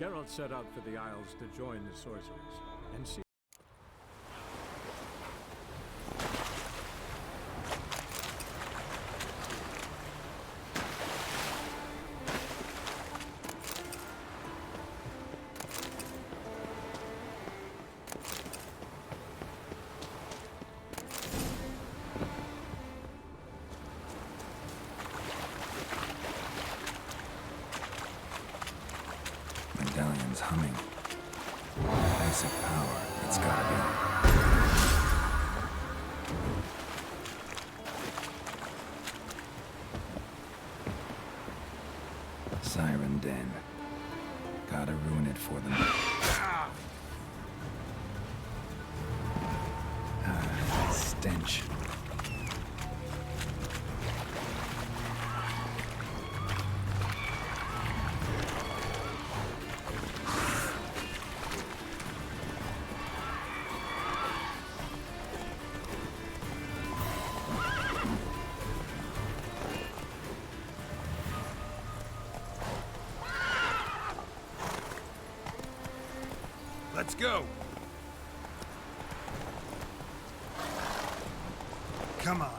Geralt set out for the Isles to join the sorcerers, and see. Medallion's humming. Basic power, it's gotta be. Siren Den. Gotta ruin it for them. Stench. Let's go! Come on.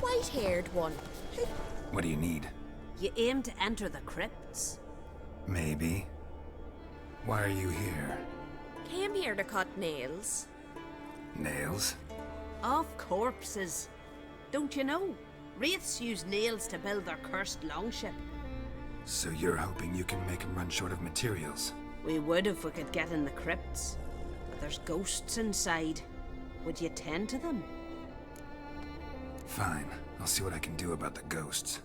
White-haired one. What do you need? You aim to enter the crypts? Maybe. Why are you here? Came here to cut nails. Nails? Off corpses. Don't you know? Wraiths use nails to build their cursed longship. So you're hoping you can make them run short of materials? We would if we could get in the crypts. But there's ghosts inside. Would you tend to them? Fine. I'll see what I can do about the ghosts.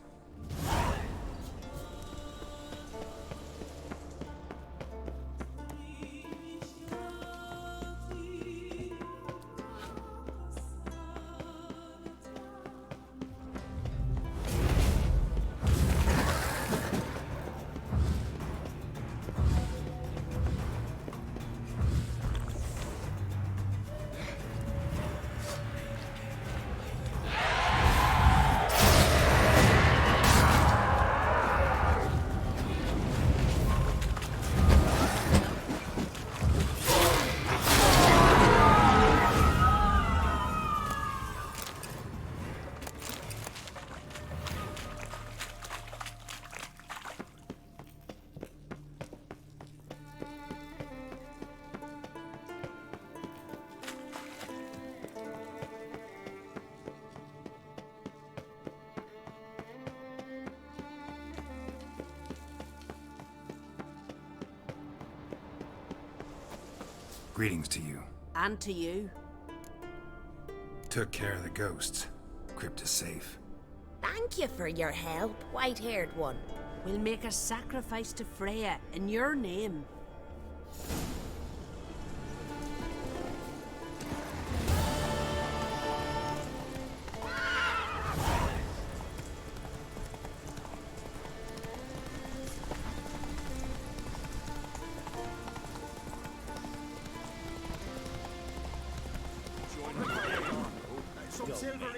Greetings to you. And to you. Took care of the ghosts. Crypt is safe. Thank you for your help, white-haired one. We'll make a sacrifice to Freya in your name.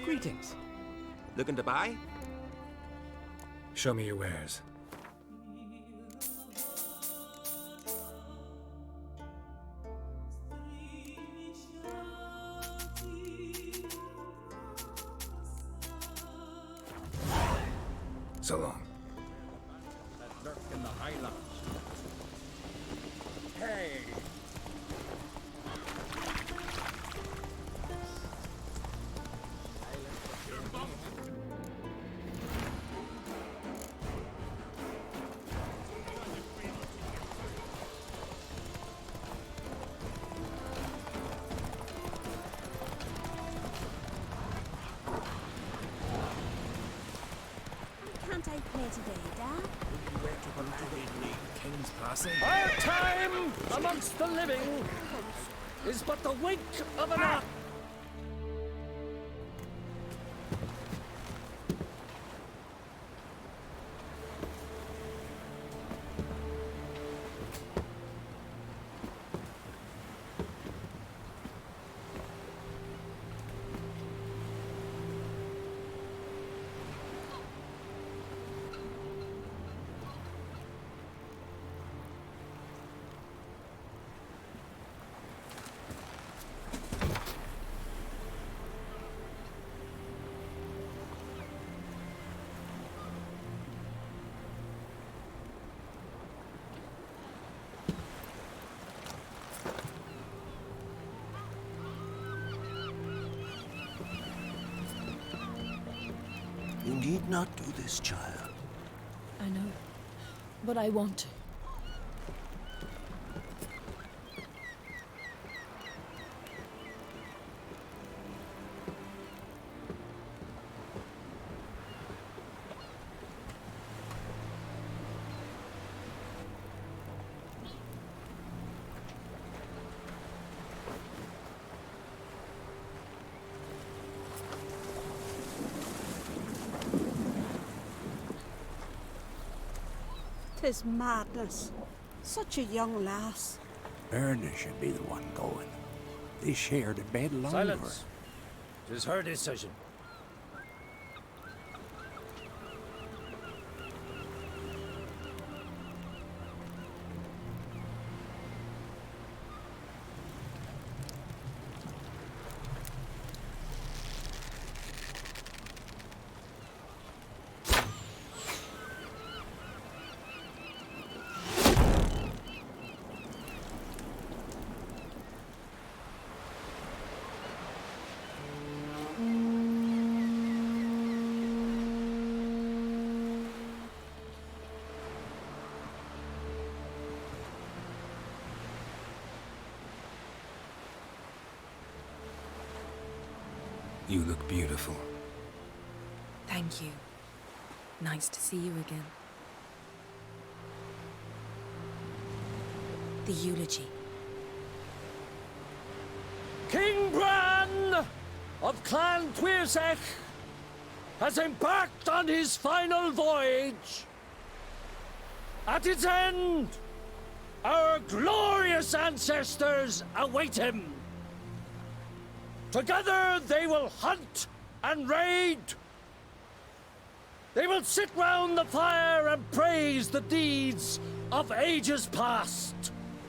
Greetings. Looking to buy? Show me your wares. So long. That lurk in the highlands. Hey! Can't I play today, Dad? King's passing. Our time amongst the living is but the wink of an eye. You need not do this, child. I know, but I want to. Tis madness. Such a young lass. Erna should be the one going. They shared a bed longer. Silence. 'Tis her decision. You look beautiful. Thank you. Nice to see you again. The eulogy. King Bran of Clan Twirsech has embarked on his final voyage. At its end, our glorious ancestors await him. Together they will hunt and raid. They will sit round the fire and praise the deeds of ages past.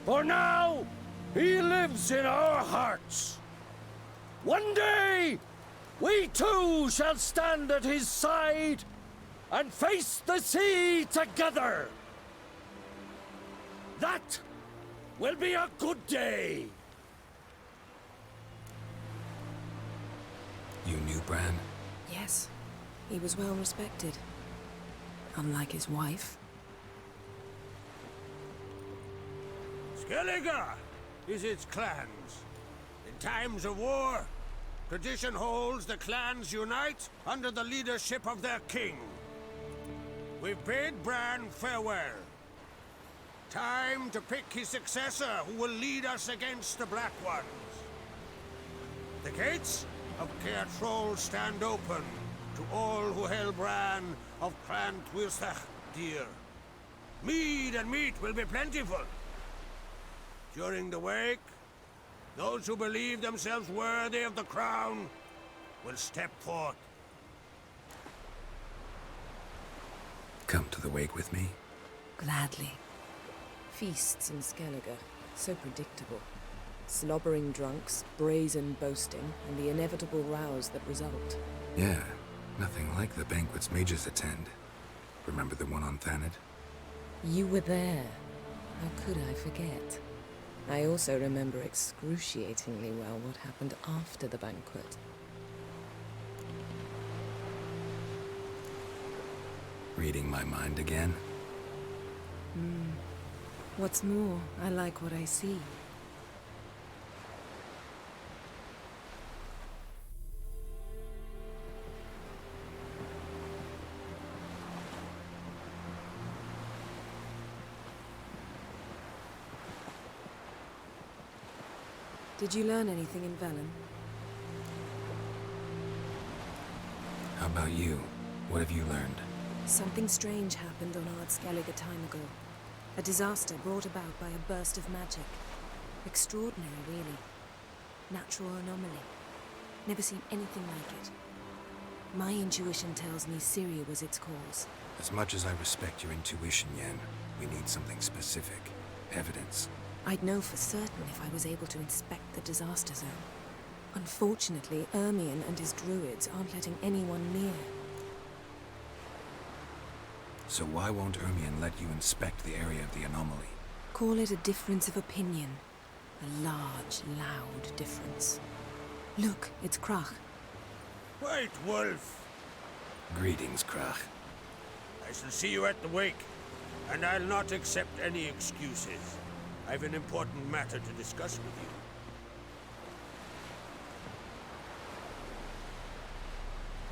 For now, he lives in our hearts. One day, we too shall stand at his side and face the sea together. That will be a good day. You knew Bran? Yes, he was well respected. Unlike his wife. Skellige, is its clans. In times of war, tradition holds the clans unite under the leadership of their king. We've bid Bran farewell. Time to pick his successor who will lead us against the Black Ones. The gates of Caer Troll stand open to all who hail Bran of Clan Twisach dear. Mead and meat will be plentiful. During the wake, those who believe themselves worthy of the crown will step forth. Come to the wake with me? Gladly. Feasts in Skellige, so predictable. Slobbering drunks, brazen boasting, and the inevitable rows that result. Yeah, nothing like the banquets mages attend. Remember the one on Thanedd? You were there. How could I forget? I also remember excruciatingly well what happened after the banquet. Reading my mind again? What's more, I like what I see. Did you learn anything in Velen? How about you? What have you learned? Something strange happened on Ard Skellige a time ago. A disaster brought about by a burst of magic. Extraordinary, really. Natural anomaly. Never seen anything like it. My intuition tells me Syria was its cause. As much as I respect your intuition, Yen, we need something specific. Evidence. I'd know for certain if I was able to inspect the disaster zone. Unfortunately, Ermion and his druids aren't letting anyone near. So why won't Ermion let you inspect the area of the anomaly? Call it a difference of opinion. A large, loud difference. Look, it's Krach. White Wolf! Greetings, Krach. I shall see you at the wake, and I'll not accept any excuses. I've an important matter to discuss with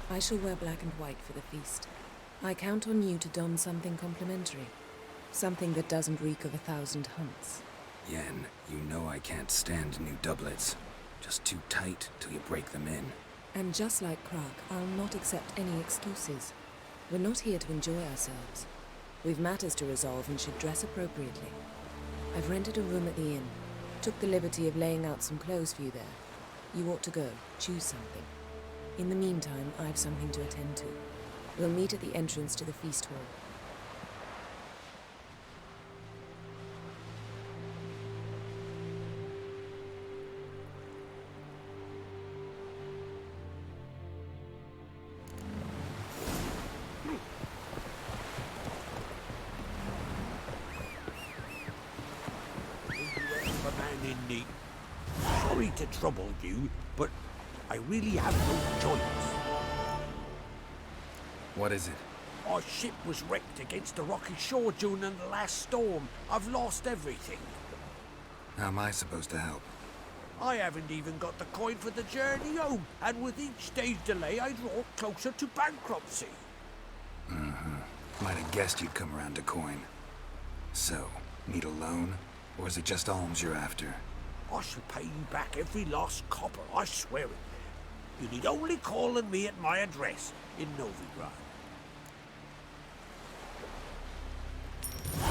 you. I shall wear black and white for the feast. I count on you to don something complimentary. Something that doesn't reek of 1,000 hunts. Yen, you know I can't stand new doublets. Just too tight till you break them in. And just like Krach, I'll not accept any excuses. We're not here to enjoy ourselves. We've matters to resolve and should dress appropriately. I've rented a room at the inn. Took the liberty of laying out some clothes for you there. You ought to go. Choose something. In the meantime, I have something to attend to. We'll meet at the entrance to the feast hall. Sorry to trouble you, but I really have no choice. What is it? Our ship was wrecked against the rocky shore during the last storm. I've lost everything. How am I supposed to help? I haven't even got the coin for the journey home, and with each day's delay, I draw closer to bankruptcy. Might have guessed you'd come around to coin. So, need a loan? Or is it just alms you're after? I shall pay you back every last copper, I swear it. You need only call on me at my address in Novigrad.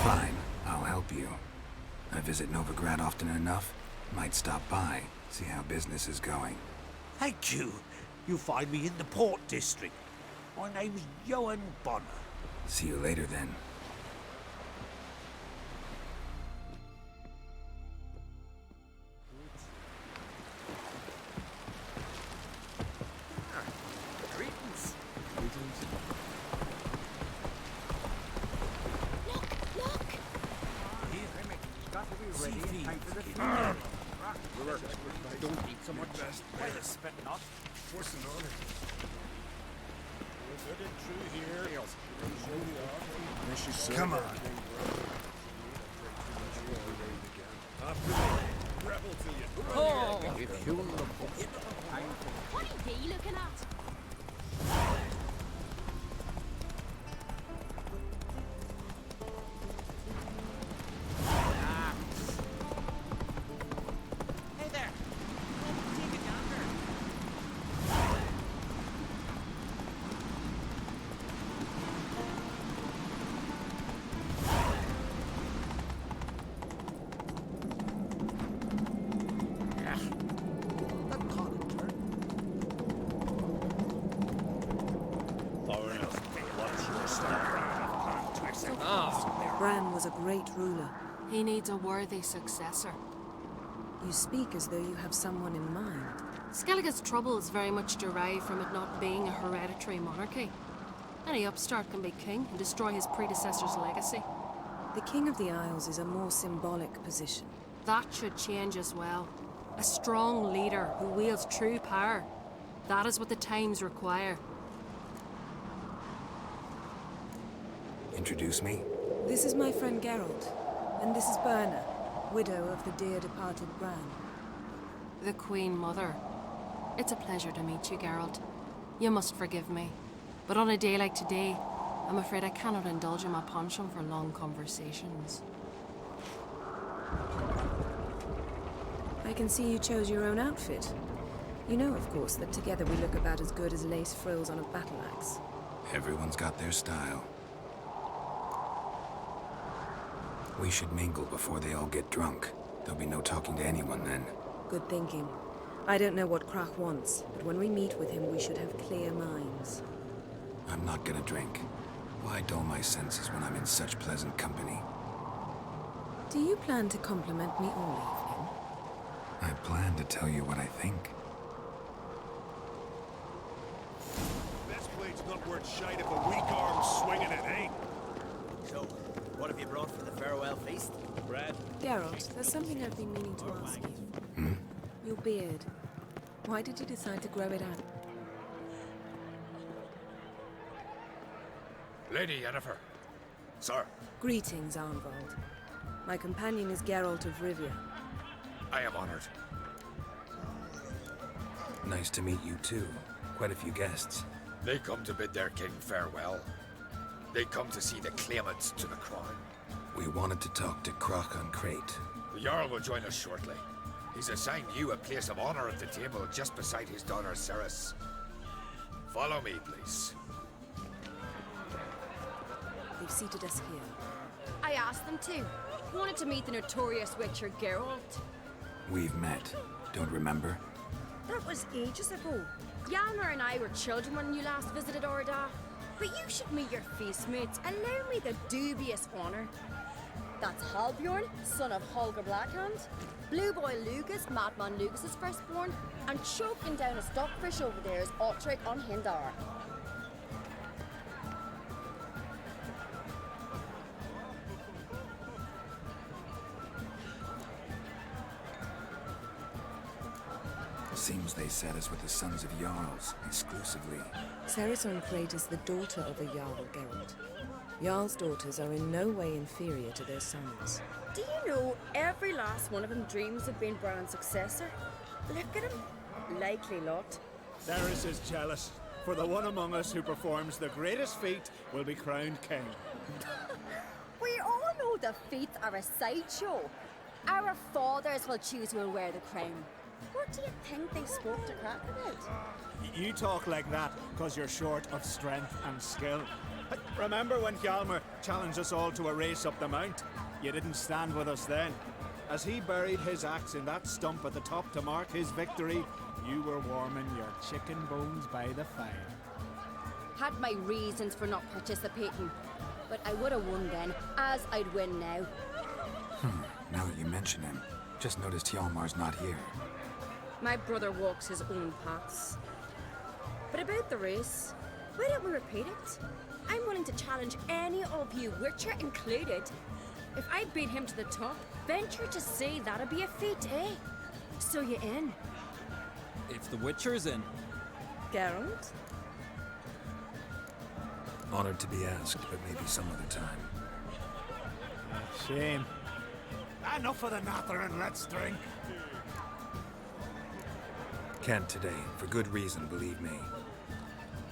Fine, I'll help you. I visit Novigrad often enough. Might stop by, see how business is going. Thank you. You'll find me in the Port District. My name's Johan Bonner. See you later then. Come on. Oh, If you look What are you looking at? Hey there. Take it yonder. Bran was a great ruler. He needs a worthy successor. You speak as though you have someone in mind. Skellige's troubles very much derive from it not being a hereditary monarchy. Any upstart can be king and destroy his predecessor's legacy. The King of the Isles is a more symbolic position. That should change as well. A strong leader who wields true power. That is what the times require. Introduce me? This is my friend Geralt, and this is Berna, widow of the dear departed Bran. The Queen Mother. It's a pleasure to meet you, Geralt. You must forgive me. But on a day like today, I'm afraid I cannot indulge in my penchant for long conversations. I can see you chose your own outfit. You know, of course, that together we look about as good as lace frills on a battle axe. Everyone's got their style. We should mingle before they all get drunk. There'll be no talking to anyone then. Good thinking. I don't know what Krach wants, but when we meet with him, we should have clear minds. I'm not gonna drink. Why dull my senses when I'm in such pleasant company? Do you plan to compliment me all evening? I plan to tell you what I think. This blade's not worth shite if a weak arm's swinging it, eh? So, what have you brought for the farewell feast? Brad? Geralt, there's something I've been meaning to ask you. Hmm? Your beard. Why did you decide to grow it out? Lady Yennefer. Sir. Greetings, Arnvald. My companion is Geralt of Rivia. I am honored. Nice to meet you too. Quite a few guests. They come to bid their king farewell. They come to see the claimants to the crown. We wanted to talk to Krach on Crate. The Jarl will join us shortly. He's assigned you a place of honor at the table just beside his daughter Ceres. Follow me, please. They've seated us here. I asked them to. Wanted to meet the notorious witcher Geralt. We've met. Don't remember? That was ages ago. Hjalmar and I were children when you last visited Ordar. But you should meet your feast mates. Allow me the dubious honor. That's Halbjorn, son of Holger Blackhand. Blue Boy Lugas, Madman Lugas' firstborn. And choking down a stockfish over there is Otric on Hindar. Seems they set us with the sons of Jarls, exclusively. Ceres on Crate is the daughter of a Jarl, Geralt. Jarl's daughters are in no way inferior to their sons. Do you know every last one of them dreams of being Bran's successor? Look at him. Likely lot. Ceres is jealous, for the one among us who performs the greatest feat will be crowned king. We all know the feats are a sideshow. Our fathers will choose who will wear the crown. What do you think they spoke to Krach about? You talk like that because you're short of strength and skill. Remember when Hjalmar challenged us all to a race up the mount? You didn't stand with us then. As he buried his axe in that stump at the top to mark his victory, you were warming your chicken bones by the fire. Had my reasons for not participating, but I would have won then, as I'd win now. Now that you mention him, just noticed Hjalmar's not here. My brother walks his own paths. But about the race, why don't we repeat it? I'm willing to challenge any of you, Witcher included. If I beat him to the top, venture to say that'd be a feat, eh? So you in? If the Witcher's in. Geralt? Honored to be asked, but maybe some other time. Shame. Enough of the nattering, let's drink. Can't today, for good reason, believe me.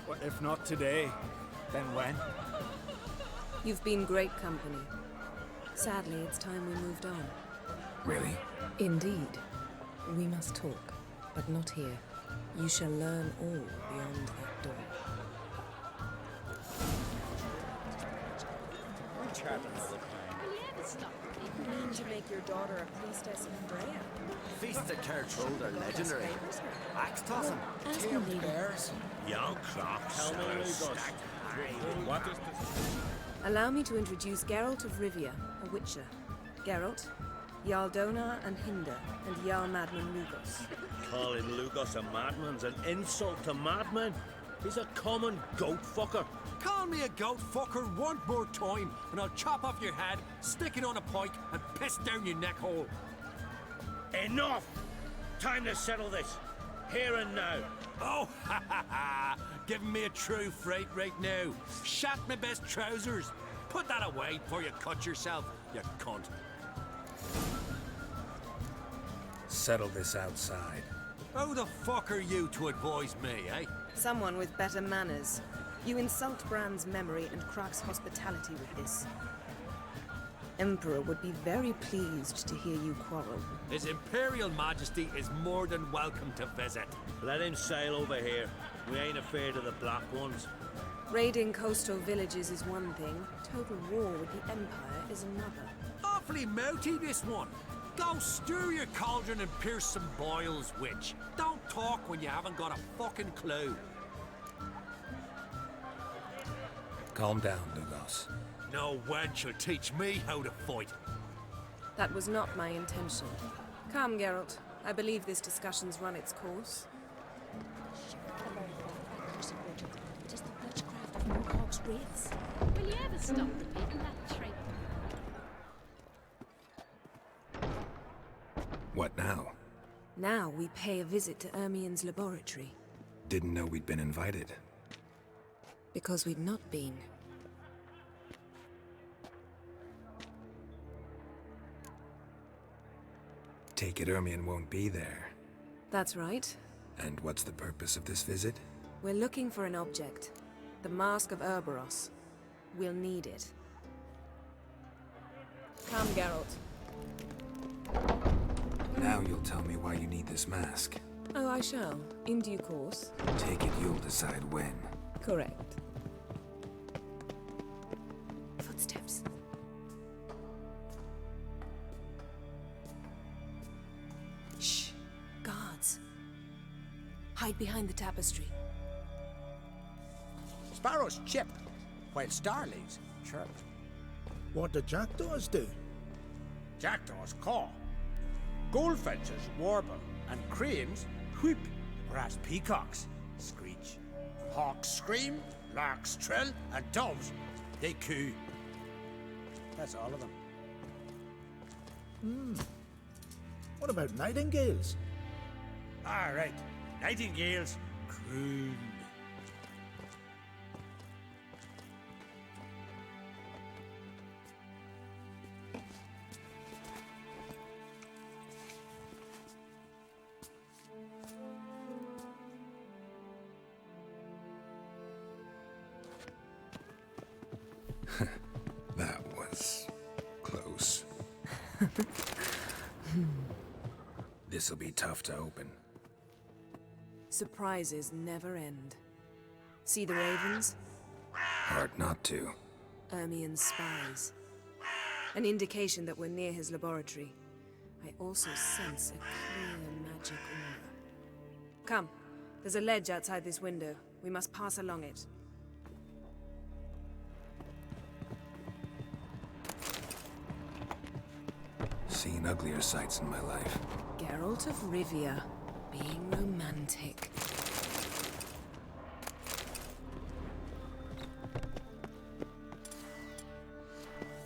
Well, if not today, then when? You've been great company. Sadly, it's time we moved on. Really? Indeed. We must talk, but not here. You shall learn all beyond that door. You mean to make your daughter a priestess of Freya? Feasts at Kertrode are legendary. Axe tossing, Ask tamed me. bears. Young clocks. Tell me, Lugos. What is this? Allow me to introduce Geralt of Rivia, a witcher. Geralt, Jarl Donar and Hinder, and Jarl Madman Lugos. Calling Lugos a madman's an insult to madmen. He's a common goat fucker. Call me a goat fucker one more time, and I'll chop off your head, stick it on a pike, and piss down your neck hole. Enough! Time to settle this. Here and now. Oh, ha ha ha! Giving me a true fright right now. Shat my best trousers. Put that away before you cut yourself, you cunt. Settle this outside. Who the fuck are you to advise me, eh? Someone with better manners. You insult Bran's memory and Krag's hospitality with this. Emperor would be very pleased to hear you quarrel. His Imperial Majesty is more than welcome to visit. Let him sail over here. We ain't afraid of the black ones. Raiding coastal villages is one thing. Total war with the Empire is another. Awfully mouty, this one. Go stir your cauldron and pierce some boils, witch. Don't talk when you haven't got a fucking clue. Calm down, Lugos. No wench will teach me how to fight. That was not my intention. Come, Geralt. I believe this discussion's run its course. It is the witchcraft of Moorcock's wraiths. Will you ever stop repeating that trick? What now? Now we pay a visit to Ermien's laboratory. Didn't know we'd been invited. Because we'd not been. Take it Ermien won't be there. That's right. And what's the purpose of this visit? We're looking for an object. The Mask of Urboros. We'll need it. Come, Geralt. Now you'll tell me why you need this mask. Oh, I shall. In due course. Take it you'll decide when. Correct. Footsteps. Shh. Guards. Hide behind the tapestry. Sparrows chip, while starlings chirp. What do jackdaws do? Jackdaws caw. Goldfinches warble, and cranes whoop, whereas peacocks screech. Hawks scream, larks trill, and doves, they coo. That's all of them. What about nightingales? All right, nightingales croon. That was close. This'll be tough to open. Surprises never end. See the ravens? Hard not to. Ermien's spies. An indication that we're near his laboratory. I also sense a clear magic aura. Come, there's a ledge outside this window. We must pass along it. Seen uglier sights in my life. Geralt of Rivia, being romantic.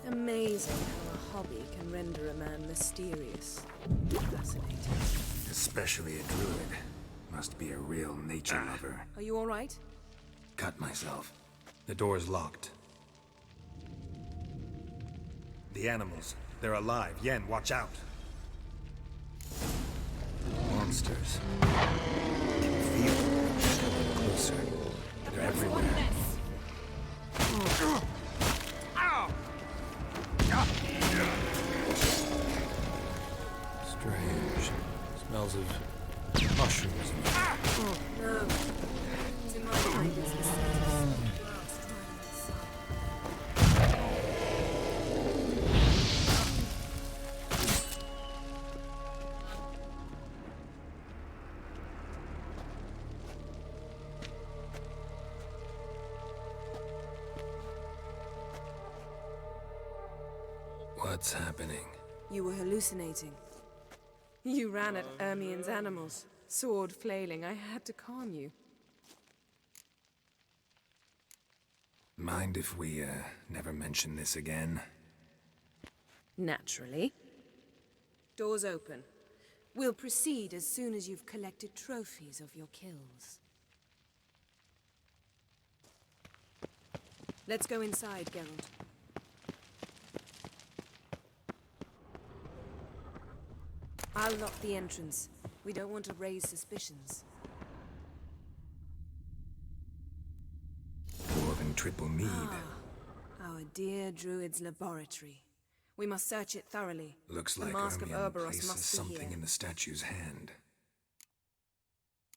Amazing how a hobby can render a man mysterious. Fascinating. Especially a druid. Must be a real nature lover. Are you all right? Cut myself. The door's locked. The animals, they're alive. Yen, watch out. Monsters. closer. They're everywhere. Strange. Smells of mushrooms. No. To my mind, it's the scent of some grass drying in the sun. What's happening? You were hallucinating. You ran at Ermien's animals, sword flailing. I had to calm you. Mind if we, never mention this again? Naturally. Doors open. We'll proceed as soon as you've collected trophies of your kills. Let's go inside, Geralt. I'll lock the entrance. We don't want to raise suspicions. Dwarven triple mead. Our dear druid's laboratory. We must search it thoroughly. Looks the like mask of Ermion Urboros places must be something here. in the statue's hand.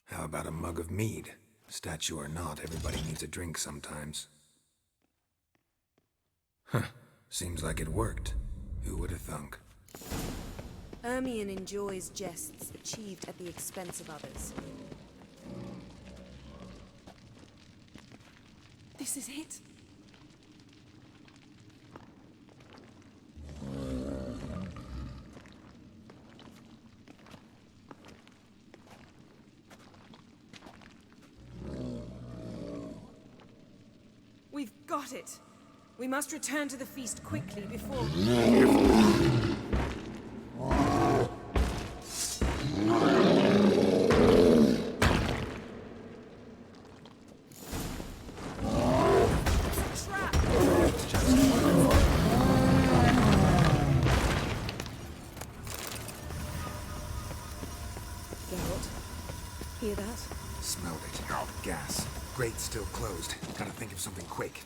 How about a mug of mead? Statue or not, everybody needs a drink sometimes. Huh. Seems like it worked. Who would have thunk? Ermion enjoys jests achieved at the expense of others. This is it. We've got it. We must return to the feast quickly before... Hear that? Smelled it. Gas. Grate's still closed. Gotta think of something quick.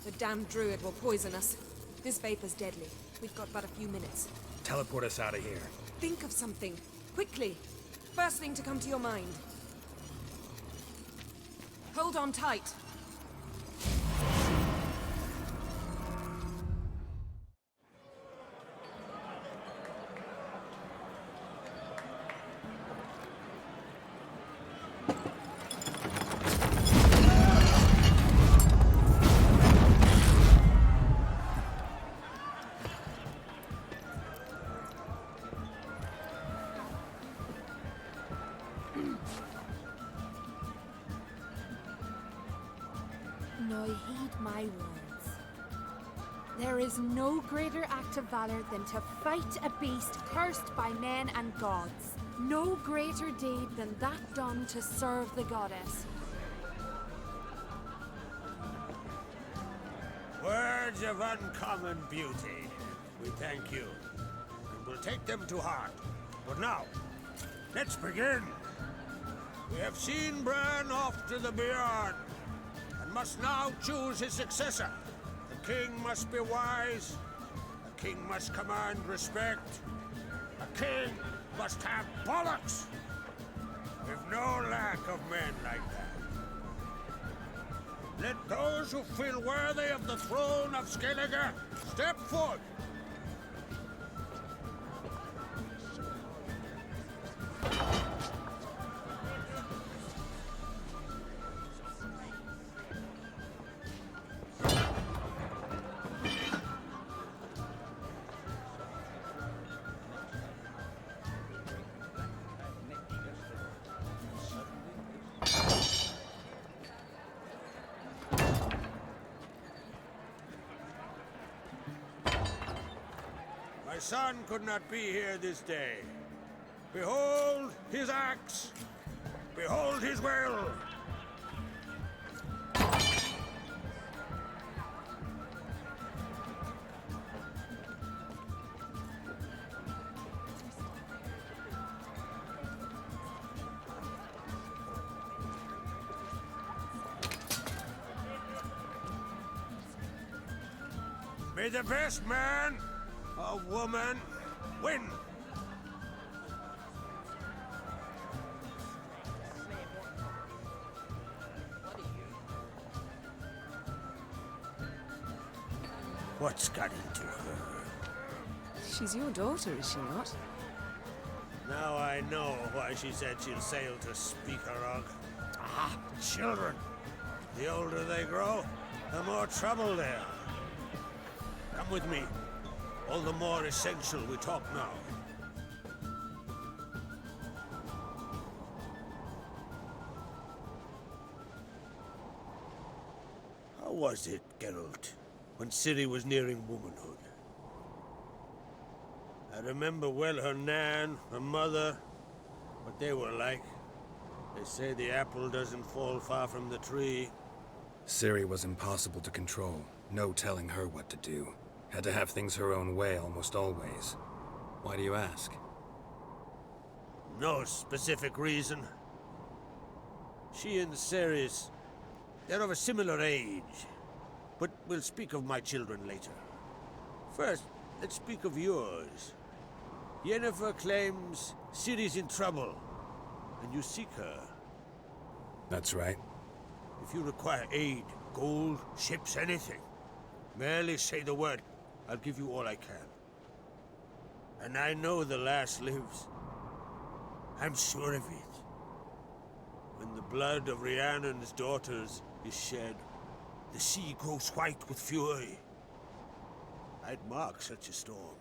The damned druid will poison us. This vapor's deadly. We've got but a few minutes. Teleport us out of here. Think of something. Quickly. First thing to come to your mind. Hold on tight. Now heed my words. There is no greater act of valor than to fight a beast cursed by men and gods. No greater deed than that done to serve the goddess. Words of uncommon beauty. We thank you, and we'll take them to heart. But now, let's begin. We have seen Bran off to the beyond, and must now choose his successor. The king must be wise. A king must command respect. A king must have bollocks. We've no lack of men like that. Let those who feel worthy of the throne of Skellige step forth. My son could not be here this day. Behold his axe. Behold his will. May the best man or woman win. What's got into her? She's your daughter, is she not? Now I know why she said she'll sail to Speakerog. Ah, children. The older they grow, the more trouble they are. Come with me. All the more essential we talk now. How was it, Geralt, when Ciri was nearing womanhood? I remember well her nan, her mother, what they were like. They say the apple doesn't fall far from the tree. Ciri was impossible to control. No telling her what to do. Had to have things her own way almost always. Why do you ask? No specific reason. She and Ceres, they're of a similar age. But we'll speak of my children later. First, let's speak of yours. Yennefer claims Ciri's in trouble, and you seek her. That's right. If you require aid, gold, ships, anything, merely say the word. I'll give you all I can. And I know the lass lives. I'm sure of it. When the blood of Rhiannon's daughters is shed, the sea grows white with fury. I'd mark such a storm.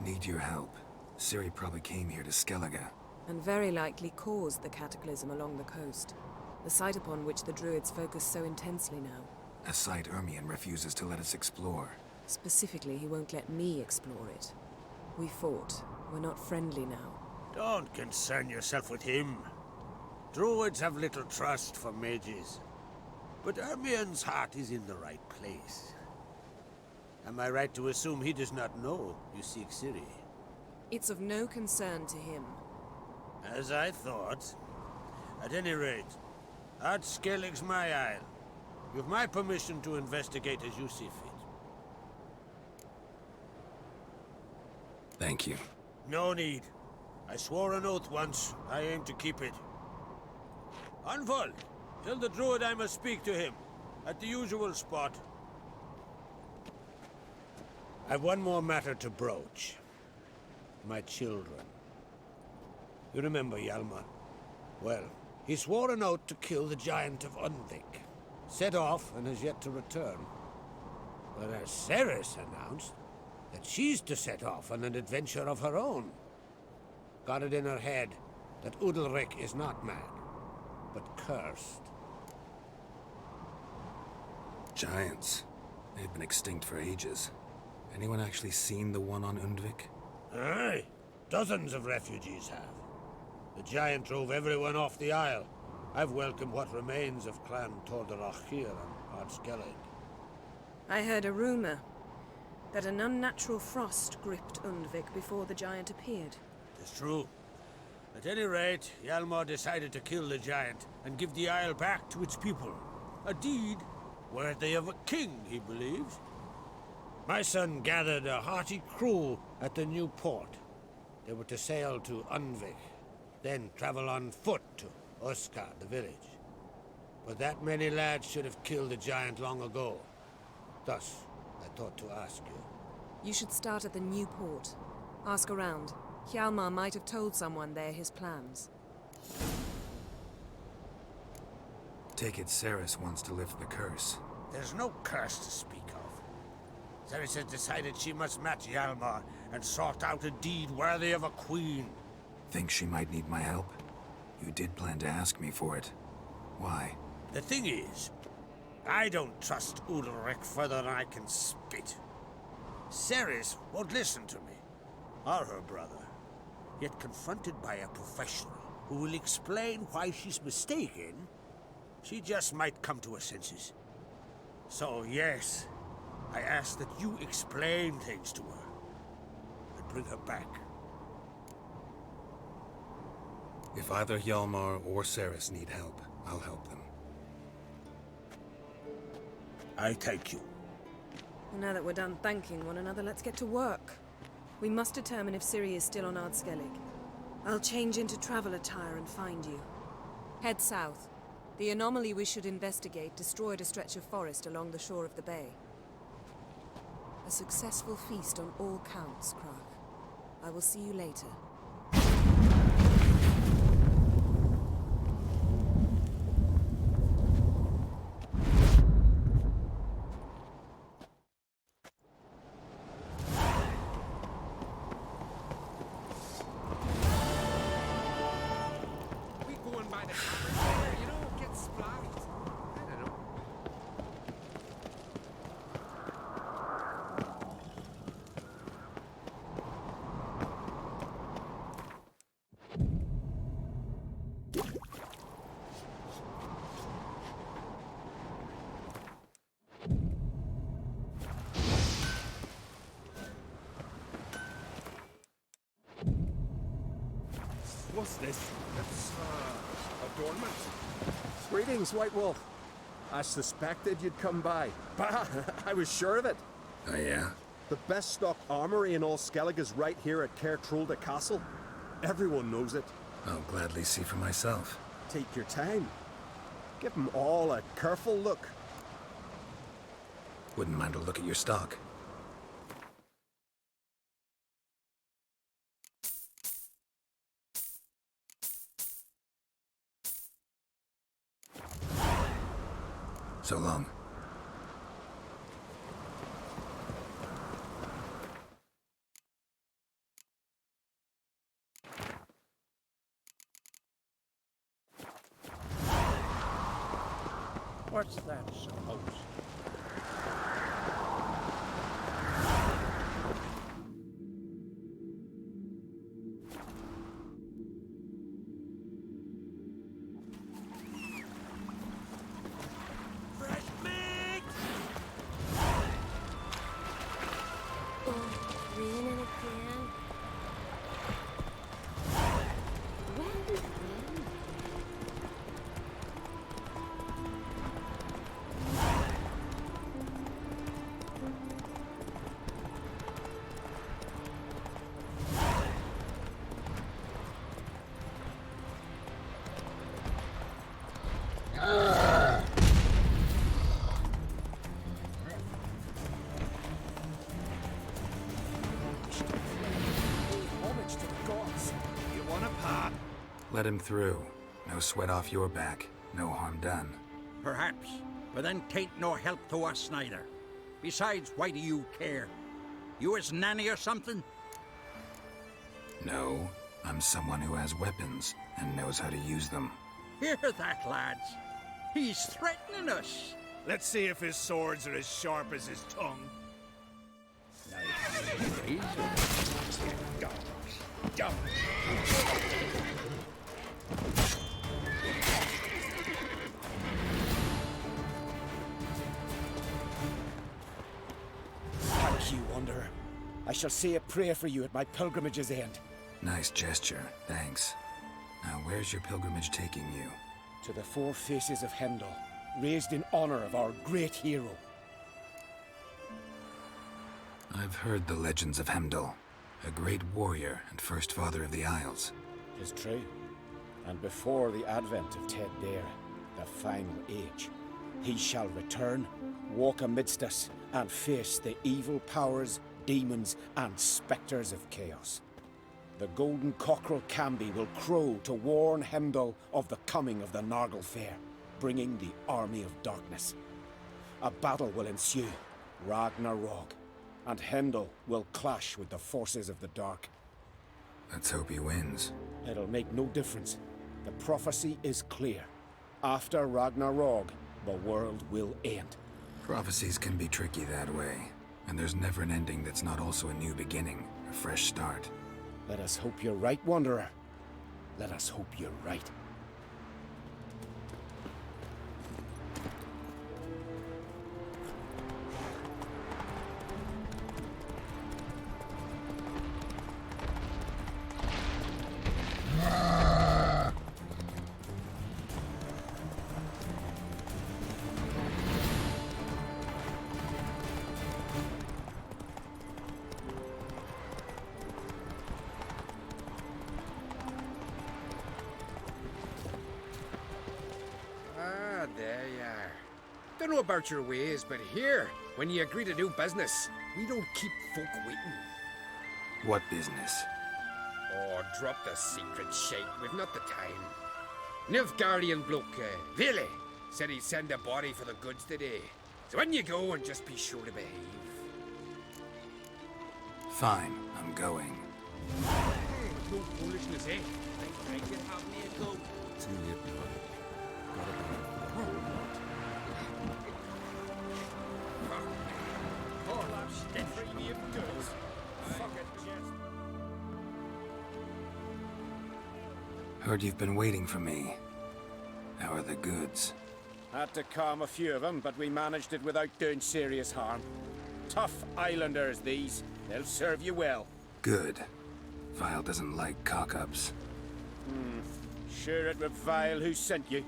Need your help. Ciri probably came here to Skellige. And very likely caused the cataclysm along the coast. The site upon which the Druids focus so intensely now. A site Ermion refuses to let us explore. Specifically, he won't let me explore it. We fought. We're not friendly now. Don't concern yourself with him. Druids have little trust for mages. But Ermion's heart is in the right place. Am I right to assume he does not know you seek Ciri? It's of no concern to him. As I thought. At any rate, Art Skellig's my isle. You've my permission to investigate as you see fit. Thank you. No need. I swore an oath once. I aim to keep it. Unfold! Tell the druid I must speak to him. At the usual spot. I've one more matter to broach. My children. You remember Hjalmar? Well, he swore an oath to kill the giant of Undvik. Set off and has yet to return. Whereas Ceres announced that she's to set off on an adventure of her own. Got it in her head that Udalric is not mad, but cursed. Giants. They've been extinct for ages. Anyone actually seen the one on Undvik? Aye. Dozens of refugees have. The giant drove everyone off the isle. I've welcomed what remains of Clan Tordarach here on Ardskellig. I heard a rumor that an unnatural frost gripped Undvik before the giant appeared. It's true. At any rate, Hjalmar decided to kill the giant and give the isle back to its people. A deed worthy of a king, he believes. My son gathered a hearty crew at the new port. They were to sail to Undvik, then travel on foot to Uskar, the village. But that many lads should have killed the giant long ago. Thus, I thought to ask you. You should start at the new port. Ask around. Hjalmar might have told someone there his plans. Take it Ceres wants to lift the curse. There's no curse to speak of. Ceres has decided she must match Hjalmar and sort out a deed worthy of a queen. Think she might need my help? You did plan to ask me for it. Why? The thing is, I don't trust Udalric further than I can spit. Ceres won't listen to me, or her brother. Yet confronted by a professional who will explain why she's mistaken, she just might come to her senses. So yes, I ask that you explain things to her and bring her back. If either Hjalmar or Ceres need help, I'll help them. I thank you. Now that we're done thanking one another, let's get to work. We must determine if Ciri is still on Skellig. I'll change into travel attire and find you. Head south. The anomaly we should investigate destroyed a stretch of forest along the shore of the bay. A successful feast on all counts, Krag. I will see you later. What's this? It's, adornment. Greetings, White Wolf. I suspected you'd come by. Bah, I was sure of it. Oh, yeah? The best stocked armory in all Skellig is right here at Caer Trolde Castle. Everyone knows it. I'll gladly see for myself. Take your time. Give them all a careful look. Wouldn't mind a look at your stock. So long. What's that supposed? Let him through. No sweat off your back. No harm done. Perhaps, but then tain't no help to us neither. Besides, why do you care? You his nanny or something? No, I'm someone who has weapons and knows how to use them. Hear that, lads? He's threatening us. Let's see if his swords are as sharp as his tongue. Thank you, Wanderer. I shall say a prayer for you at my pilgrimage's end. Nice gesture, thanks. Now, where's your pilgrimage taking you? To the four faces of Heimdall, raised in honor of our great hero. I've heard the legends of Heimdall, a great warrior and first father of the Isles. 'Tis true. And before the advent of Ted Dare, the final age, he shall return, walk amidst us, and face the evil powers, demons, and spectres of chaos. The golden cockerel Camby will crow to warn Heimdall of the coming of the Nargle Fair, bringing the army of darkness. A battle will ensue, Ragnarok, and Heimdall will clash with the forces of the dark. Let's hope he wins. It'll make no difference. The prophecy is clear. After Ragnarok, the world will end. Prophecies can be tricky that way, and there's never an ending that's not also a new beginning, a fresh start. Let us hope you're right, Wanderer. Let us hope you're right. there you are. Don't know about your ways, but here, when you agree to do business, we don't keep folk waiting. What business? Oh, drop the secret shite. We've not the time. Nilfgaardian bloke, really, said he'd send a body for the goods today. So when you go, and just be sure to behave. Fine, I'm going. No foolishness, eh? I can have me a go. Too late now. Gotta be the whole lot. Oh, I'm stiff. Me of goods. Fucking jest. Heard you've been waiting for me. How are the goods? Had to calm a few of them, but we managed it without doing serious harm. Tough islanders, these. They'll serve you well. Good. Vile doesn't like cock-ups. Sure it was Vile who sent you.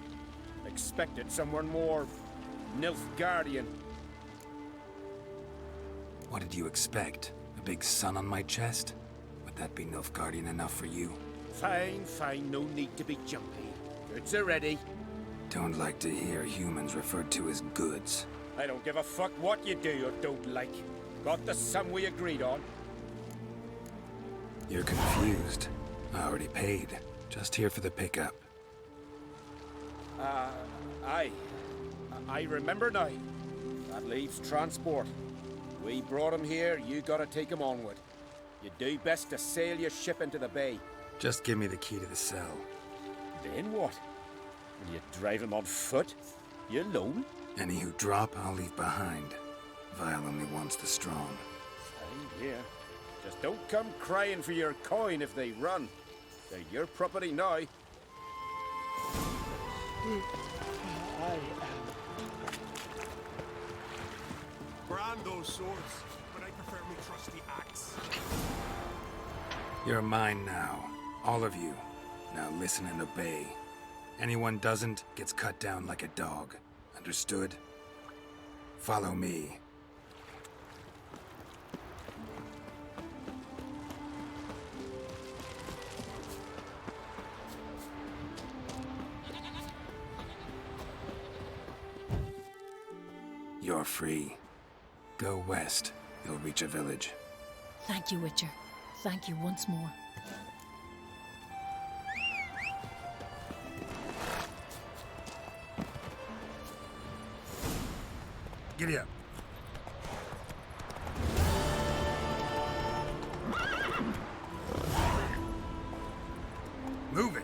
Expected someone more Nilfgaardian. What did you expect? A big sun on my chest? Would that be Nilfgaardian enough for you? Fine, fine, no need to be jumpy. Goods are ready. Don't like to hear humans referred to as goods. I don't give a fuck what you do or don't like. Got the sum we agreed on. You're confused. I already paid. Just here for the pickup. I remember now. That leaves transport. We brought him here, you gotta take him onward. You do best to sail your ship into the bay. Just give me the key to the cell. Then what? Will you drive him on foot? You alone? Any who drop, I'll leave behind. Vile only wants the strong. Same here. Just don't come crying for your coin if they run. They're your property now. Brand those swords, but I prefer me trusty axe. You're mine now. All of you. Now listen and obey. Anyone doesn't gets cut down like a dog. Understood? Follow me. You're free. Go west. You'll reach a village. Thank you, Witcher. Thank you once more. Giddy up. Move it.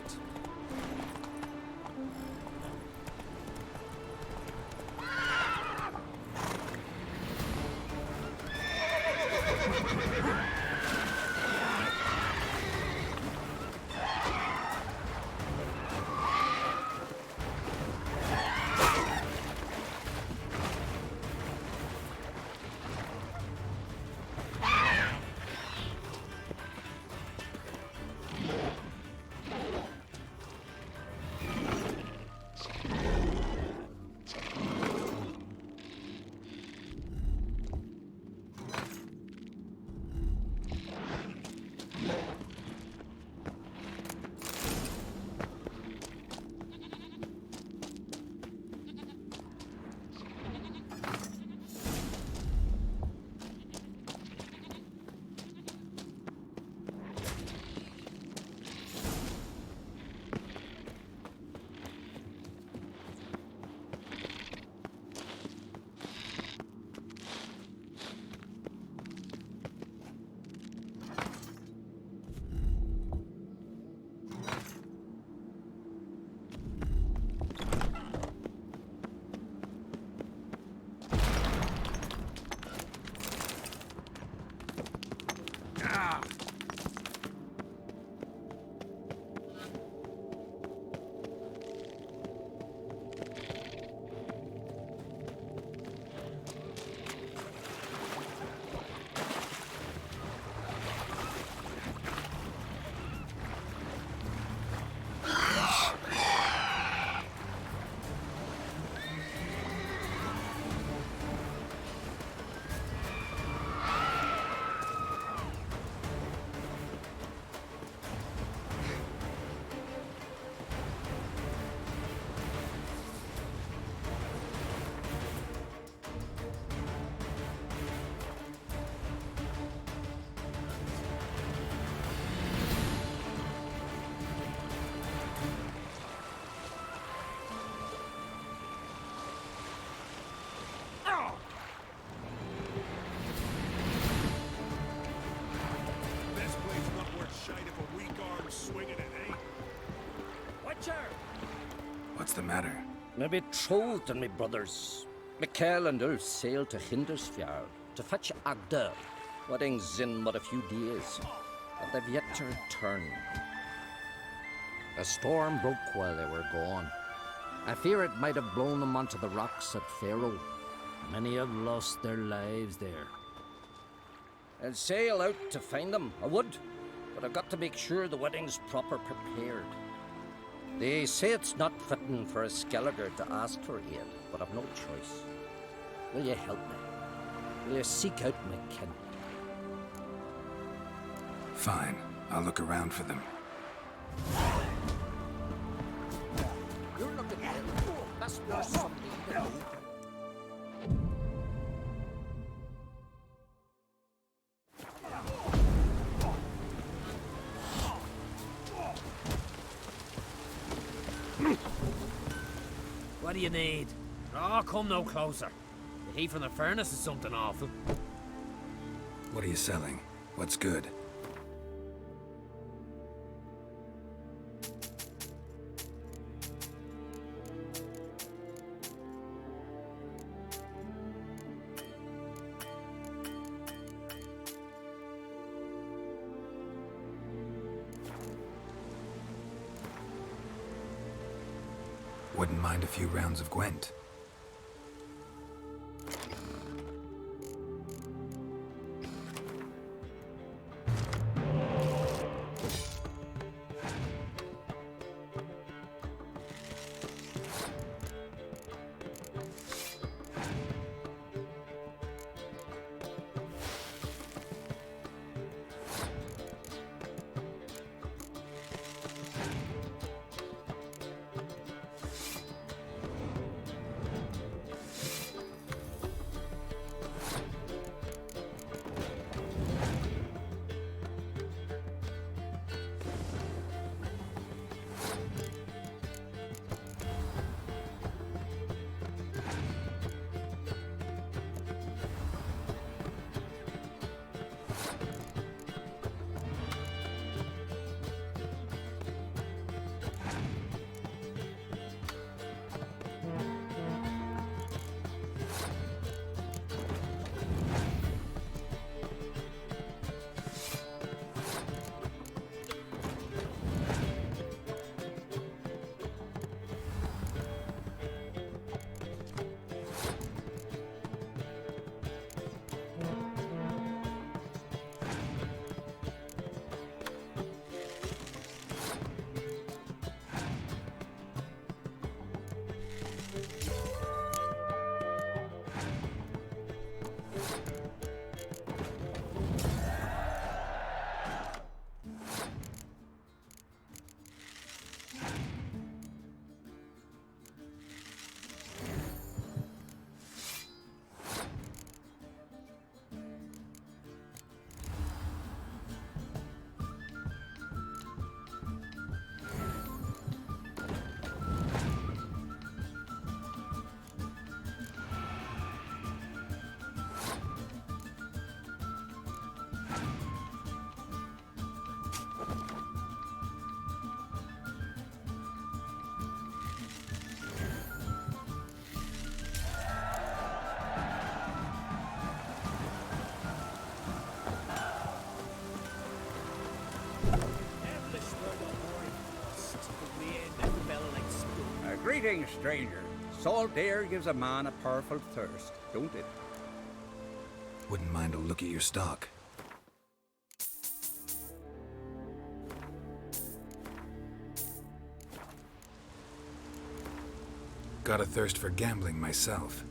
What's the matter? Me betrothed and me brothers. Mikkel and Ulf sailed to Hindersfjall to fetch Agda. Wedding's in but a few days, but they've yet to return. A storm broke while they were gone. I fear it might have blown them onto the rocks at Faroe. Many have lost their lives there. I'll sail out to find them, I would, but I've got to make sure the wedding's proper prepared. They say it's not fitting for a Skjall to ask for aid, but I've no choice. Will you help me? Will you seek out my kin? Fine. I'll look around for them. You're looking at it. That's not something to know. What do you need? Oh, come no closer. The heat from the furnace is something awful. What are you selling? What's good? Wouldn't mind a few rounds of Gwent. Greetings, stranger. Salt air gives a man a powerful thirst, don't it? Wouldn't mind a look at your stock. Got a thirst for gambling myself.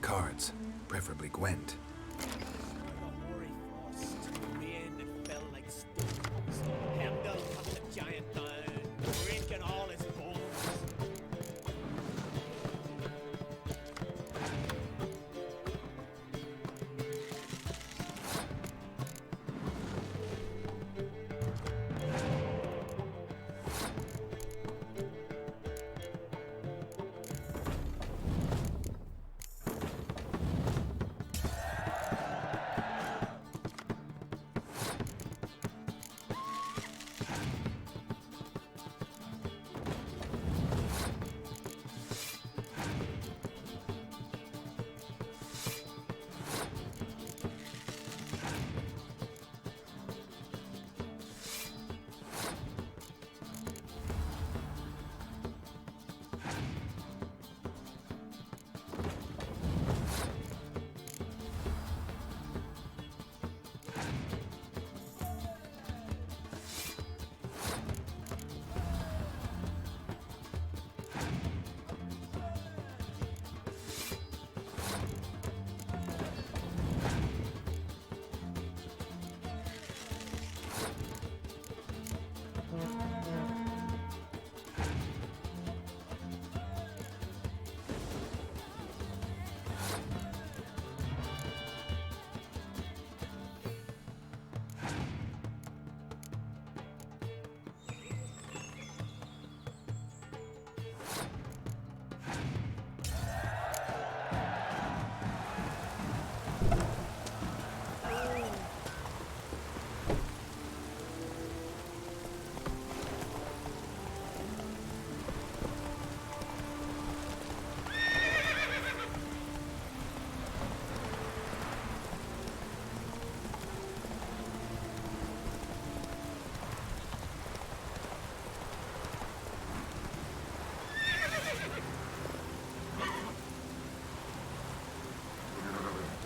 Cards, preferably Gwent.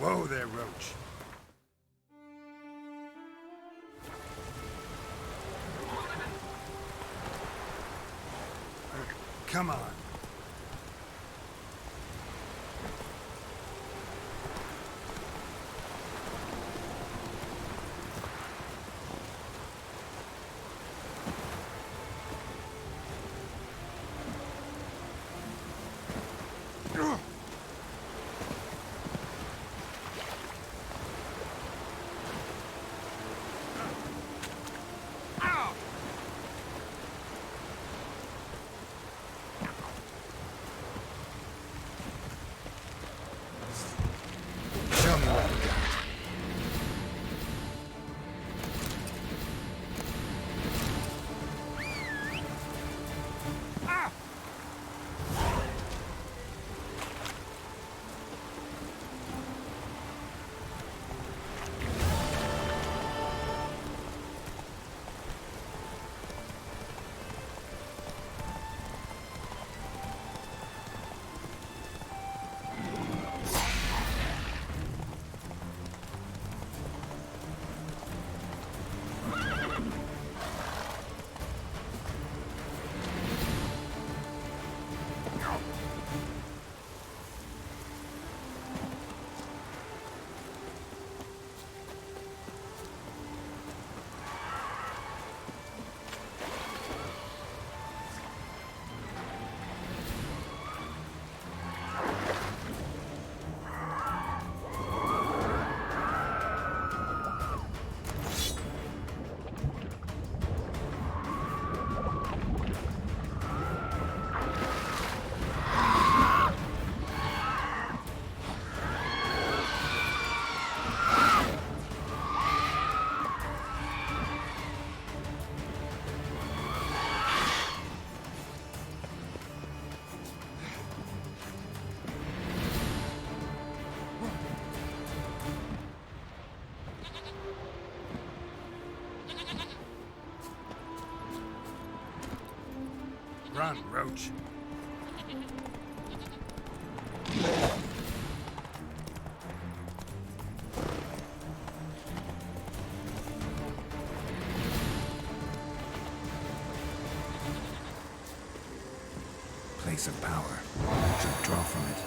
Whoa there, Roach. Come on. Show me what you got. Run, Roach. Place of power. Should draw from it.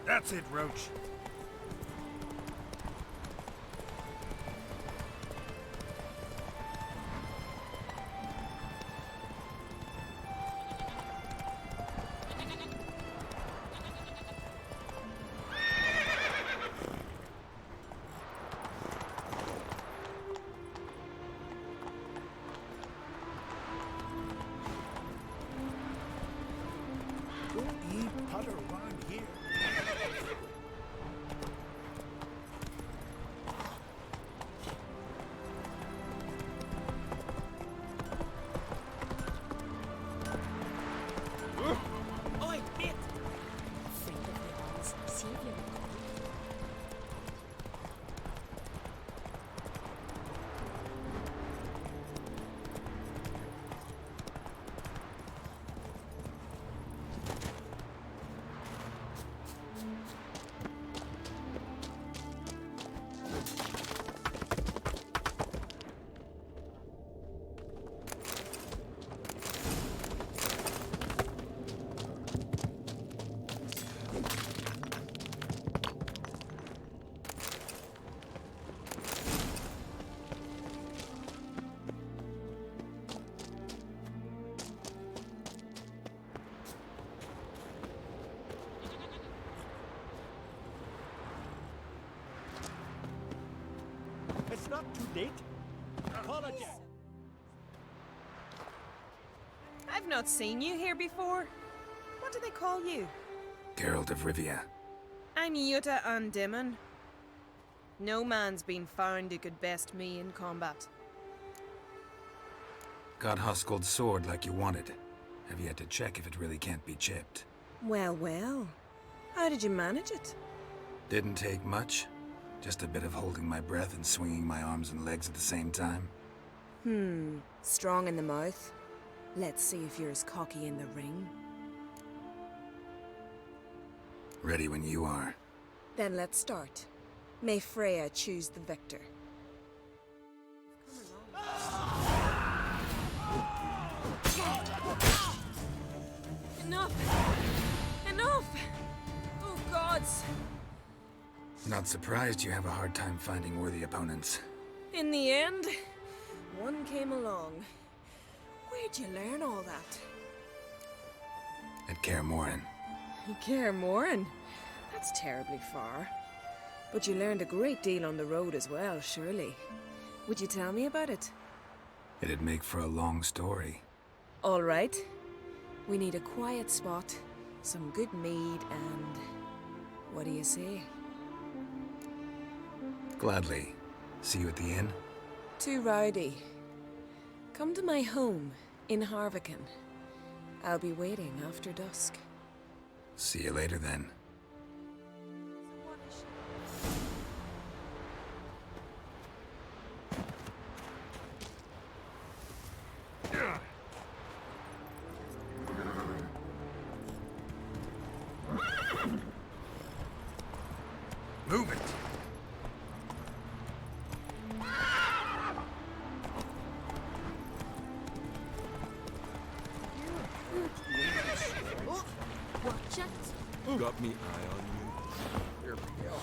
That's it, Roach. Don't ye putter around here. Oi, mate! Friend of yours, savior. It's not too late. Apologize. I've not seen you here before. What do they call you? Geralt of Rivia. I'm Yuta Undimmen. No man's been found who could best me in combat. Got Huskuld's sword like you wanted. Have yet to check if it really can't be chipped. Well, well. How did you manage it? Didn't take much. Just a bit of holding my breath and swinging my arms and legs at the same time. Strong in the mouth. Let's see if you're as cocky in the ring. Ready when you are. Then let's start. May Freya choose the victor. Enough! Enough! Oh, gods! Not surprised you have a hard time finding worthy opponents. In the end, one came along. Where'd you learn all that? At Kaer Morhen. Kaer Morhen? That's terribly far. But you learned a great deal on the road as well, surely. Would you tell me about it? It'd make for a long story. All right. We need a quiet spot, some good mead, and... what do you say? Gladly. See you at the inn? Too rowdy. Come to my home in Harviken. I'll be waiting after dusk. See you later then. Move it! Watch it. Got me eye on you. There we go.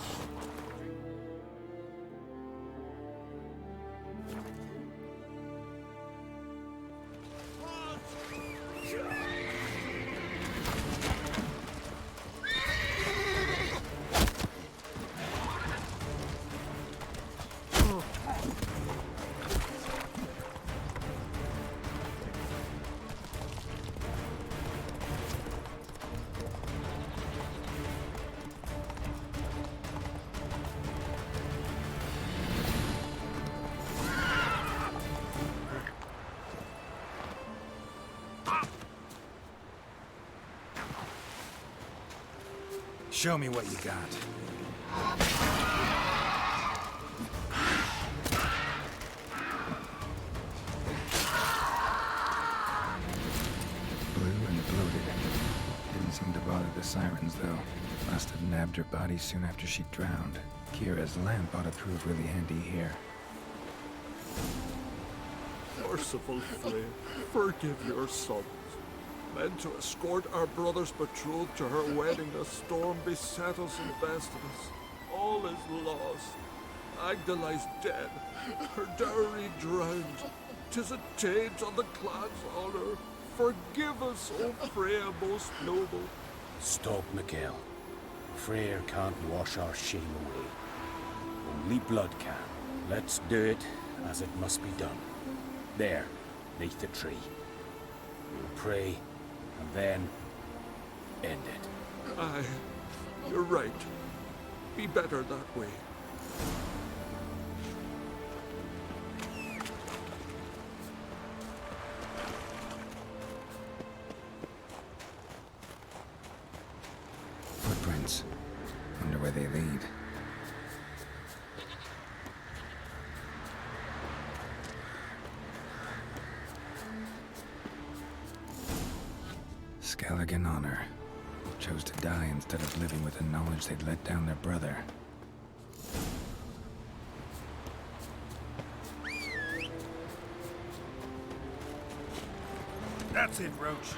Show me what you got. Blue and bloated. Didn't seem to bother the sirens, though. Must have nabbed her body soon after she drowned. Kira's lamp ought to prove really handy here. Merciful Flame, forgive your sons. Meant to escort our brother's betrothed to her wedding, a storm beset us and bested us. All is lost. Agdali's dead, her dowry drowned. 'Tis a taint on the clan's honor. Forgive us, O Freya most noble. Stop, Miguel. Freyr can't wash our shame away. Only blood can. Let's do it as it must be done. There, neath the tree. We'll pray, and then end it. Aye, you're right. Be better that way. Footprints. Wonder where they lead. Skjall honor. Chose to die instead of living with the knowledge they'd let down their brother. That's it, Roach.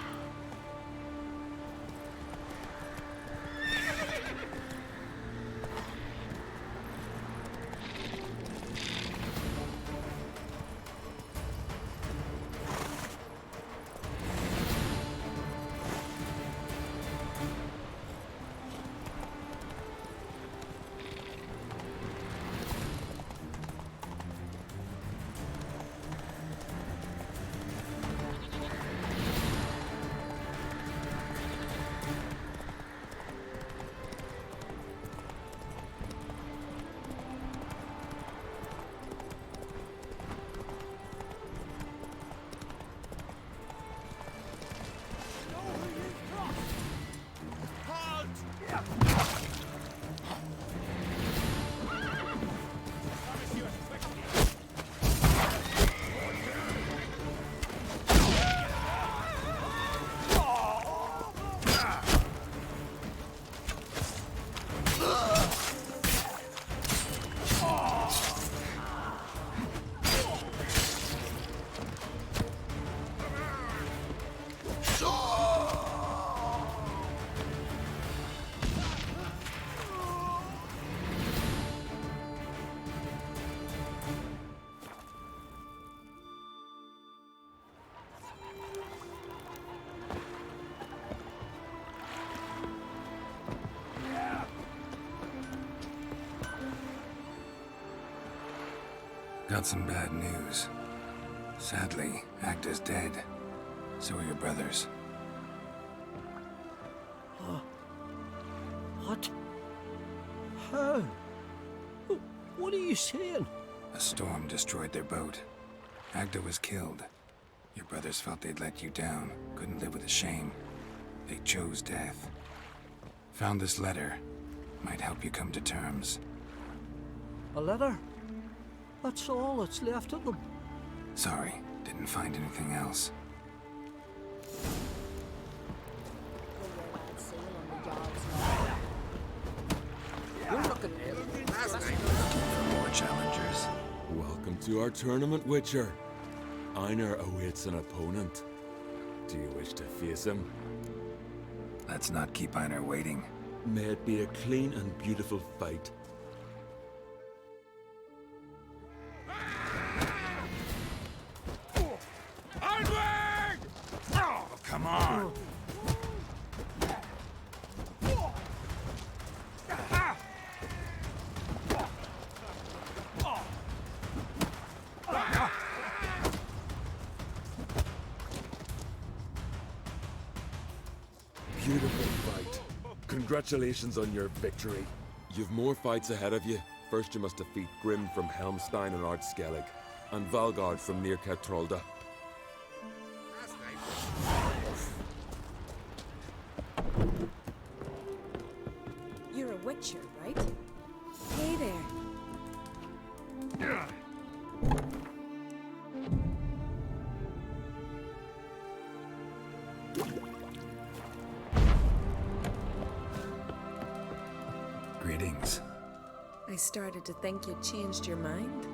Got some bad news. Sadly, Acta's dead. So are your brothers. What? How? What are you saying? A storm destroyed their boat. Agda was killed. Your brothers felt they'd let you down, couldn't live with the shame. They chose death. Found this letter. Might help you come to terms. A letter? That's all that's left of them. Sorry, didn't find anything else. You're looking For more challengers. Welcome to our tournament, Witcher. Einar awaits an opponent. Do you wish to face him? Let's not keep Einar waiting. May it be a clean and beautiful fight. Onward! Oh, come on! Beautiful fight. Congratulations on your victory. You've more fights ahead of you. First you must defeat Grim from Helmstein and Ardskellig, and Valgard from near Trolda. You're a witcher, right? Hey there. Greetings. I started to think you'd changed your mind.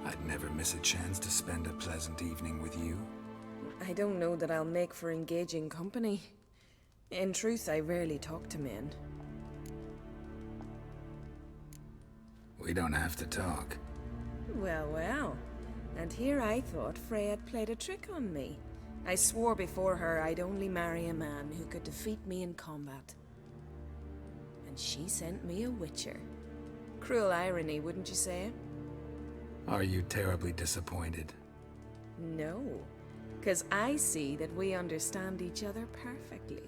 I'd never miss a chance to spend a pleasant evening with you. I don't know that I'll make for engaging company. In truth, I rarely talk to men. We don't have to talk. Well, well. And here I thought Frey had played a trick on me. I swore before her I'd only marry a man who could defeat me in combat. And she sent me a witcher. Cruel irony, wouldn't you say? Are you terribly disappointed? No, because I see that we understand each other perfectly.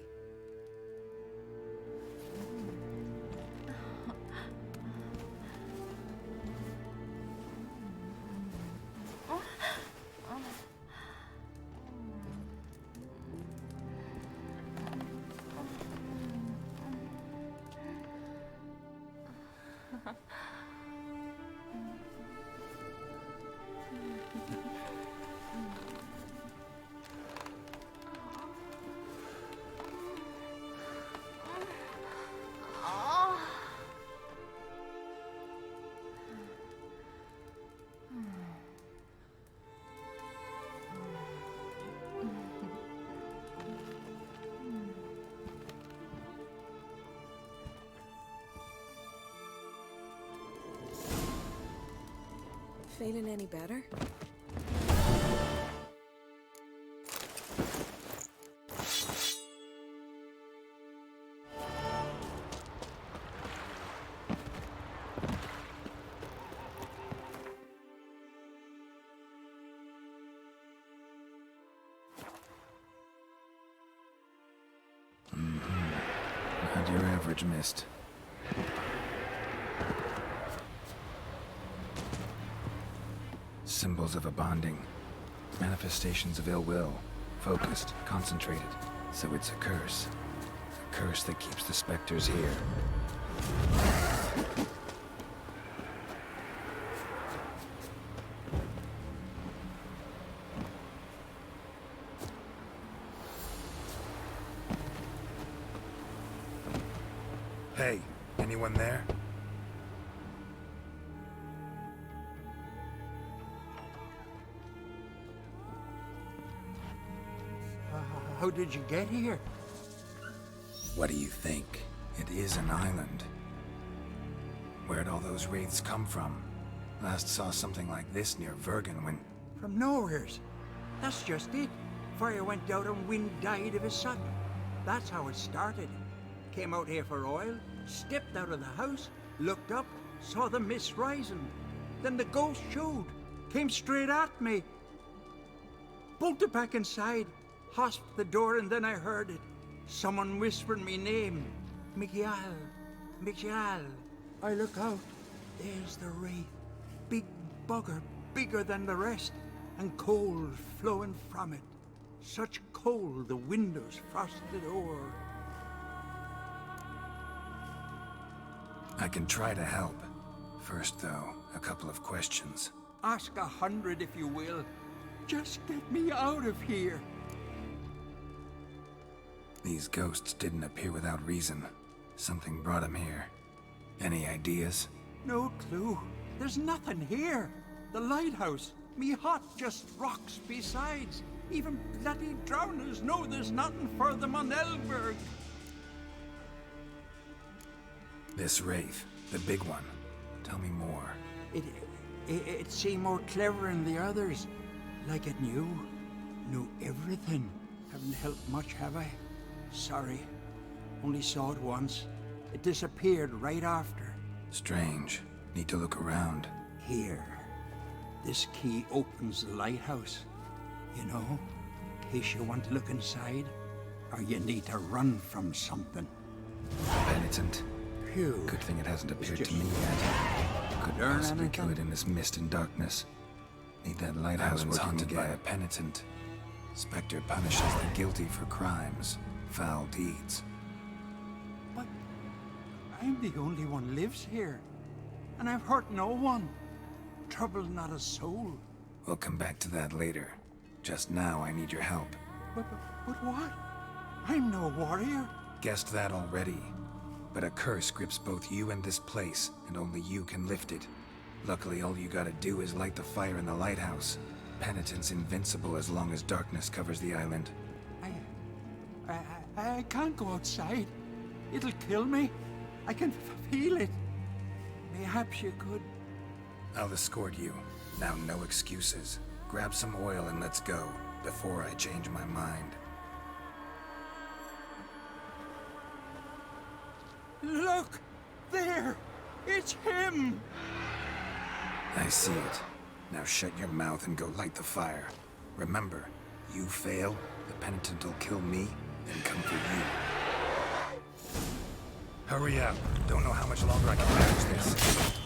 Feeling any better? Not your average mist. Symbols of a bonding. Manifestations of ill will. Focused, concentrated. So it's a curse. A curse that keeps the specters here. Hey, anyone there? How did you get here? What do you think? It is an island. Where'd all those wraiths come from? Last saw something like this near Vergen when... From nowheres. That's just it. Fire went out and wind died of a sudden. That's how it started. Came out here for oil, stepped out of the house, looked up, saw the mist rising. Then the ghost showed, came straight at me. Bolted back inside, hosped the door, and then I heard it. Someone whispered me name. Skjall. Skjall. I look out. There's the wraith. Big bugger, bigger than the rest, and cold flowing from it. Such cold the windows frosted o'er. I can try to help. First, though, a couple of questions. Ask 100 if you will. Just get me out of here. These ghosts didn't appear without reason. Something brought them here. Any ideas? No clue. There's nothing here. The lighthouse, me hut, just rocks besides. Even bloody drowners know there's nothing for them on Elberg. This wraith, the big one. Tell me more. It seemed more clever than the others. Like it knew everything. Haven't helped much, have I? Sorry. Only saw it once. It disappeared right after. Strange. Need to look around. Here. This key opens the lighthouse. You know, in case you want to look inside, or you need to run from something. Penitent. Phew. Good thing it hasn't appeared to me yet. Couldn't learn possibly anything? kill it in this mist and darkness. Need that lighthouse haunted by a penitent. Spectre punishes the guilty for crimes, foul deeds. But I'm the only one lives here, and I've hurt no one. Troubled not a soul. We'll come back to that later. Just now, I need your help. But what? I'm no warrior. Guessed that already. But a curse grips both you and this place, and only you can lift it. Luckily, all you gotta do is light the fire in the lighthouse. Penitent's invincible as long as darkness covers the island. I can't go outside. It'll kill me. I can feel it. Perhaps you could. I'll escort you. Now, no excuses. Grab some oil and let's go, before I change my mind. Look! There! It's him! I see it. Now shut your mouth and go light the fire. Remember, you fail, the penitent will kill me, then come for you. Hurry up. Don't know how much longer I can manage this.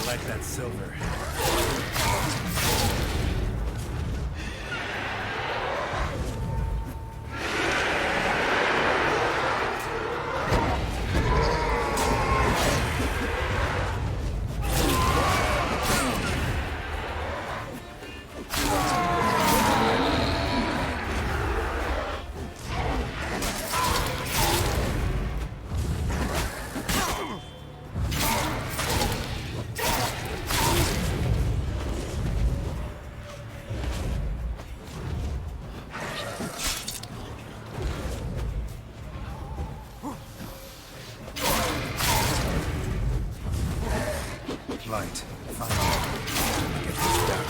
I like that silver. Light. Finally. Get this done.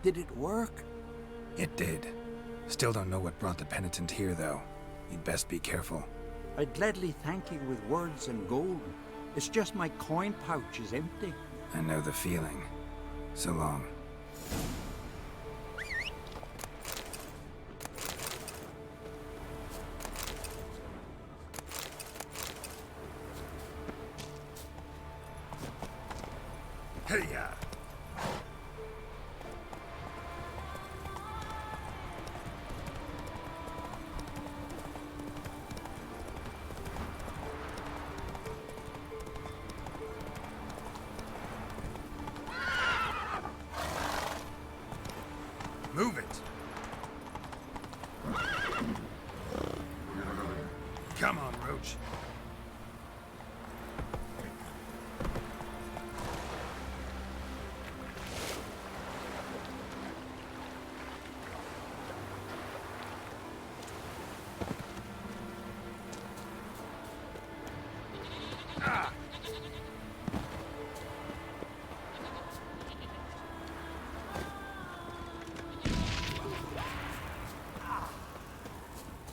Did it work? It did. Still don't know what brought the penitent here, though. You'd best be careful. I'd gladly thank you with words and gold. It's just my coin pouch is empty. I know the feeling. So long. Come on, Roach.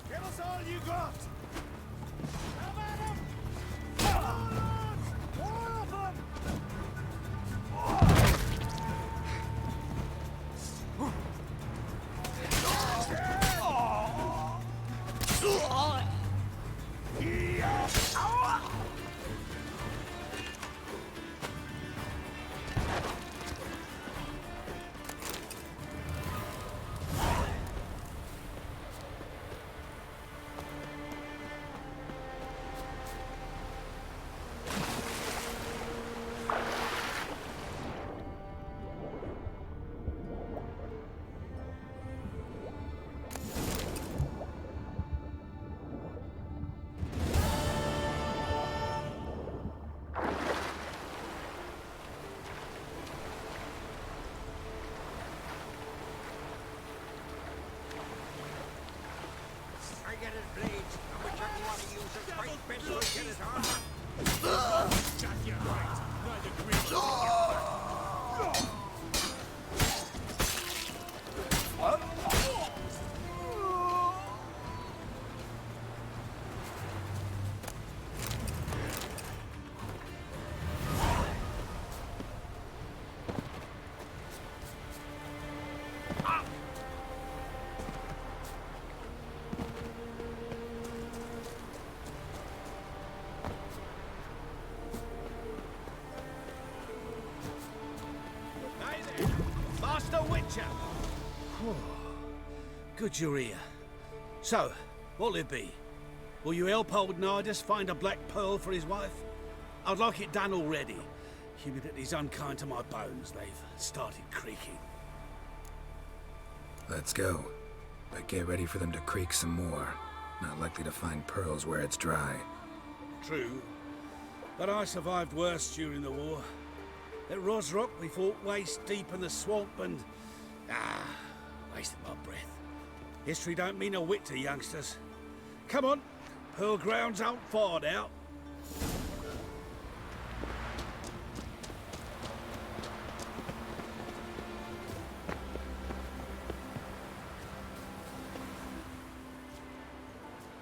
Give us all you got! Come at him! More of them! I get his blades, and whichever one he uses fight best will get his armor. Got you right. Neither Grim nor you. Master Witcher! Good you're here. So, what'll it be? Will you help old Nidus find a black pearl for his wife? I'd like it done already. Humidity's unkind to my bones. They've started creaking. Let's go. But get ready for them to creak some more. Not likely to find pearls where it's dry. True. But I survived worse during the war. At Rosrock, we fought waist deep in the swamp and... wasted my breath. History don't mean a whit to youngsters. Come on, Pearl Grounds aren't far now.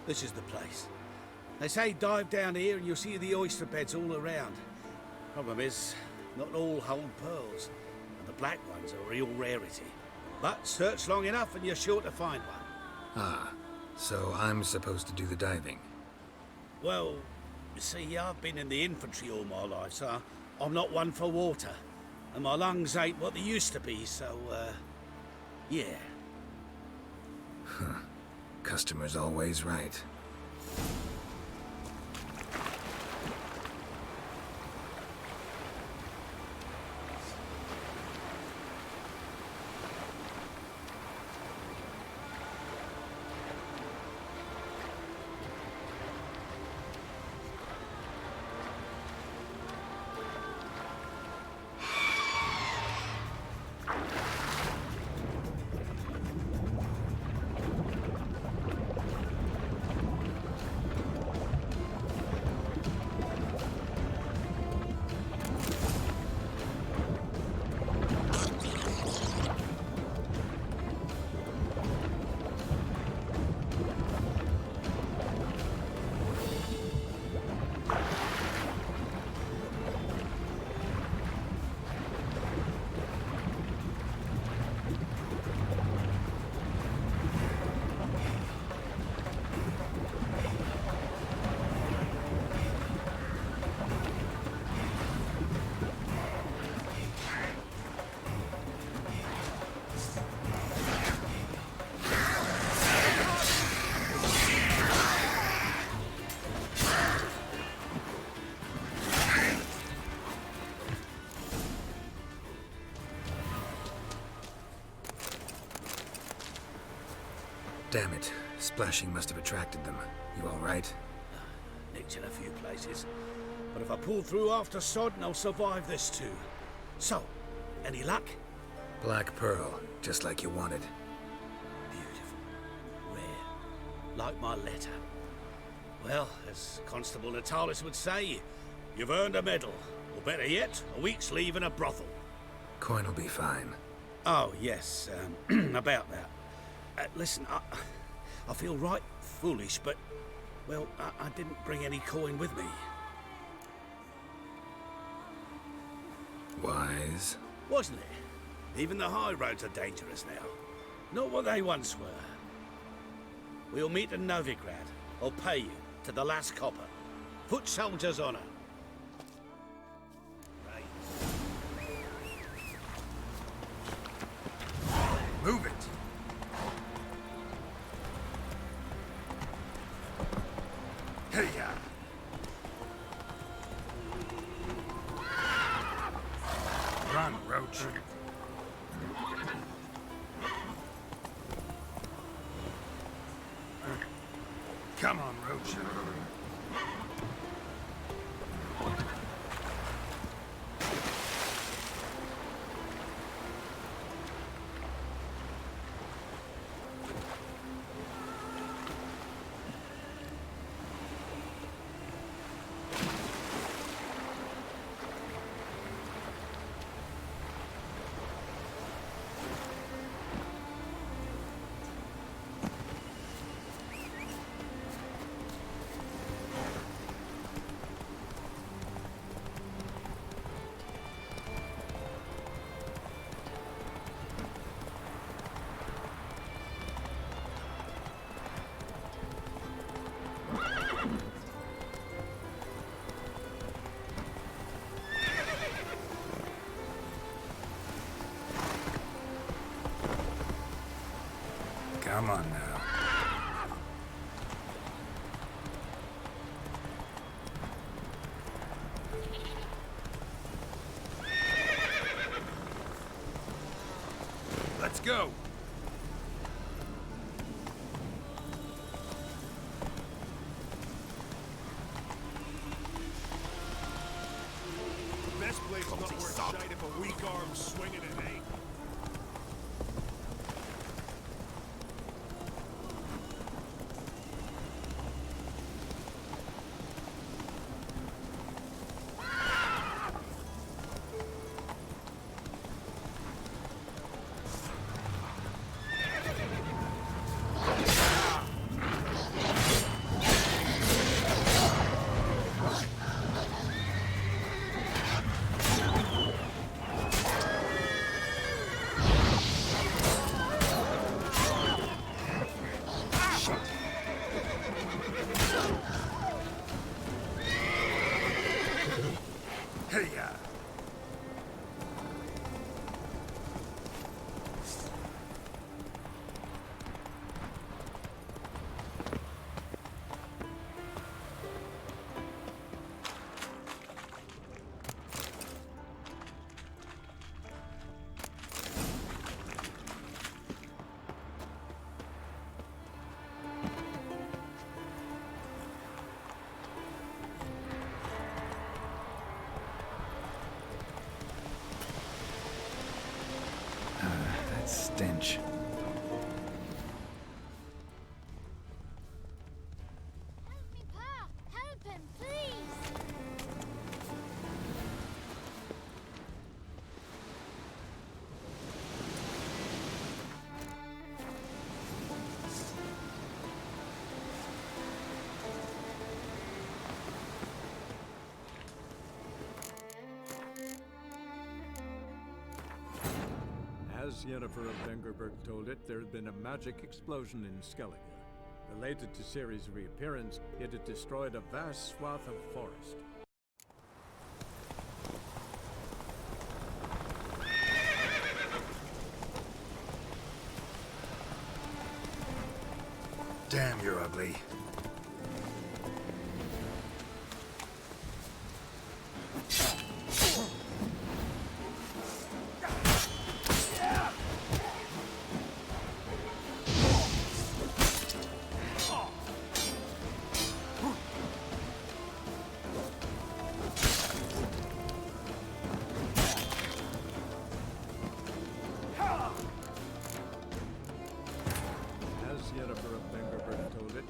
This is the place. They say dive down here and you'll see the oyster beds all around. Problem is, not all hold pearls, and the black ones are a real rarity. But search long enough and you're sure to find one. Ah, so I'm supposed to do the diving. Well, you see, I've been in the infantry all my life, so I'm not one for water. And my lungs ain't what they used to be, so, yeah. Huh. Customer's always right. Damn it. Splashing must have attracted them. You all right? nicked in a few places. But if I pull through after Sodden, I'll survive this too. So, any luck? Black pearl, just like you wanted. Beautiful. Rare. Like my letter. Well, as Constable Natalis would say, you've earned a medal. Or better yet, a week's leave in a brothel. Coin will be fine. Oh, yes, about that. Listen, I feel right foolish, but, well, I didn't bring any coin with me. Wise. Wasn't it? Even the high roads are dangerous now. Not what they once were. We'll meet in Novigrad. I'll pay you to the last copper. Foot soldiers' honor. Move it! Hey-ya! Run, Roach. Come on, Roach. Come on now. Let's go! The best blade's not worth shite if a weak arm's swinging it, eh? Hey-ya! That stench. Help him, please! As Yennefer of Vengerberg told it, there had been a magic explosion in Skellige. Related to Ciri's reappearance, it had destroyed a vast swath of forest. Damn, you're ugly.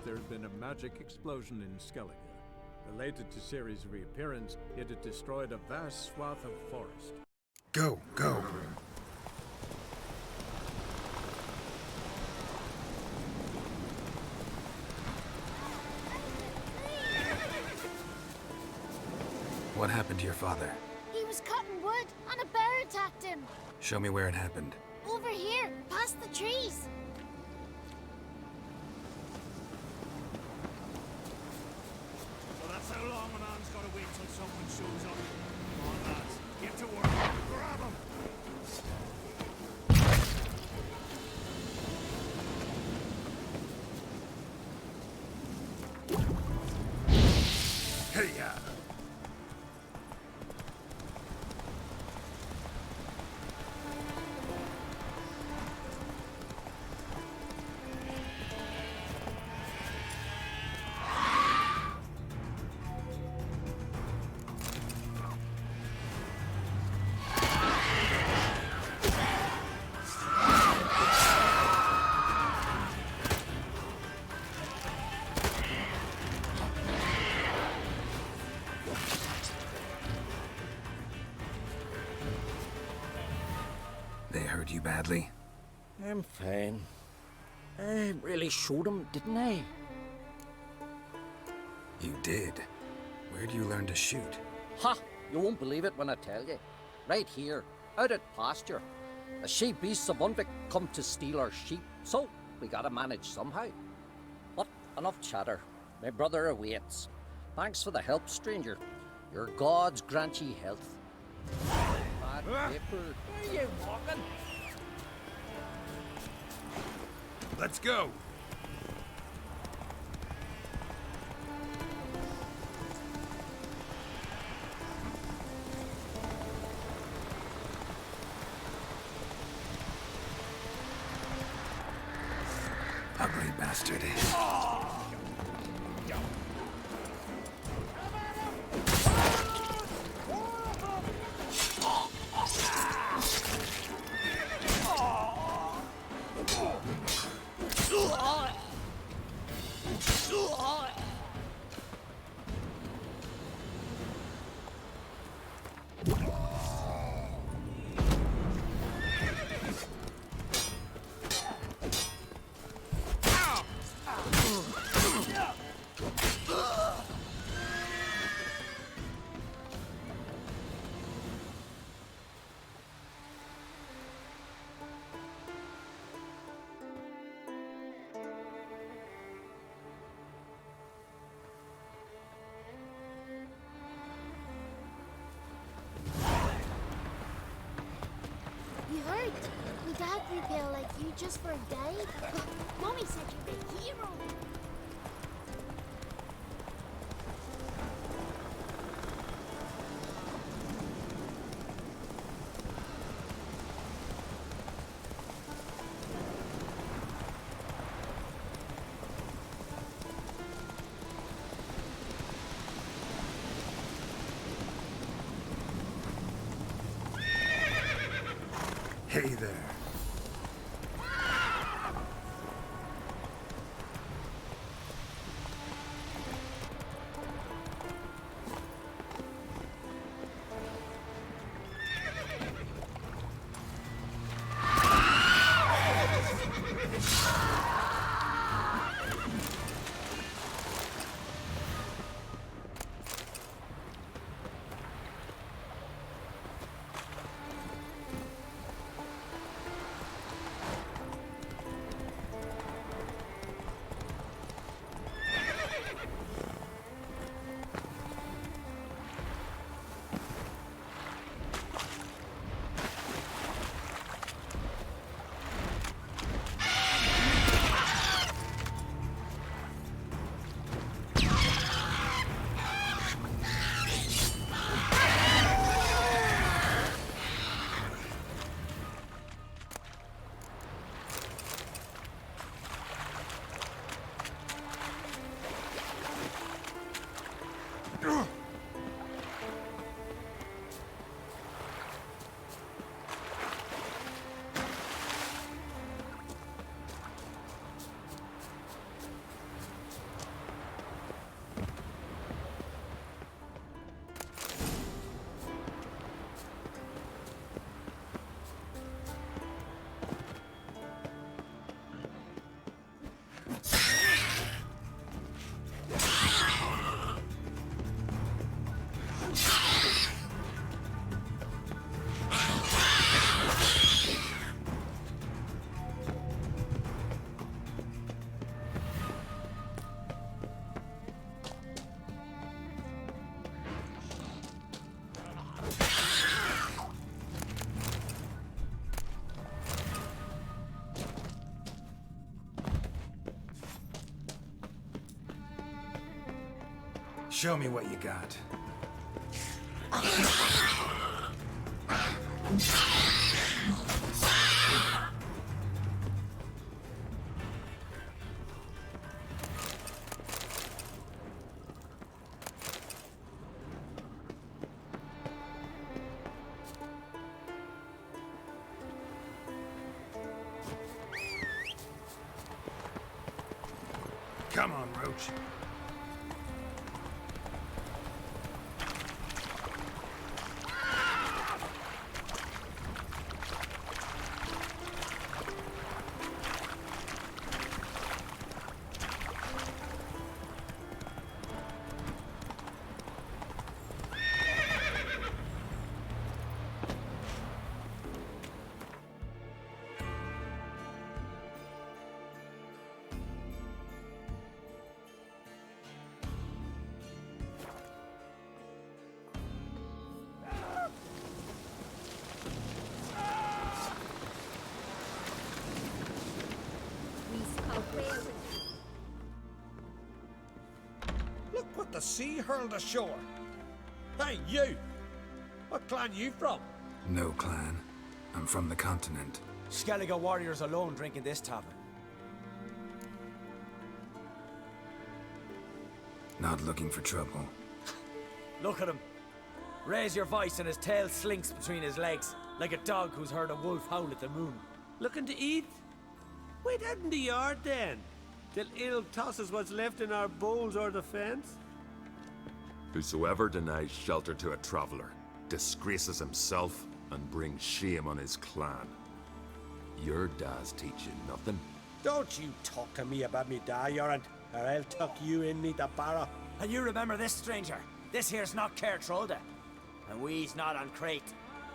there had been a magic explosion in Skellige. Related to Ciri's reappearance, it had destroyed a vast swath of forest. Go, go. What happened to your father? He was cutting wood and a bear attacked him. Show me where it happened. Over here, past the trees. So that's how long a man's got to wait till someone shows up. Come on, lads. Get to work. Grab him. Hey-ya! They hurt you badly? I'm fine. I really showed him, didn't I? You did. Where'd you learn to shoot? Ha! You won't believe it when I tell you. Right here, out at pasture. The she beasts of Unvik come to steal our sheep, so we gotta manage somehow. But enough chatter. My brother awaits. Thanks for the help, stranger. Your gods grant ye health. Bad paper. Where are you walking? Let's go! Ugly bastard. You heard? My dad repelled like you just for a day. Mommy said you're a hero. Hey there. Show me what you got. Come on, Roach. Look what the sea hurled ashore. Hey, you! What clan you from? No clan. I'm from the continent. Skellige warriors alone drink in this tavern. Not looking for trouble. Look at him. Raise your voice and his tail slinks between his legs, like a dog who's heard a wolf howl at the moon. Looking to eat? Wait out in the yard then, till ill tosses what's left in our bowls or the fence. Whosoever denies shelter to a traveler disgraces himself and brings shame on his clan. Your da's teach you nothing. Don't you talk to me about me da, Yorant, or I'll tuck you in me the barrow. And you remember this, stranger? This here's not Cair Trolda, and we's not on Crate.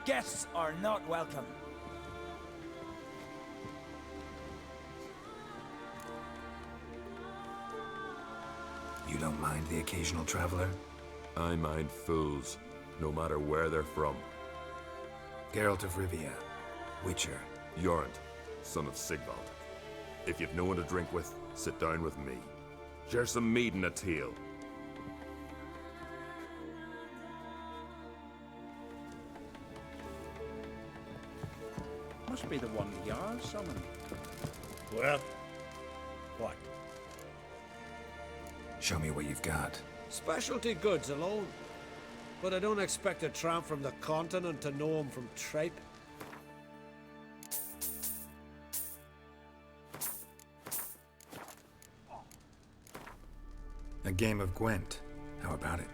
Guests are not welcome. You don't mind the occasional traveler? I mind fools, no matter where they're from. Geralt of Rivia, Witcher. Jorund, son of Skjall. If you've no one to drink with, sit down with me. Share some mead and a tale. Must be the one Jarl summoned. Well, what? Show me what you've got. Specialty goods alone. But I don't expect a tramp from the continent to know him from tripe. A game of Gwent. How about it?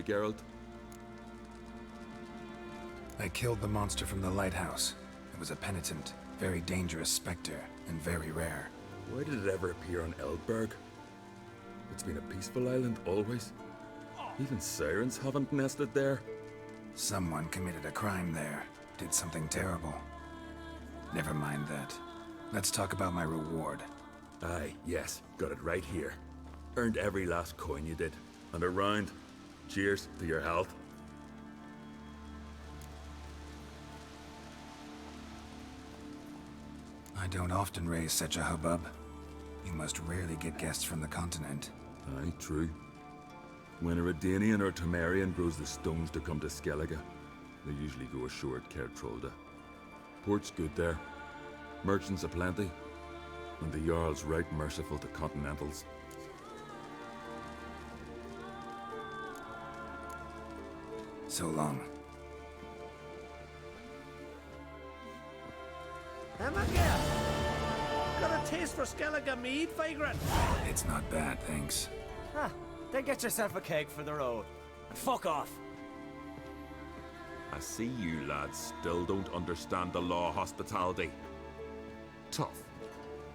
Geralt? I killed the monster from the lighthouse. It was a penitent, very dangerous specter, and very rare. Why did it ever appear on Eldberg? It's been a peaceful island always. Even sirens haven't nested there. Someone committed a crime there. Did something terrible. Never mind that. Let's talk about my reward. Aye, yes. Got it right here. Earned every last coin you did. And a round. Cheers to your health. I don't often raise such a hubbub. You must rarely get guests from the continent. Aye, true. When a Redanian or Temerian grows the stones to come to Skellige, they usually go ashore at Kertrolda. Port's good there. Merchants aplenty. And the Jarl's right merciful to continentals. So long. Emma, got a taste for Skellige mead, vagrant? It's not bad, thanks. Ah, then get yourself a keg for the road. And fuck off. I see you lads still don't understand the law of hospitality. Tough.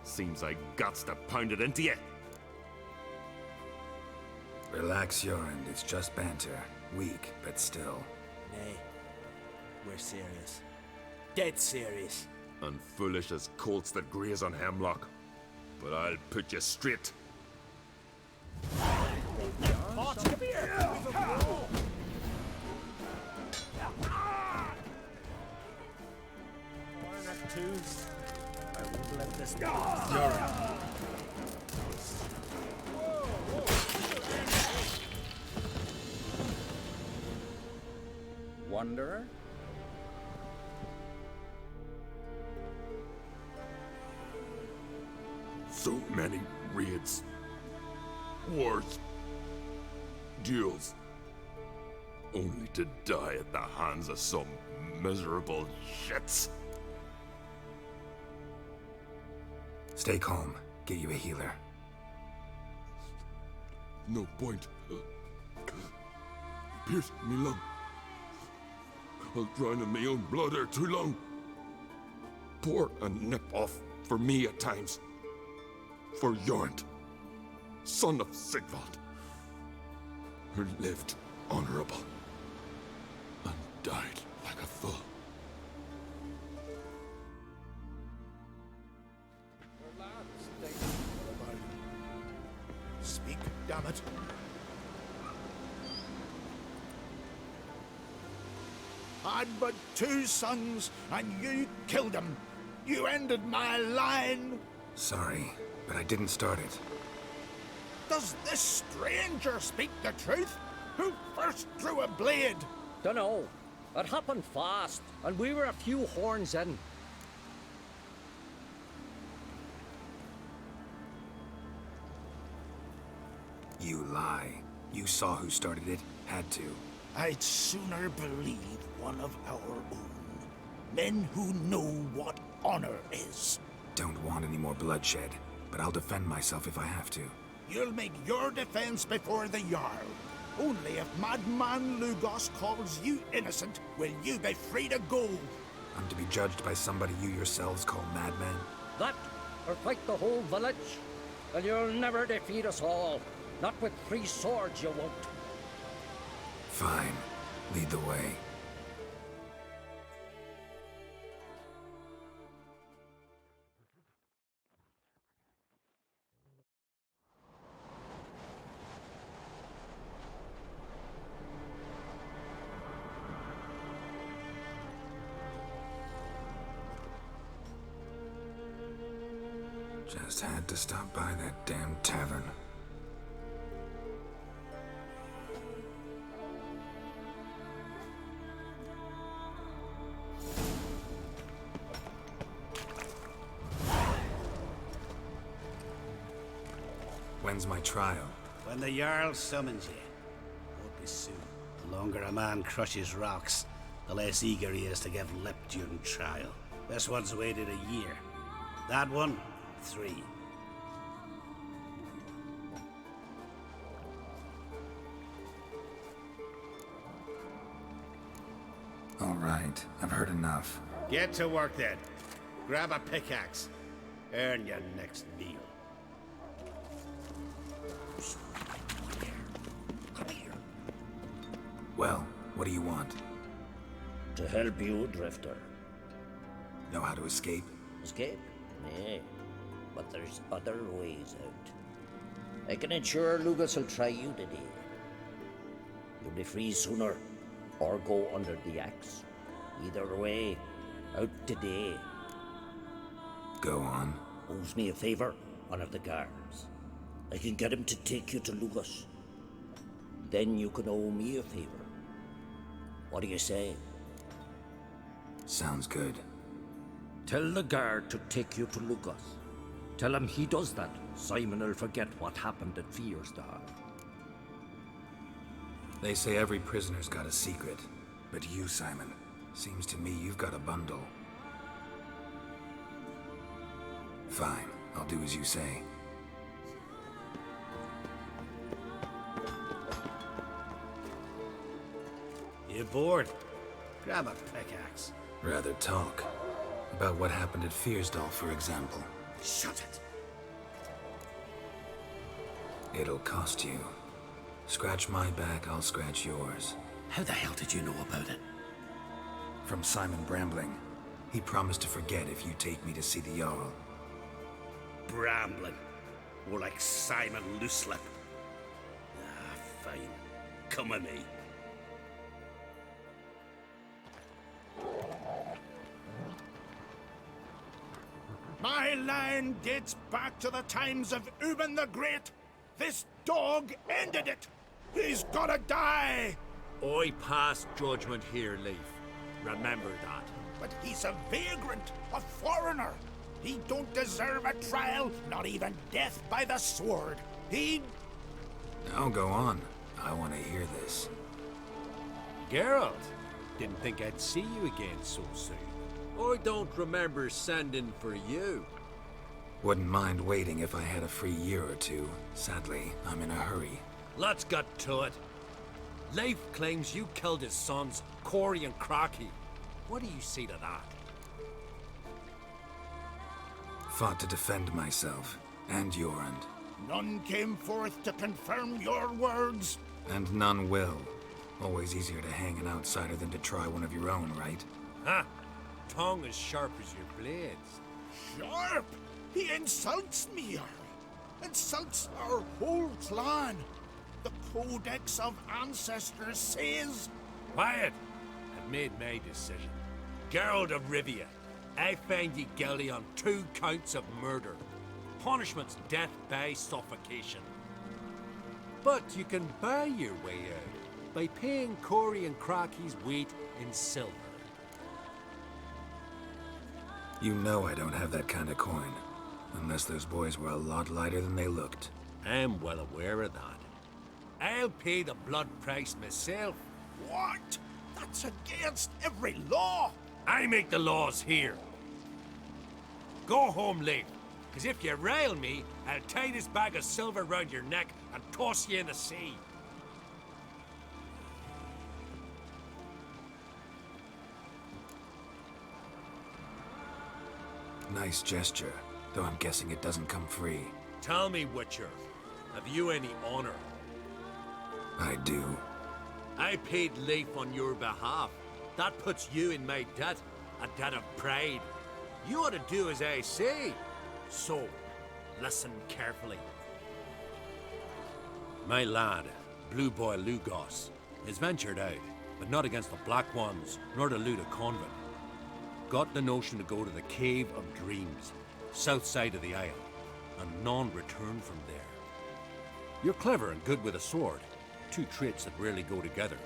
Seems I gots to pound it into you. Relax, Jorund. It's just banter. Weak, but still. Nay, we're serious. Dead serious. And foolish as colts that graze on hemlock. But I'll put you straight. Potch, come here! One or twos. I won't let this go. Wanderer? So many raids. Wars. Duels. Only to die at the hands of some miserable shits. Stay calm. Get you a healer. No point. Pierced me lung. I'll drown in my own blood ere too long. Pour a nip off for me at times. For Jorund, son of Sigvald, who lived honorable and died like a fool. Speak, damn it. I'd but 2 sons, and you killed them. You ended my line. Sorry, but I didn't start it. Does this stranger speak the truth? Who first drew a blade? Dunno. It happened fast, and we were a few horns in. You lie. You saw who started it. Had to. I'd sooner believe one of our own. Men who know what honor is. Don't want any more bloodshed, but I'll defend myself if I have to. You'll make your defense before the Jarl. Only if Madman Lugos calls you innocent will you be free to go. I'm to be judged by somebody you yourselves call madman? That, or fight the whole village, and you'll never defeat us all. Not with 3 swords, you won't. Fine. Lead the way. Just had to stop by that damn tavern. When's my trial? When the Jarl summons you. Won't be soon. The longer a man crushes rocks, the less eager he is to give lip during trial. This one's waited a year. That one, 3. All right, I've heard enough. Get to work then. Grab a pickaxe. Earn your next meal. Well, what do you want? To help you, Drifter. Know how to escape? Escape? Nay. But there's other ways out. I can ensure Lugas will try you today. You'll be free sooner, or go under the axe. Either way, out today. Go on. Owes me a favor, one of the guards. I can get him to take you to Lugas. Then you can owe me a favor. What do you say? Sounds good. Tell the guard to take you to Lugas. Tell him he does that, Simon will forget what happened at Fiersdal. They say every prisoner's got a secret. But you, Simon, seems to me you've got a bundle. Fine, I'll do as you say. You bored? Grab a pickaxe. Rather talk. About what happened at Fiersdal, for example. Shut it. It'll cost you. Scratch my back, I'll scratch yours. How the hell did you know about it? From Simon Brambling. He promised to forget if you take me to see the Jarl. Brambling. More like Simon Looselip. Ah, fine. Come with me. My line dates back to the times of Ubin the Great. This dog ended it. He's gotta die. I pass judgment here, Leif. Remember that. But he's a vagrant, a foreigner. He don't deserve a trial, not even death by the sword. He... Now go on. I want to hear this. Geralt, didn't think I'd see you again so soon. I don't remember sending for you. Wouldn't mind waiting if I had a free year or two. Sadly, I'm in a hurry. Let's get to it. Leif claims you killed his sons, Corey and Crocky. What do you say to that? Fought to defend myself, and Jorund. None came forth to confirm your words. And none will. Always easier to hang an outsider than to try one of your own, right? Ha! Tongue as sharp as your blades. Sharp? He insults me, Jarl. Insults our whole clan. The Codex of Ancestors says... Quiet! I've made my decision. Geralt of Rivia, I find ye guilty on 2 counts of murder. Punishment's death by suffocation. But you can buy your way out by paying Corey and Crocky's weight in silver. You know I don't have that kind of coin. Unless those boys were a lot lighter than they looked. I'm well aware of that. I'll pay the blood price myself. What? That's against every law. I make the laws here. Go home, Leif. Because if you rile me, I'll tie this bag of silver round your neck and toss you in the sea. Nice gesture, though I'm guessing it doesn't come free. Tell me, Witcher, have you any honor? I do. I paid Leif on your behalf. That puts you in my debt, a debt of pride. You ought to do as I say. So, listen carefully. My lad, Blue Boy Lugos, has ventured out, but not against the Black Ones, nor to loot a convent. Got the notion to go to the Cave of Dreams, south side of the Isle, and none return from there. You're clever and good with a sword, 2 traits that rarely go together.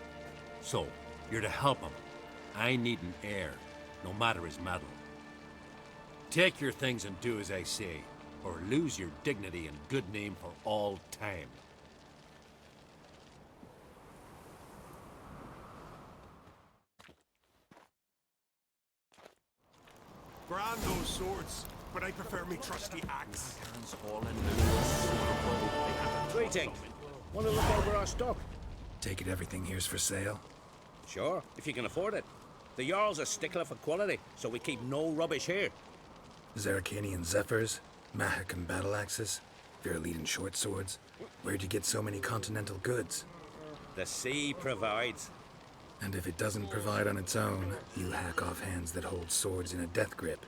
So, you're to help him. I need an heir, no matter his mettle. Take your things and do as I say, or lose your dignity and good name for all time. Grand those swords, but I prefer me trusty axe. Greeting. Want to look over our stock? Take it everything here's for sale? Sure, if you can afford it. The Jarl's a stickler for quality, so we keep no rubbish here. Zarkanian zephyrs, Mahakan battle axes, Viruleten short swords. Where'd you get so many continental goods? The sea provides. And if it doesn't provide on its own, you hack off hands that hold swords in a death grip.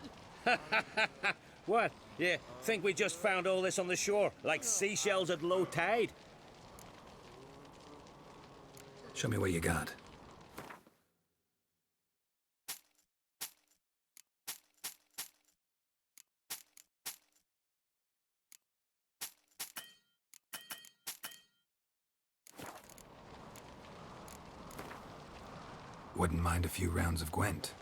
What? You think we just found all this on the shore, like seashells at low tide? Show me what you got. Wouldn't mind a few rounds of Gwent.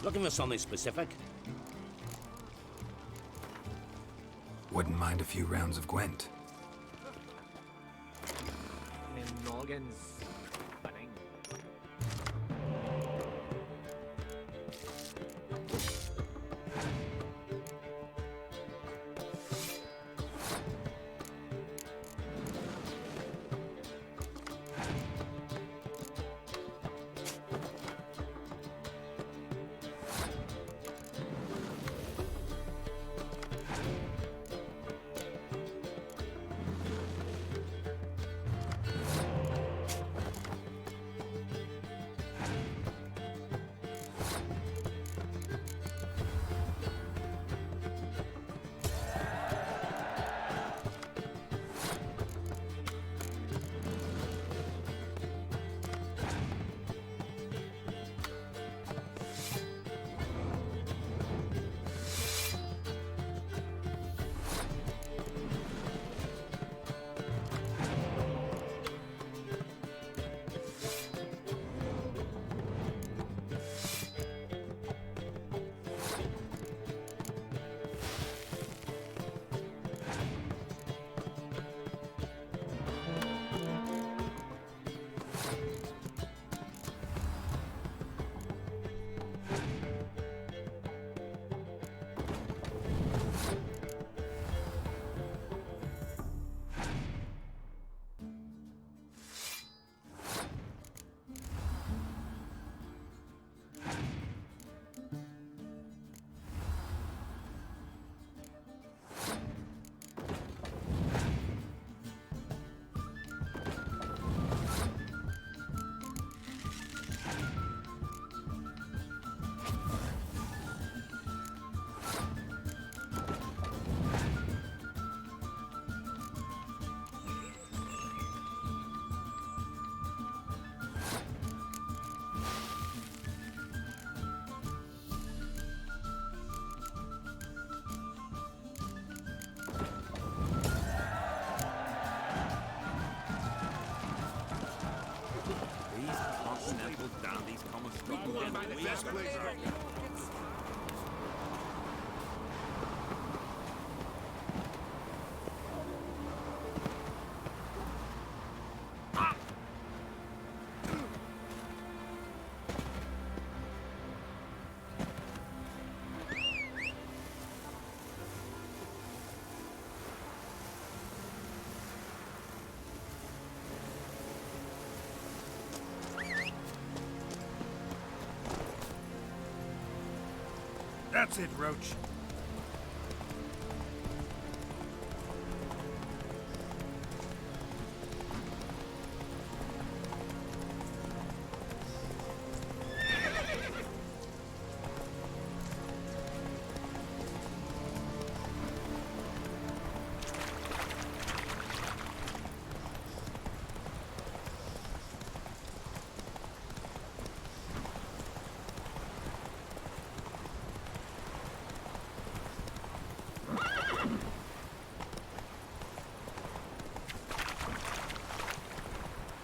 Looking for something specific? Wouldn't mind a few rounds of Gwent. That's it, Roach.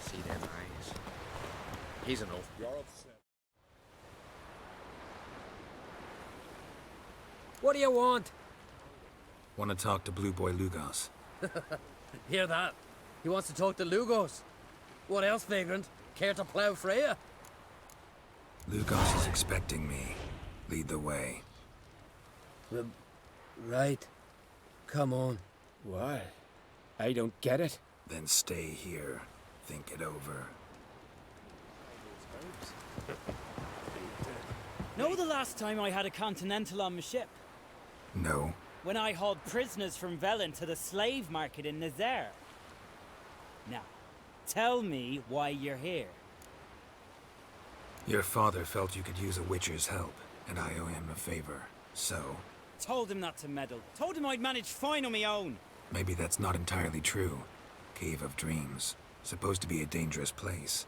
See them eyes. He's enough. You're upset. What do you want? Want to talk to Blue Boy Lugos. Hear that? He wants to talk to Lugos. What else, vagrant? Care to plough Freya? Lugos is expecting me. Lead the way. Right. Come on. Why? I don't get it. Then stay here. Think it over. Know the last time I had a Continental on my ship? No. When I hauled prisoners from Velen to the slave market in Nazaire. Now, tell me why you're here. Your father felt you could use a witcher's help, and I owe him a favor. So, Told him not to meddle. Told him I'd manage fine on my own. maybe that's not entirely true. Cave of Dreams. Supposed to be a dangerous place.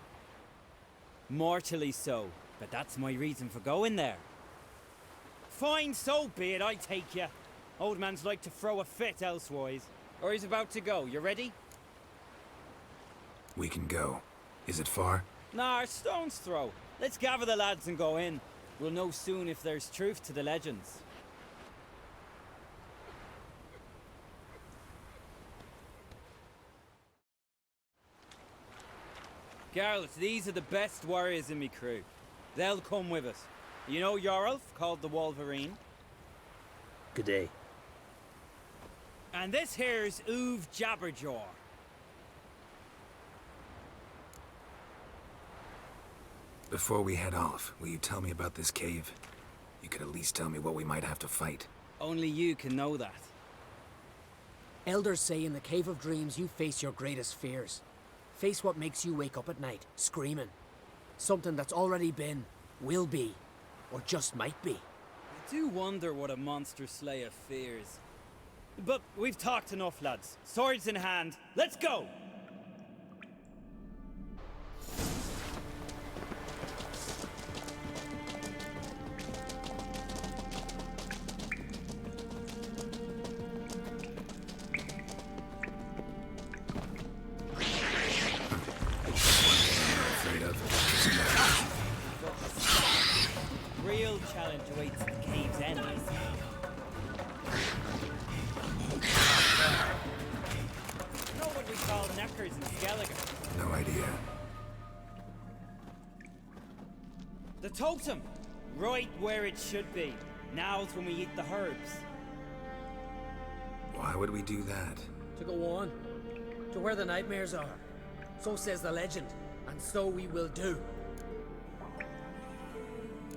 Mortally so, but that's my reason for going there. Fine, so be it, I take you. Old man's like to throw a fit elsewise. Or he's about to go, you ready? We can go. Is it far? Nah, stone's throw. Let's gather the lads and go in. We'll know soon if there's truth to the legends. Garlet, these are the best warriors in me crew. They'll come with us. You know Yorulf, called the Wolverine? Good day. And this here's Uv Jabberjaw. Before we head off, will you tell me about this cave? You could at least tell me what we might have to fight. Only you can know that. Elders say in the Cave of Dreams you face your greatest fears. Face what makes you wake up at night, screaming. Something that's already been, will be, or just might be. I do wonder what a monster slayer fears. But we've talked enough, lads. Swords in hand, let's go! Real challenge awaits at the cave's end. You know what we call knackers in Skjall? No idea. The totem! Right where it should be. Now's when we eat the herbs. Why would we do that? To go on, to where the nightmares are. So says the legend, and so we will do.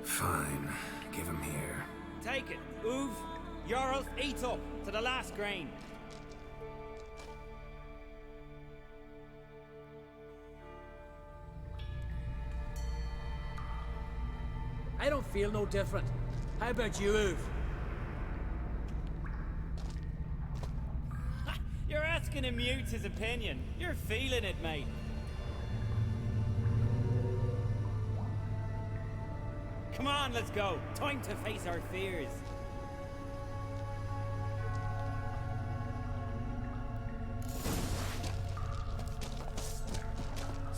Fine. Give him here. Take it. Uv, Yorulf, eat up to the last grain. I don't feel no different. How about you, Uv? You're asking him mute his opinion. You're feeling it, mate. Come on, let's go. Time to face our fears.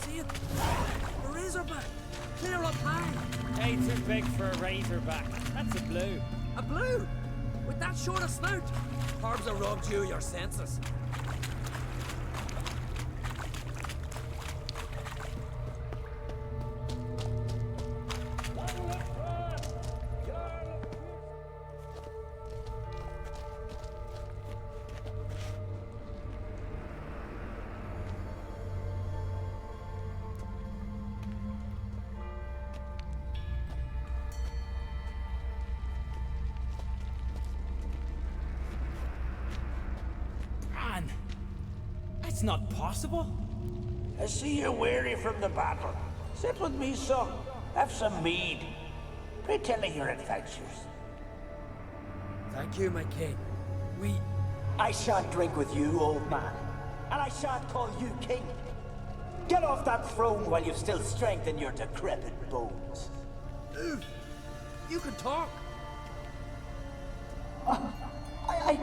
See it? The Razorback! Clear up high! Hey, too big for a razorback. That's a blue. A blue? With that short a snout? Harbs have robbed you your senses. It's not possible. I see you're weary from the battle. Sit with me, son. Have some mead. Pray tell me your adventures. Thank you, my king. I shan't drink with you, old man. And I shan't call you king. Get off that throne while you've still strength in your decrepit bones. You can talk. I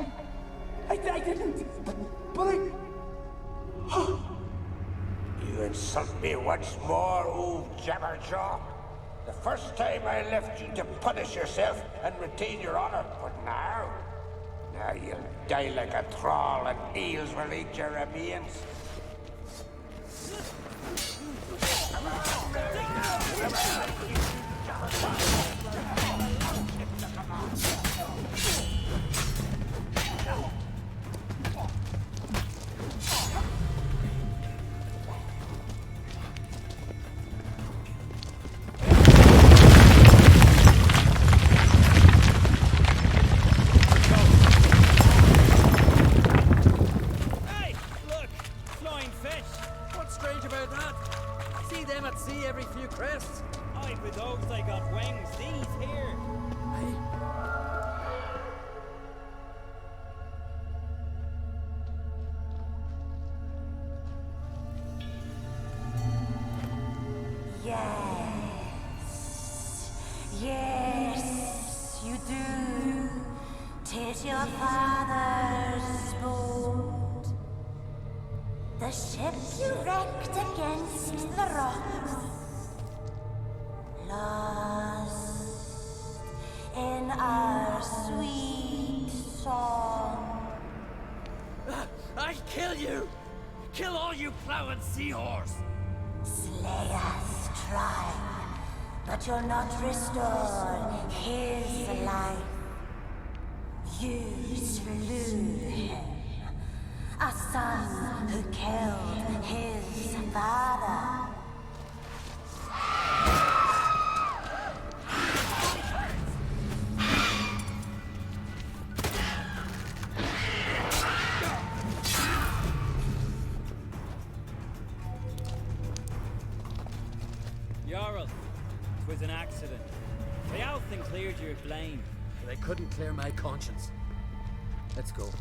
didn't. But I... You insult me once more, old Jabberjaw. The first time I left you to punish yourself and retain your honor, but now you'll die like a thrall and eels will eat your remains. Yes, you do. 'Tis your father's boat. The ship you wrecked against the rocks. Lost in our sweet song. I'll kill you! Kill all you plowing seahorse! Slay us, try. But you'll not restore his life. You slew him. A son who killed his father. Jarl, it was an accident. The Althing cleared your blame. But I couldn't clear my conscience. Let's go.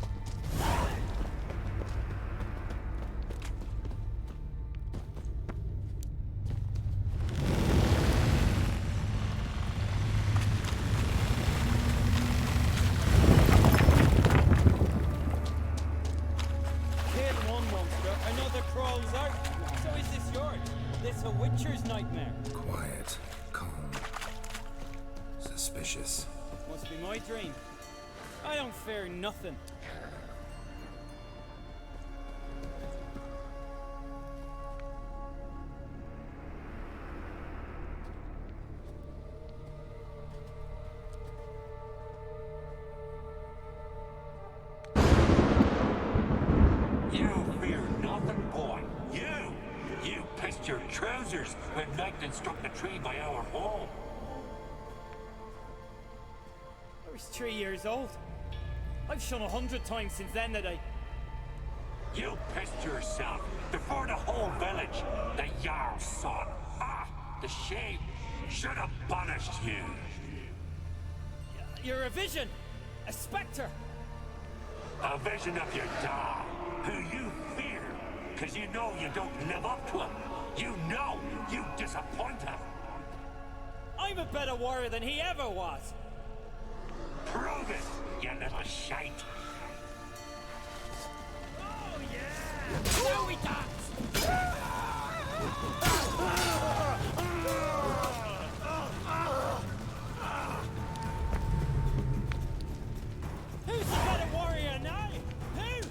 Kill one monster, another crawls out. So is this yours? This a witcher's nightmare? Quiet, calm, suspicious. Must be my dream. I don't fear nothing. You fear nothing, boy. You pissed your trousers when lightning struck the tree by our home. I was 3 years old. I've shone 100 times since then today. You pissed yourself before the whole village. The Jarl's son. Ah, the shame should have punished you. You're a vision! A spectre! A vision of your dad, who you fear, because you know you don't live up to him. You know you disappoint him. I'm a better warrior than he ever was! Prove it, you little shite. Oh yeah! Now we dance! Who's the better warrior now? Who?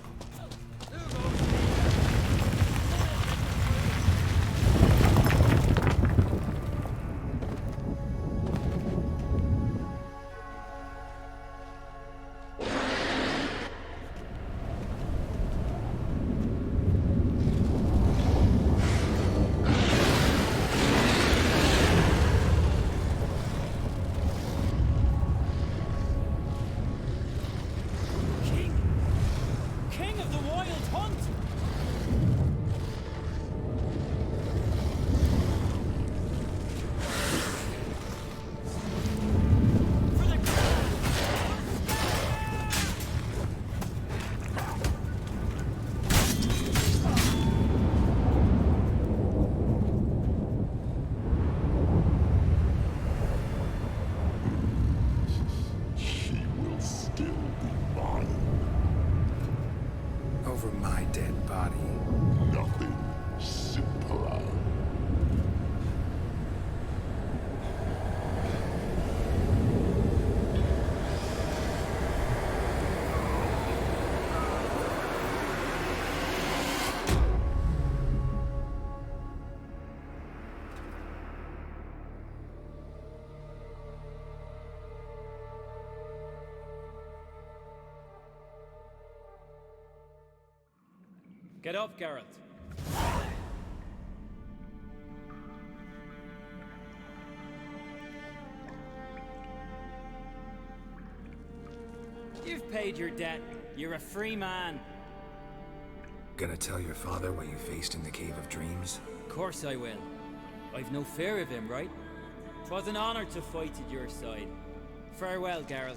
Get up, Geralt. You've paid your debt. You're a free man. Gonna tell your father what you faced in the Cave of Dreams? Of course I will. I've no fear of him, right? 'Twas an honor to fight at your side. Farewell, Geralt.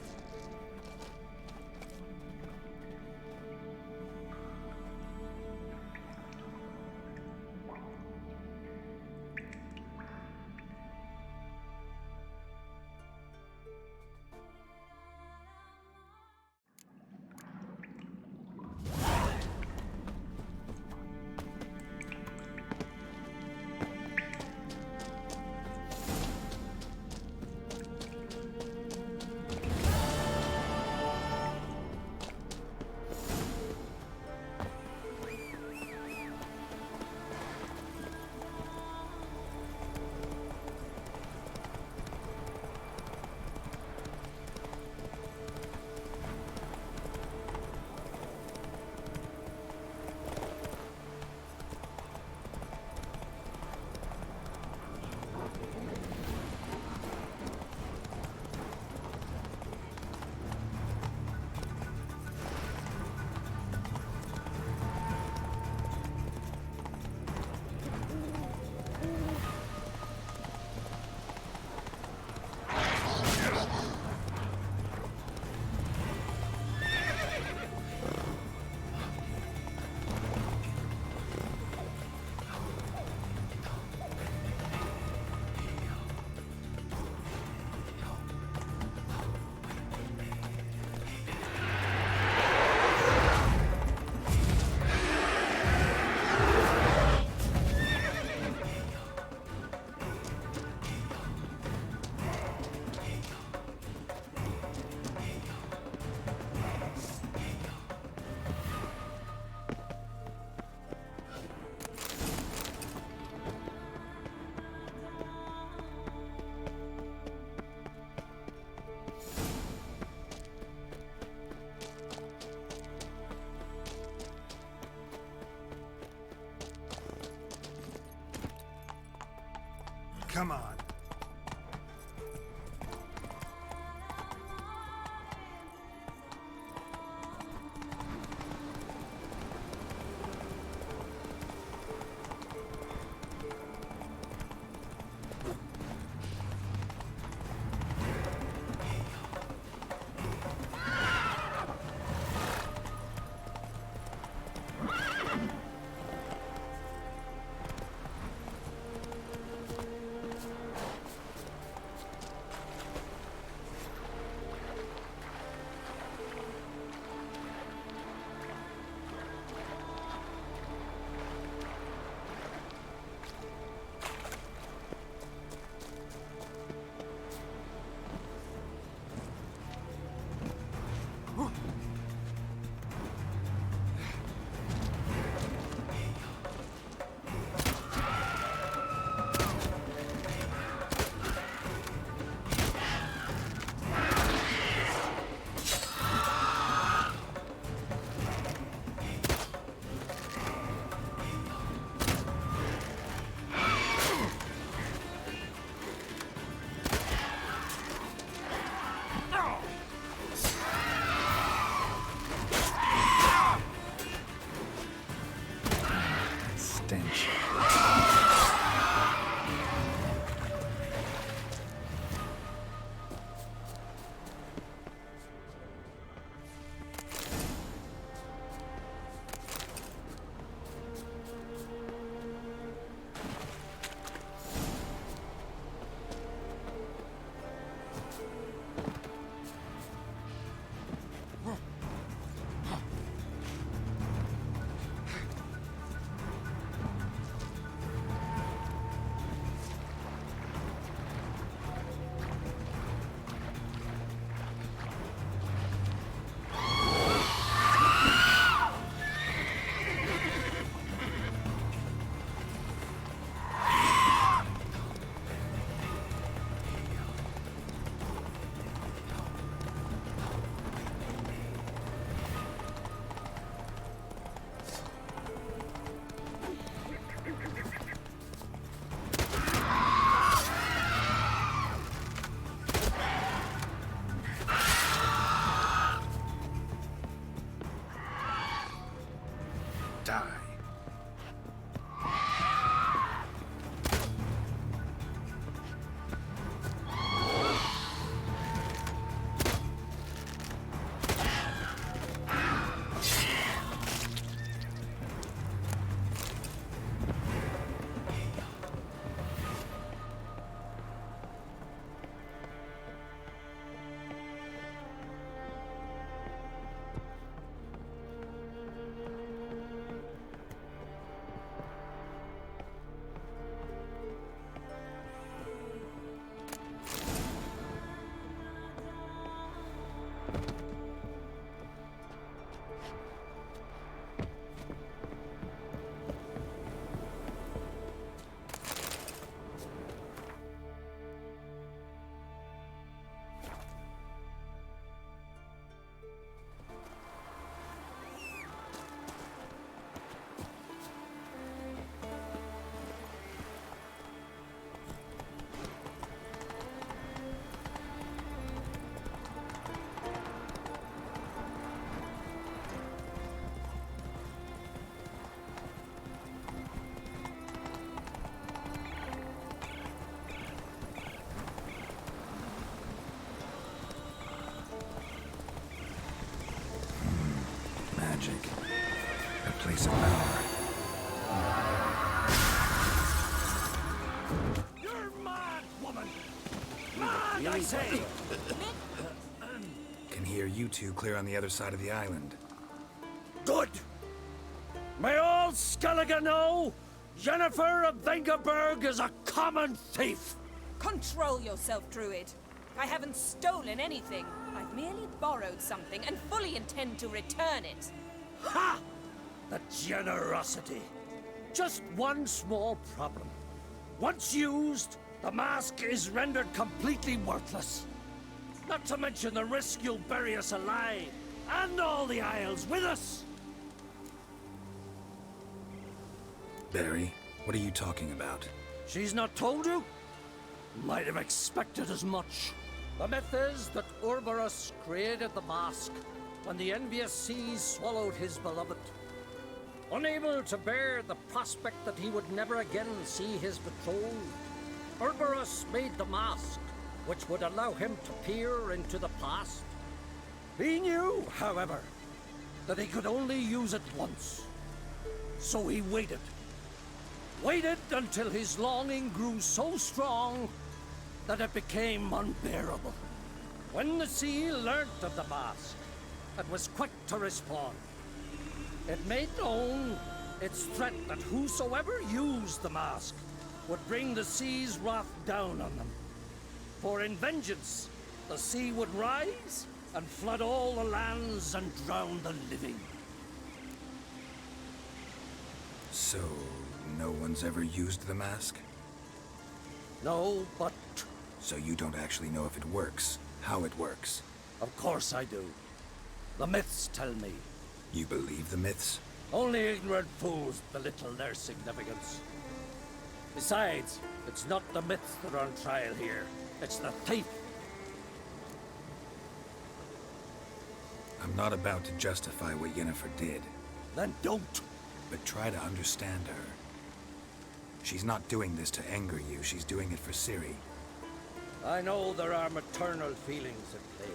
Come on. die. Magic. A place of power. You're mad, woman! Mad, I say! Can hear you two clear on the other side of the island. Good! May all Skellige know Jennifer of Vengerberg is a common thief! Control yourself, Druid. I haven't stolen anything. I've merely borrowed something and fully intend to return it. Ha! The generosity. Just one small problem. Once used, the mask is rendered completely worthless. Not to mention the risk you'll bury us alive, and all the Isles with us. Barry, what are you talking about? She's not told you? Might have expected as much. The myth is that Urberus created the mask when the envious seas swallowed his beloved. Unable to bear the prospect that he would never again see his betrothed, Urberus made the mask, which would allow him to peer into the past. He knew, however, that he could only use it once. So he waited. Waited until his longing grew so strong that it became unbearable. When the sea learnt of the mask, it was quick to respond. It made known its threat that whosoever used the mask would bring the sea's wrath down on them. For in vengeance, the sea would rise and flood all the lands and drown the living. So, no one's ever used the mask? No, but... So you don't actually know if it works, how it works? Of course I do. The myths tell me. You believe the myths? Only ignorant fools belittle their significance. Besides, it's not the myths that are on trial here. It's the thief. I'm not about to justify what Yennefer did. Then don't. But try to understand her. She's not doing this to anger you, she's doing it for Ciri. I know there are maternal feelings at play,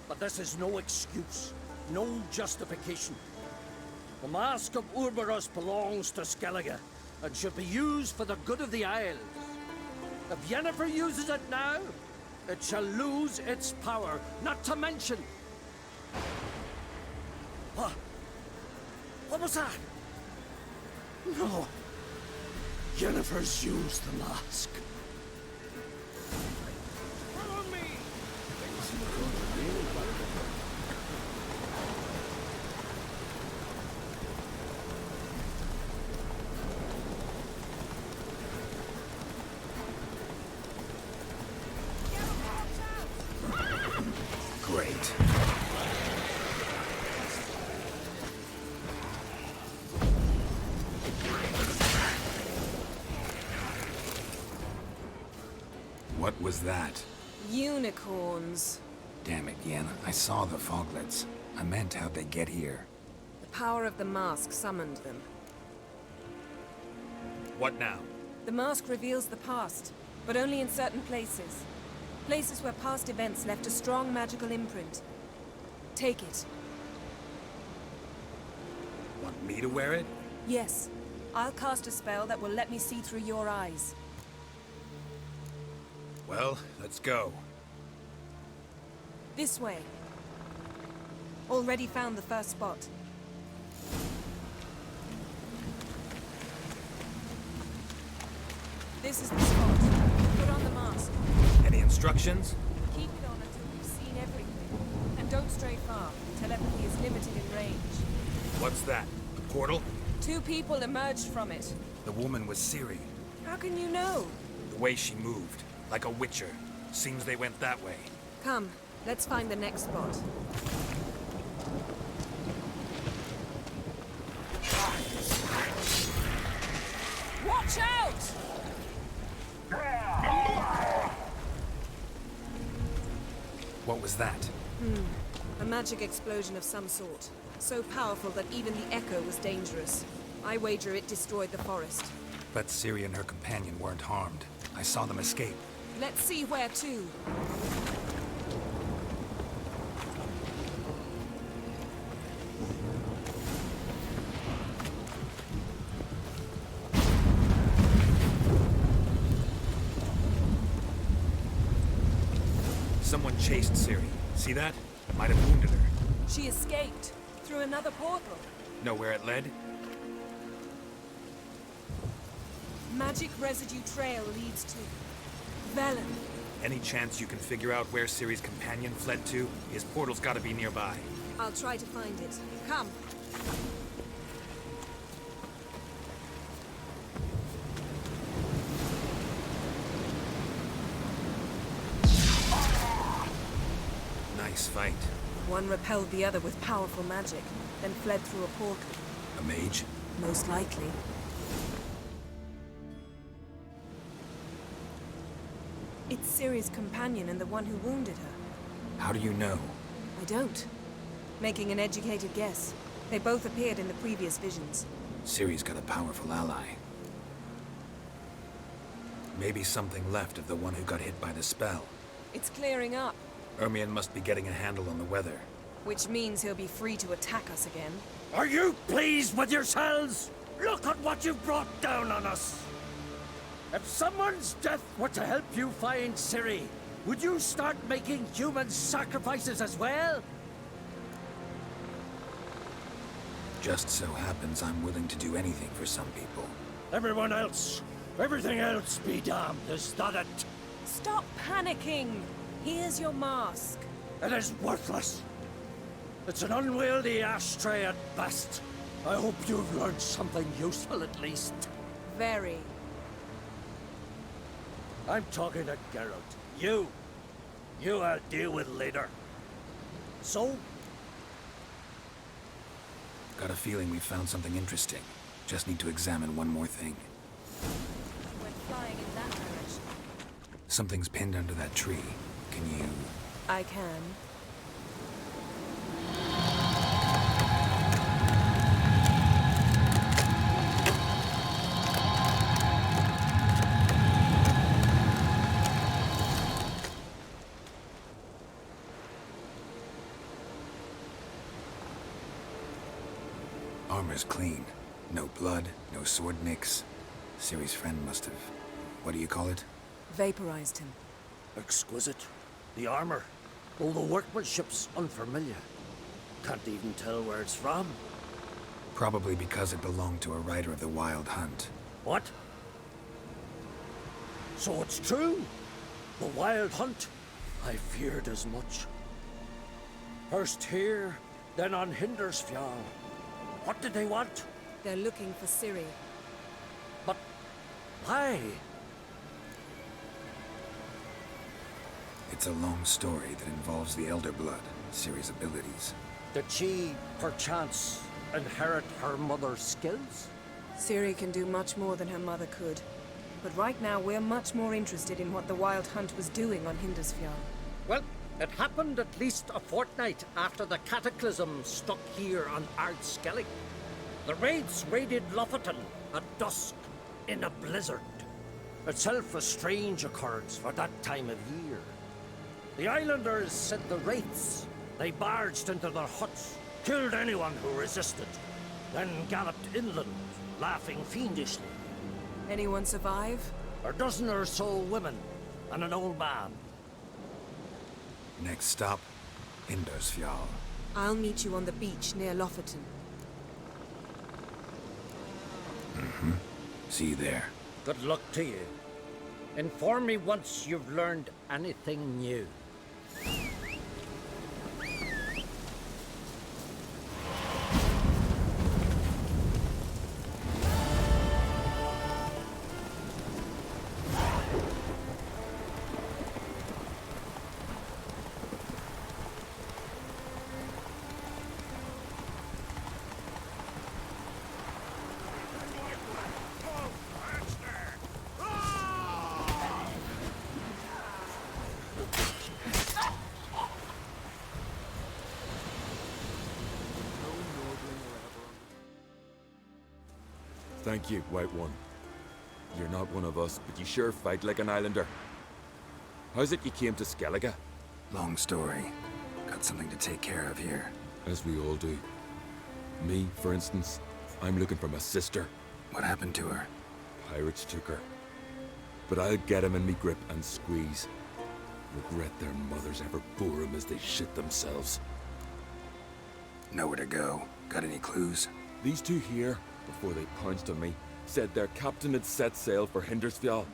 but this is no excuse, no justification. The Mask of Urberus belongs to Skellige, and should be used for the good of the Isles. If Yennefer uses it now, it shall lose its power, not to mention... What? What was that? No. Yennefer's used the mask. Follow me! Great. What was that? Unicorns. Damn it, Yen. I saw the foglets. I meant how'd they get here. power of the mask summoned them. What now? The mask reveals the past, but only in certain places. Places where past events left a strong magical imprint. Take it. Want me to wear it? Yes. I'll cast a spell that will let me see through your eyes. Well, let's go. This way. Already found the first spot. This is the spot. Put on the mask. Any instructions? Keep it on until we've seen everything. And don't stray far. Telepathy is limited in range. What's that? The portal? 2 people emerged from it. The woman was Ciri. How can you know? The way she moved. Like a witcher. Seems they went that way. Come, let's find the next spot. Watch out! What was that? A magic explosion of some sort. So powerful that even the echo was dangerous. I wager it destroyed the forest. But Ciri and her companion weren't harmed. I saw them escape. Let's see where to. Someone chased Ciri. See that? Might have wounded her. She escaped through another portal. Know where it led? Magic residue trail leads to Velen. Any chance you can figure out where Ciri's companion fled to? His portal's gotta be nearby. I'll try to find it. Come. Nice fight. One repelled the other with powerful magic, then fled through a portal. A mage? Most likely. It's Ciri's companion and the one who wounded her. How do you know? I don't. Making an educated guess. They both appeared in the previous visions. Ciri's got a powerful ally. Maybe something left of the one who got hit by the spell. It's clearing up, Ermion must be getting a handle on the weather. which means he'll be free to attack us again. Are you pleased with yourselves? Look at what you've brought down on us! If someone's death were to help you find Ciri, would you start making human sacrifices as well? Just so happens I'm willing to do anything for some people. Everyone else, everything else be damned, is that it? Stop panicking! Here's your mask. It is worthless. It's an unwieldy ashtray at best. I hope you've learned something useful at least. Very. I'm talking to Geralt. You I'll deal with later. So? Got a feeling we found something interesting. Just need to examine one more thing. Went flying in that direction. Something's pinned under that tree. Can you... I can. Armor's clean. No blood, no sword nicks. Ciri's friend must have... What do you call it? Vaporized him. Exquisite. The armor. All the workmanship's unfamiliar. Can't even tell where it's from. Probably because it belonged to a rider of the Wild Hunt. What? So it's true? The Wild Hunt? I feared as much. First here, then on Hindersfjall. What did they want? They're looking for Ciri. But why? It's a long story that involves the Elder Blood, Ciri's abilities. Did she, perchance, inherit her mother's skills? Ciri can do much more than her mother could. But right now, we're much more interested in what the Wild Hunt was doing on Hindersfjall. Well, It happened at least a fortnight after the cataclysm struck here on Skjall. The raids raided Lofoten at dusk in a blizzard. Itself a strange occurrence for that time of year. The islanders sent the wraiths. They barged into their huts, killed anyone who resisted, then galloped inland, laughing fiendishly. Anyone survive? A dozen or so women and an old man. Next stop, Skjall. I'll meet you on the beach near Lofoten. Mm-hmm. See you there. Good luck to you. Inform me once you've learned anything new. Thank you, White One. You're not one of us, but you sure fight like an islander. How's it you came to Skellige? Long story. Got something to take care of here. As we all do. Me, for instance, I'm looking for my sister. What happened to her? Pirates took her. But I'll get 'em in me grip and squeeze. Regret their mothers ever bore 'em as they shit themselves. Nowhere to go. Got any clues? These two here, before they pounced on me, said their captain had set sail for Skjall.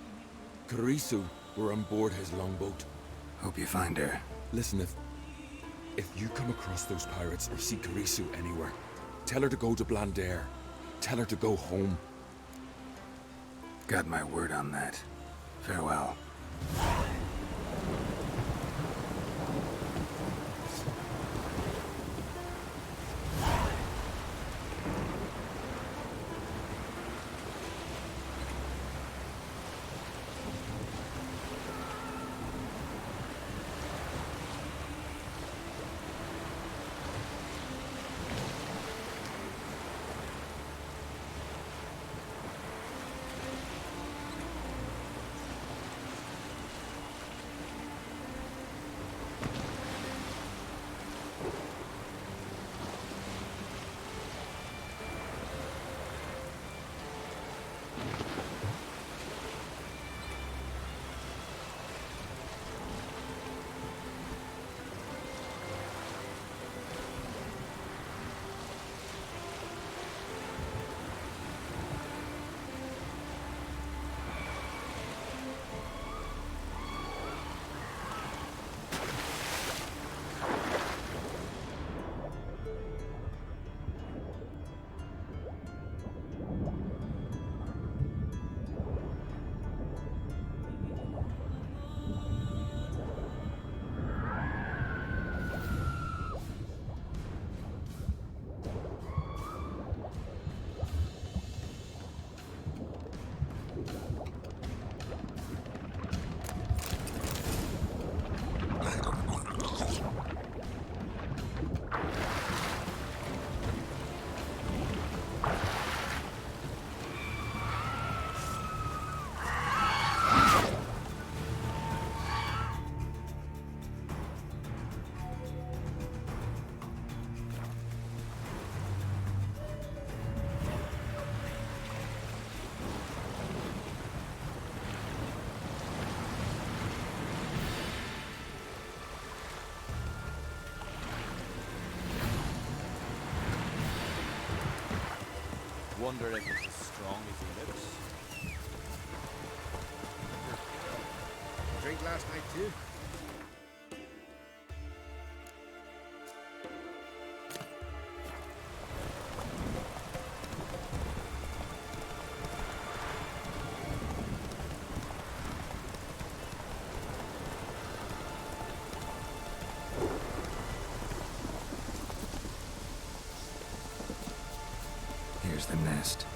Karisu were on board his longboat. Hope you find her. Listen, if you come across those pirates or see Karisu anywhere, tell her to go to Blandair. Tell her to go home. Got my word on that. Farewell. Wonder if it's as strong as he looks. Drink last night too? Here's the nest.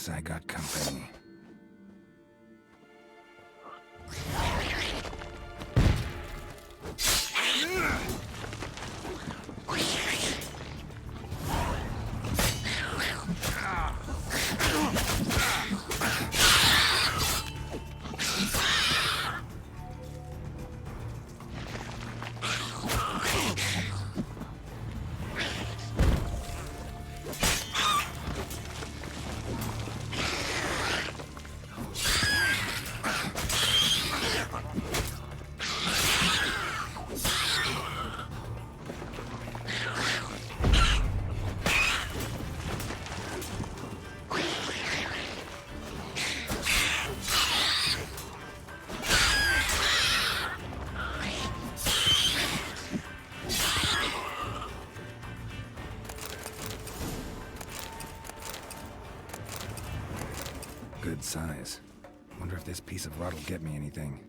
Guess I got company. Good size. Wonder if this piece of rot will get me anything.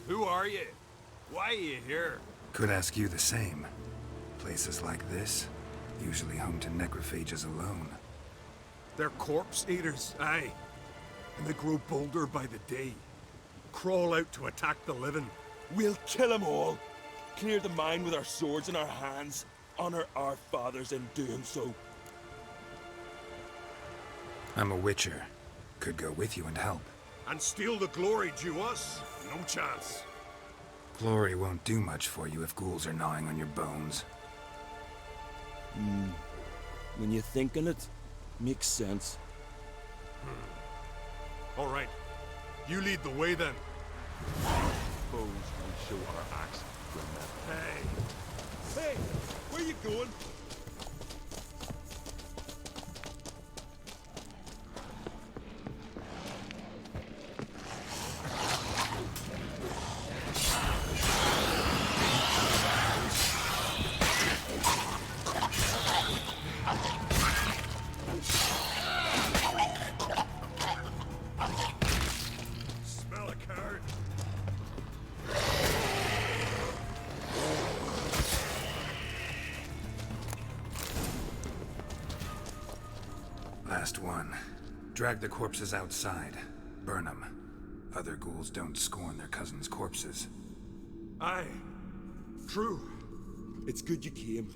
Who are you? Why are you here? Could ask you the same. Places like this, usually home to necrophages alone. They're corpse eaters, aye. And they grow bolder by the day. Crawl out to attack the living. We'll kill them all. Clear the mine with our swords in our hands. Honor our fathers in doing so. I'm a witcher. Could go with you and help. And steal the glory due us? No chance. Glory won't do much for you if ghouls are gnawing on your bones. When you think on it, makes sense. All right. You lead the way then. Suppose we show our axe from that. Hey, where you going? Smell a card. Last one. Drag the corpses outside. Burn them. Other ghouls don't scorn their cousins' corpses. Aye. True. It's good you came.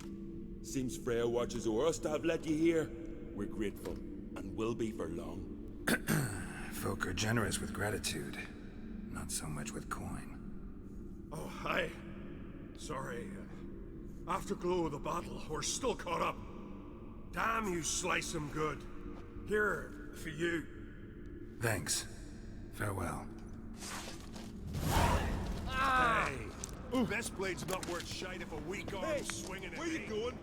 Seems Freya watches over us to have let you here. We're grateful, and will be for long. Folk are generous with gratitude. Not so much with coin. Oh, aye. Sorry. Afterglow of the battle, we're still caught up. Damn, you slice 'em good. Here, for you. Thanks. Farewell. Hey! Best blade's not worth shite if a weak arm swinging at Where you me. going?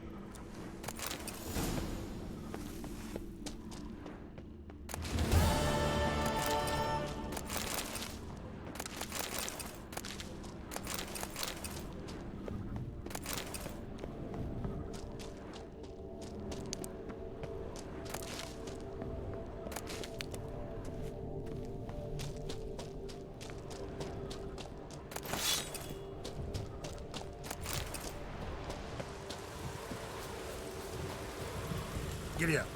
Giddy up.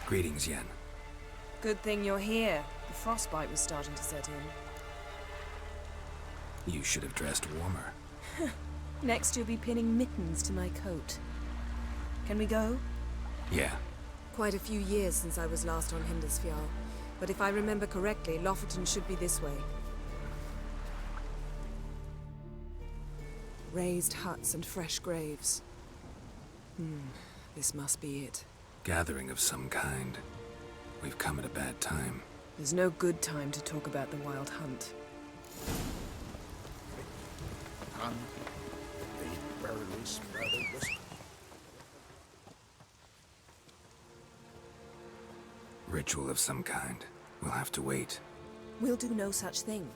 Greetings, Yen. Good thing you're here. The frostbite was starting to set in. You should have dressed warmer. Next you'll be pinning mittens to my coat. Can we go? Yeah. Quite a few years since I was last on Skjall, but if I remember correctly, Lofferton should be this way. Raised huts and fresh graves. This must be it. Gathering of some kind. We've come at a bad time. There's no good time to talk about the Wild Hunt. They barely sprouted this. Ritual of some kind. We'll have to wait. We'll do no such thing.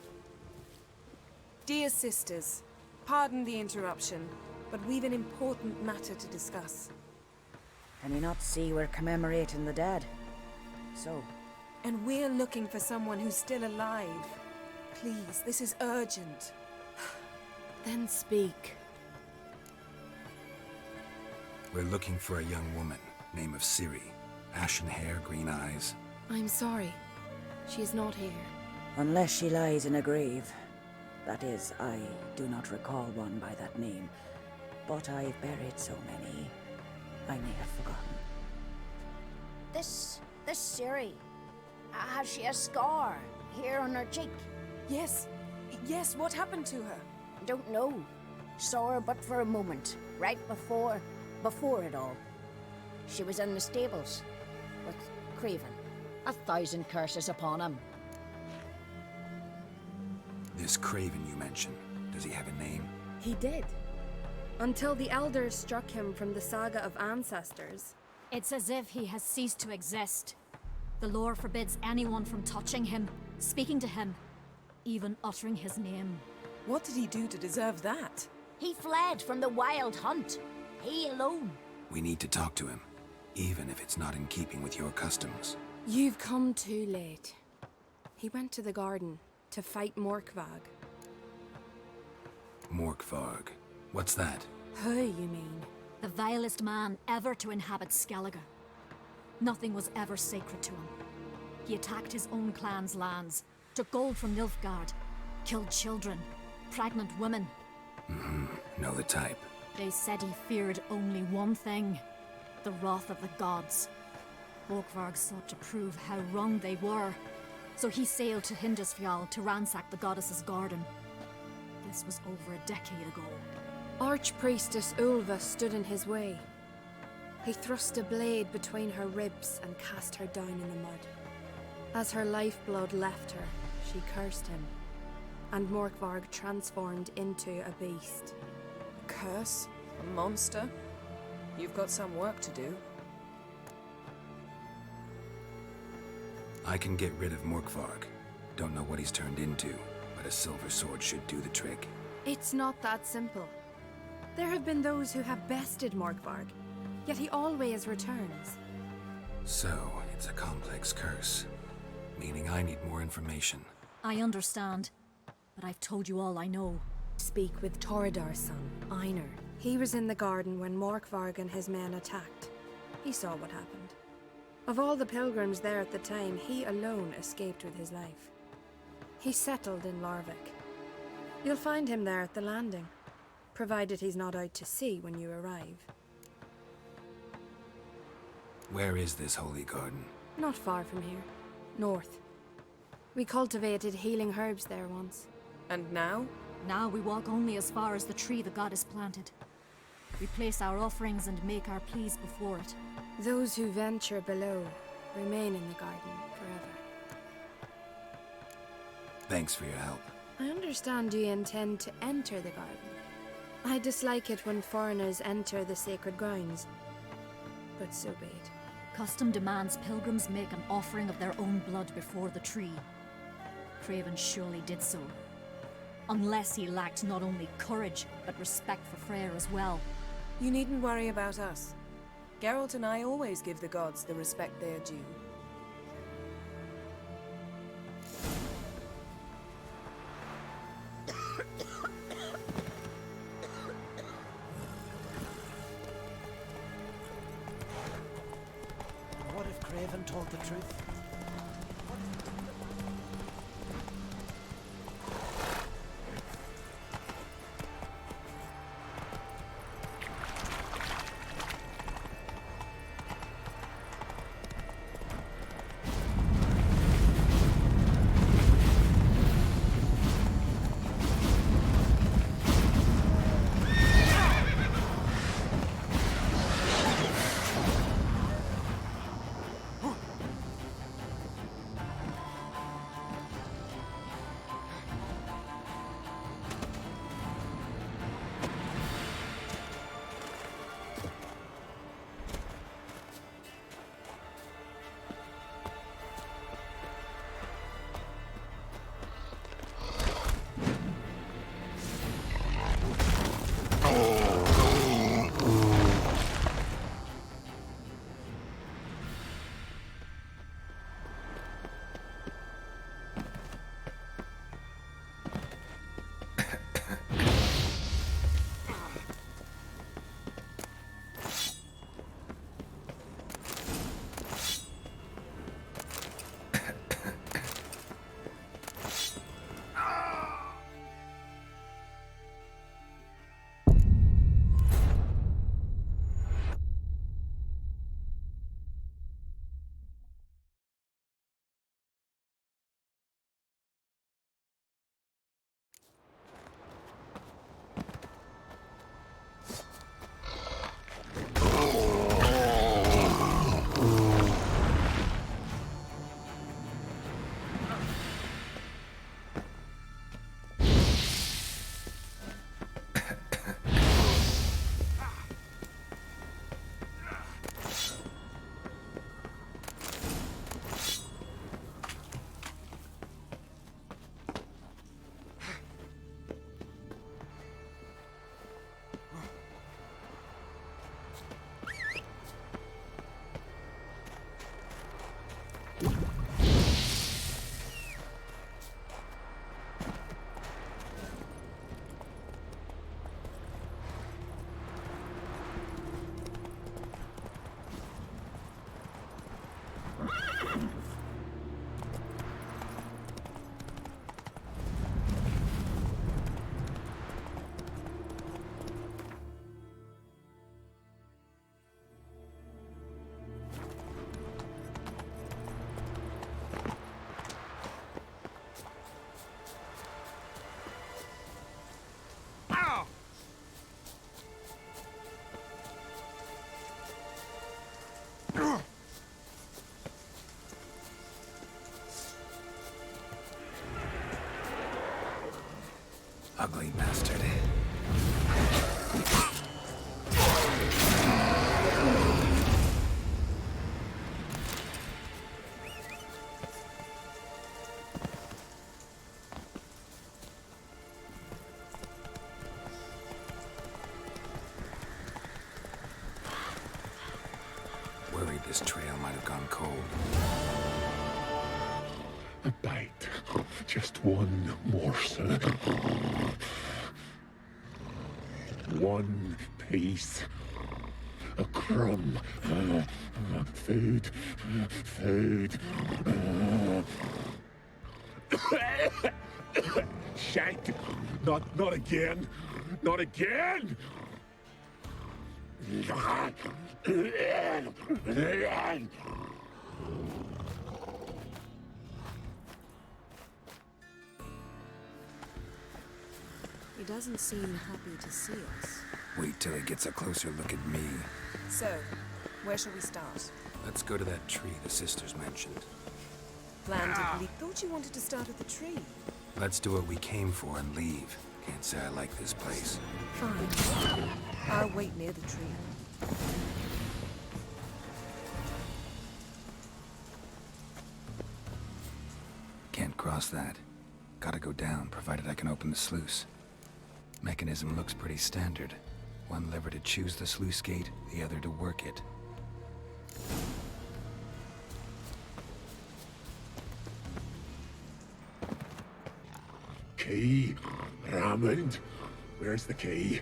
Dear sisters, pardon the interruption, but we've an important matter to discuss. Can you not see we're commemorating the dead? So? And we're looking for someone who's still alive. Please, this is urgent. Then speak. We're looking for a young woman, name of Ciri. Ashen hair, green eyes. I'm sorry. She is not here. Unless she lies in a grave. That is, I do not recall one by that name. But I've buried so many, I may have forgotten. This Ciri, has she a scar here on her cheek? Yes, what happened to her? Don't know. Saw her but for a moment, right before it all. She was in the stables with Craven. 1,000 curses upon him. This Craven you mentioned, does he have a name? He did. Until the elders struck him from the saga of ancestors. It's as if he has ceased to exist. The lore forbids anyone from touching him, speaking to him, even uttering his name. What did he do to deserve that? He fled from the Wild Hunt. He alone. We need to talk to him, even if it's not in keeping with your customs. You've come too late. He went to the garden to fight Morkvarg. Morkvarg. What's that? Who, you mean? The vilest man ever to inhabit Skellige. Nothing was ever sacred to him. He attacked his own clan's lands, took gold from Nilfgaard, killed children, pregnant women. Know the type. They said he feared only one thing, the wrath of the gods. Morkvarg sought to prove how wrong they were, so he sailed to Skjall to ransack the goddess's garden. This was over a decade ago. Archpriestess Ulva stood in his way. He thrust a blade between her ribs and cast her down in the mud. As her lifeblood left her, she cursed him, and Morkvarg transformed into a beast. A curse? A monster? You've got some work to do. I can get rid of Morkvarg. Don't know what he's turned into, but a silver sword should do the trick. It's not that simple. There have been those who have bested Morkvarg, yet he always returns. So, it's a complex curse, meaning I need more information. I understand, but I've told you all I know. Speak with Torridar's son, Einar. He was in the garden when Morkvarg and his men attacked. He saw what happened. Of all the pilgrims there at the time, he alone escaped with his life. He settled in Larvik. You'll find him there at the landing, provided he's not out to sea when you arrive. Where is this holy garden? Not far from here. North. We cultivated healing herbs there once. And now? Now we walk only as far as the tree the goddess planted. We place our offerings and make our pleas before it. Those who venture below remain in the garden forever. Thanks for your help. I understand you intend to enter the garden. I dislike it when foreigners enter the sacred grounds, but so be it. Custom demands pilgrims make an offering of their own blood before the tree. Craven surely did so. Unless he lacked not only courage, but respect for Freyr as well. You needn't worry about us. Geralt and I always give the gods the respect they are due. What if Craven told the truth? Ugly bastard. Worried this trail might have gone cold. A bite. Just one morsel. One piece. A crumb. Food. Food. Shank. Not again. Not again. He doesn't seem happy to see us. Wait till he gets a closer look at me. So, where shall we start? Let's go to that tree the sisters mentioned. Planned to leave. Thought you wanted to start at the tree. Let's do what we came for and leave. Can't say I like this place. Fine. I'll wait near the tree. Can't cross that. Gotta go down, provided I can open the sluice. Mechanism looks pretty standard. One lever to choose the sluice gate, the other to work it. Key, Raymond. Where's the key?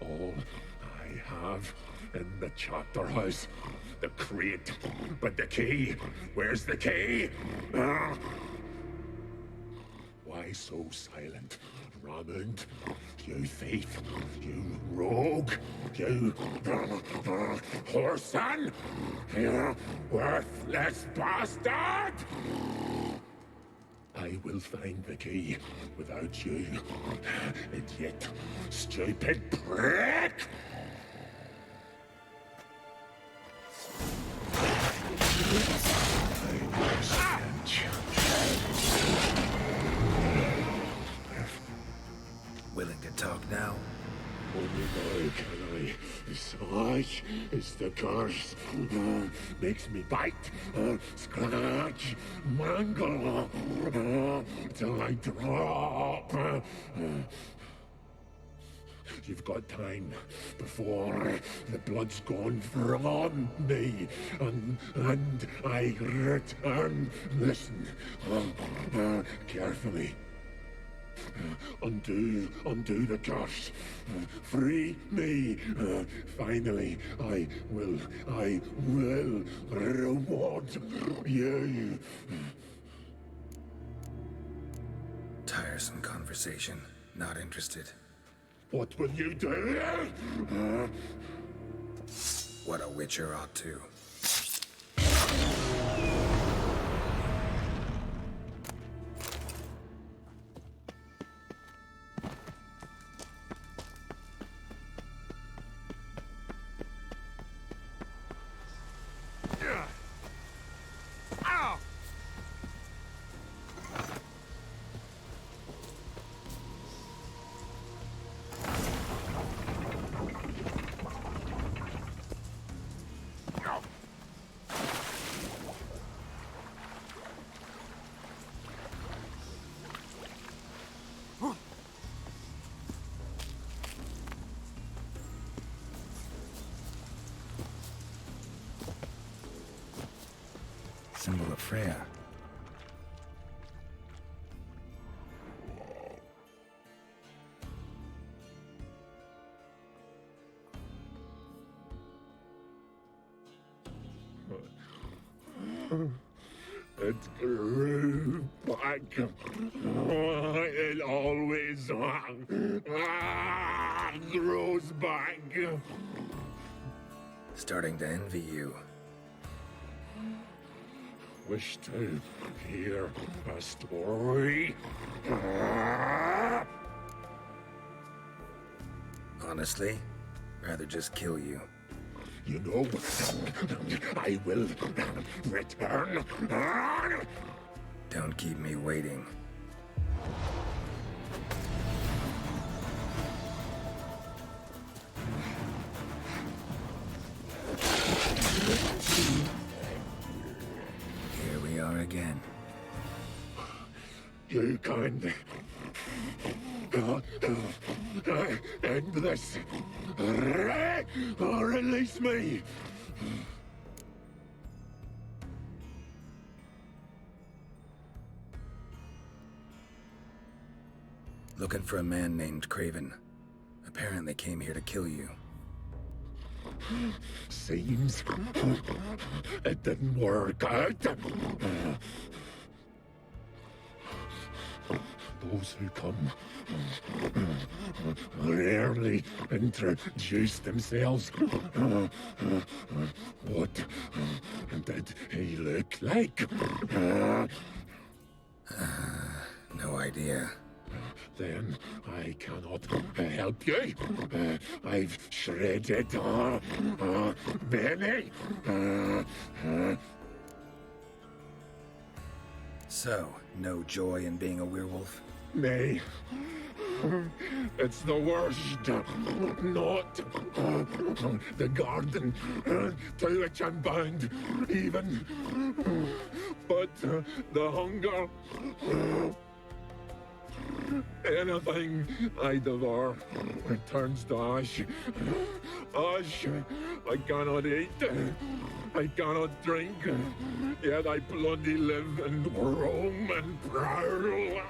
All I have in the chapter house, the crate, but the key. Where's the key? Why so silent, Raymond? You thief, you rogue, you whoreson, you worthless bastard! I will find the key without you, idiot, stupid prick! Willing to talk now? Only now can I. Such is the curse. Makes me bite, scratch, mangle, till I drop. You've got time before the blood's gone from me, and I return. Listen, carefully. Undo the curse. Free me. Finally, I will reward you. Tiresome conversation. Not interested. What will you do? What a witcher ought to. Symbol of Freya. It grew back. It always grows back. Starting to envy you. Wish to hear a story? Honestly, rather just kill you. You know, I will return. Don't keep me waiting. Here we are again. You can end this. Release me. Looking for a man named Craven. Apparently came here to kill you. Seems it didn't work out. Those who come rarely introduce themselves. What did he look like? No idea. Then I cannot help you. I've shredded many. So, no joy in being a werewolf? Nay. It's the worst. Not the garden to which I'm bound, even. But the hunger. Anything I devour turns to ash. Ash I cannot eat. I cannot drink. Yet I bloody live and roam and prowl.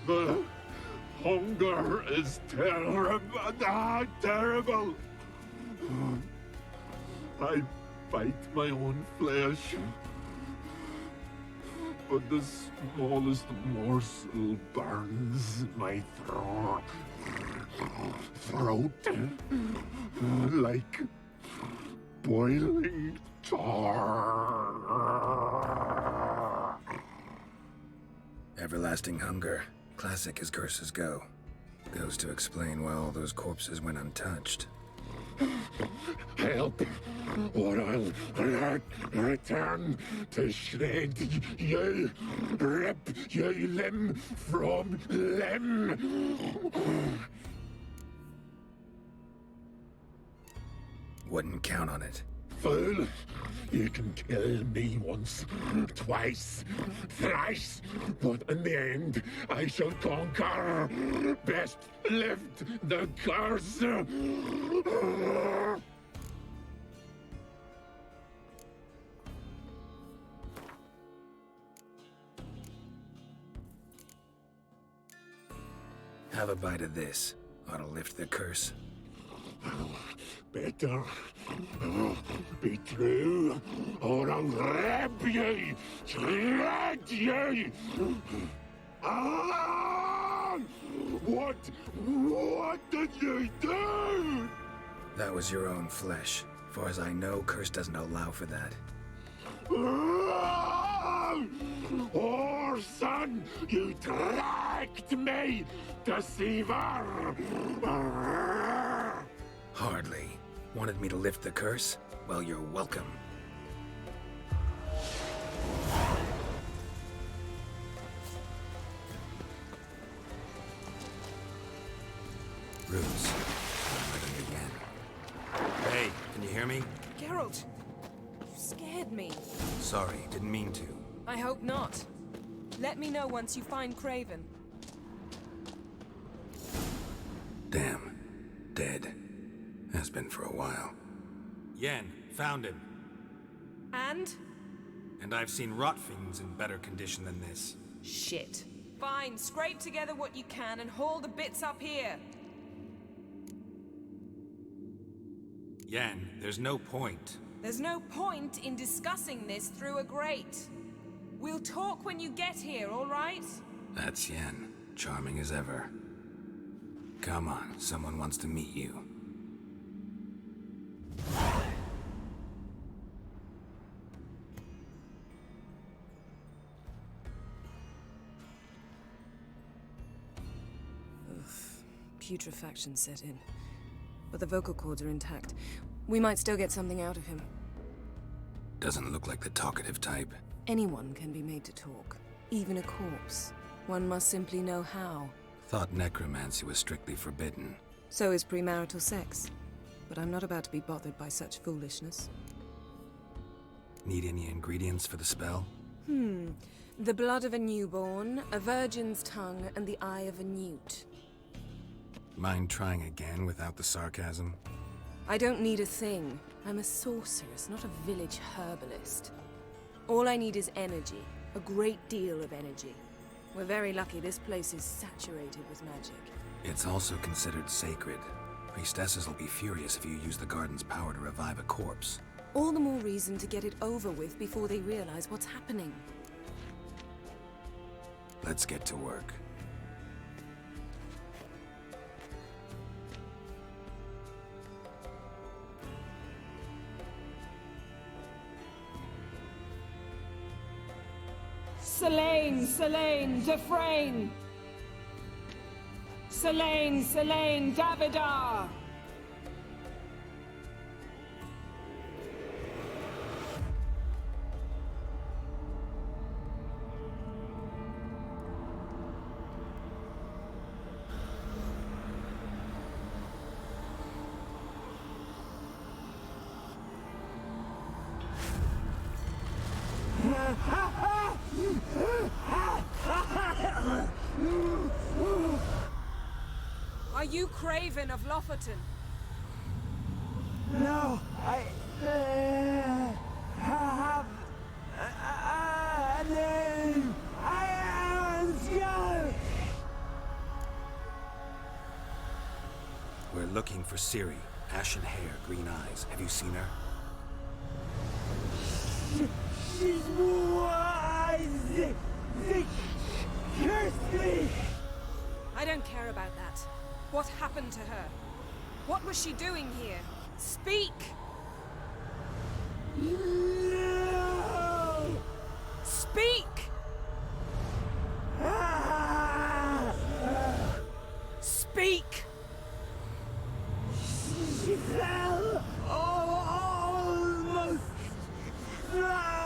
The hunger is terrible. Terrible. I bite my own flesh. But the smallest morsel burns my throat like boiling tar. Everlasting hunger. Classic as curses go. Goes to explain why all those corpses went untouched. Help, or I'll return to shred you, rip you limb from limb. Wouldn't count on it. Fool, you can kill me once, twice, thrice, but in the end, I shall conquer. Best lift the curse. Have a bite of this. Ought to lift the curse. Better be true, or I'll rip you, shred you. Ah! What did you do? That was your own flesh. Far as I know, curse doesn't allow for that. Orson, you tracked me, deceiver! Hardly. Wanted me to lift the curse? Well, you're welcome. Ruse. I'm ready again. Hey, can you hear me? Geralt, you scared me. Sorry, didn't mean to. I hope not. Let me know once you find Craven. Damn. Dead. Has been for a while. Yen, found him. And? And I've seen rot fiends in better condition than this. Shit. Fine, scrape together what you can and haul the bits up here. Yen, there's no point. There's no point in discussing this through a grate. We'll talk when you get here, all right? That's Yen. Charming as ever. Come on, someone wants to meet you. Putrefaction set in. But the vocal cords are intact. We might still get something out of him. Doesn't look like the talkative type. Anyone can be made to talk. Even a corpse. One must simply know how. Thought necromancy was strictly forbidden. So is premarital sex. But I'm not about to be bothered by such foolishness. Need any ingredients for the spell? The blood of a newborn, a virgin's tongue, and the eye of a newt. Mind trying again without the sarcasm? I don't need a thing. I'm a sorceress, not a village herbalist. All I need is energy. A great deal of energy. We're very lucky this place is saturated with magic. It's also considered sacred. Priestesses will be furious if you use the garden's power to revive a corpse. All the more reason to get it over with before they realize what's happening. Let's get to work. Selene, Selene, Defrain! Selene, Selene, Davidar! Are you Craven of Lofoten? No, I have a name. I am Skjall. We're looking for Ciri. Ashen hair, green eyes. Have you seen her? She's wise. Curse me. I don't care about that. What happened to her? What was she doing here? Speak! No! Speak! Speak! She fell almost drowned.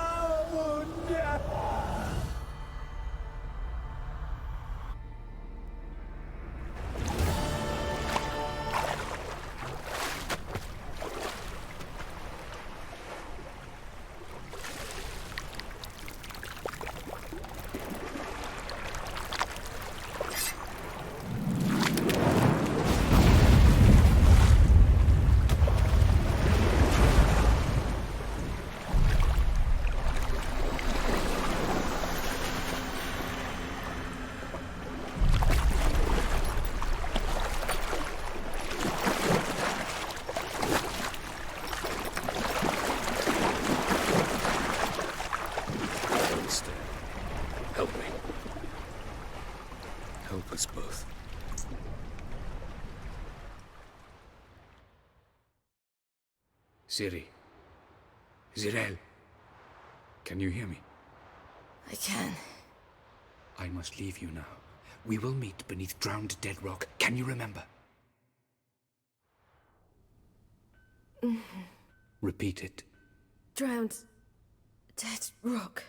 Help me. Help us both. Ciri. Zirael. Can you hear me? I can. I must leave you now. We will meet beneath drowned dead rock. Can you remember? Repeat it. Drowned. Dead rock.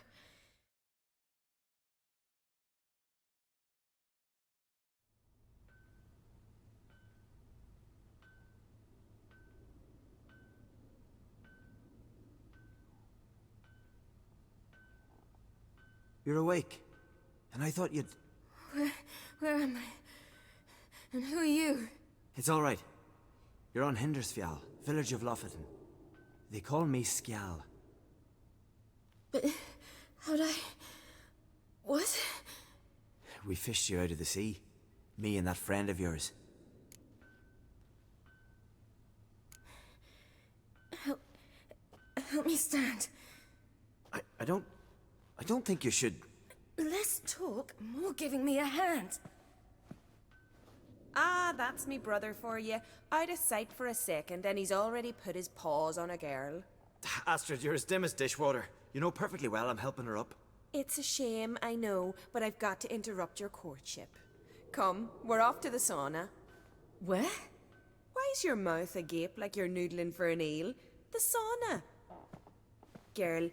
You're awake. And I thought you'd... Where am I? And who are you? It's all right. You're on Hindersfjall, village of Lofoten. They call me Skjall. But how'd I... What? We fished you out of the sea. Me and that friend of yours. Help me stand. I don't think you should... Less talk, more giving me a hand. Ah, that's me brother for you. Out of sight for a second, and he's already put his paws on a girl. Astrid, you're as dim as dishwater. You know perfectly well I'm helping her up. It's a shame, I know, but I've got to interrupt your courtship. Come, we're off to the sauna. Where? Why's your mouth agape like you're noodling for an eel? The sauna. Girl,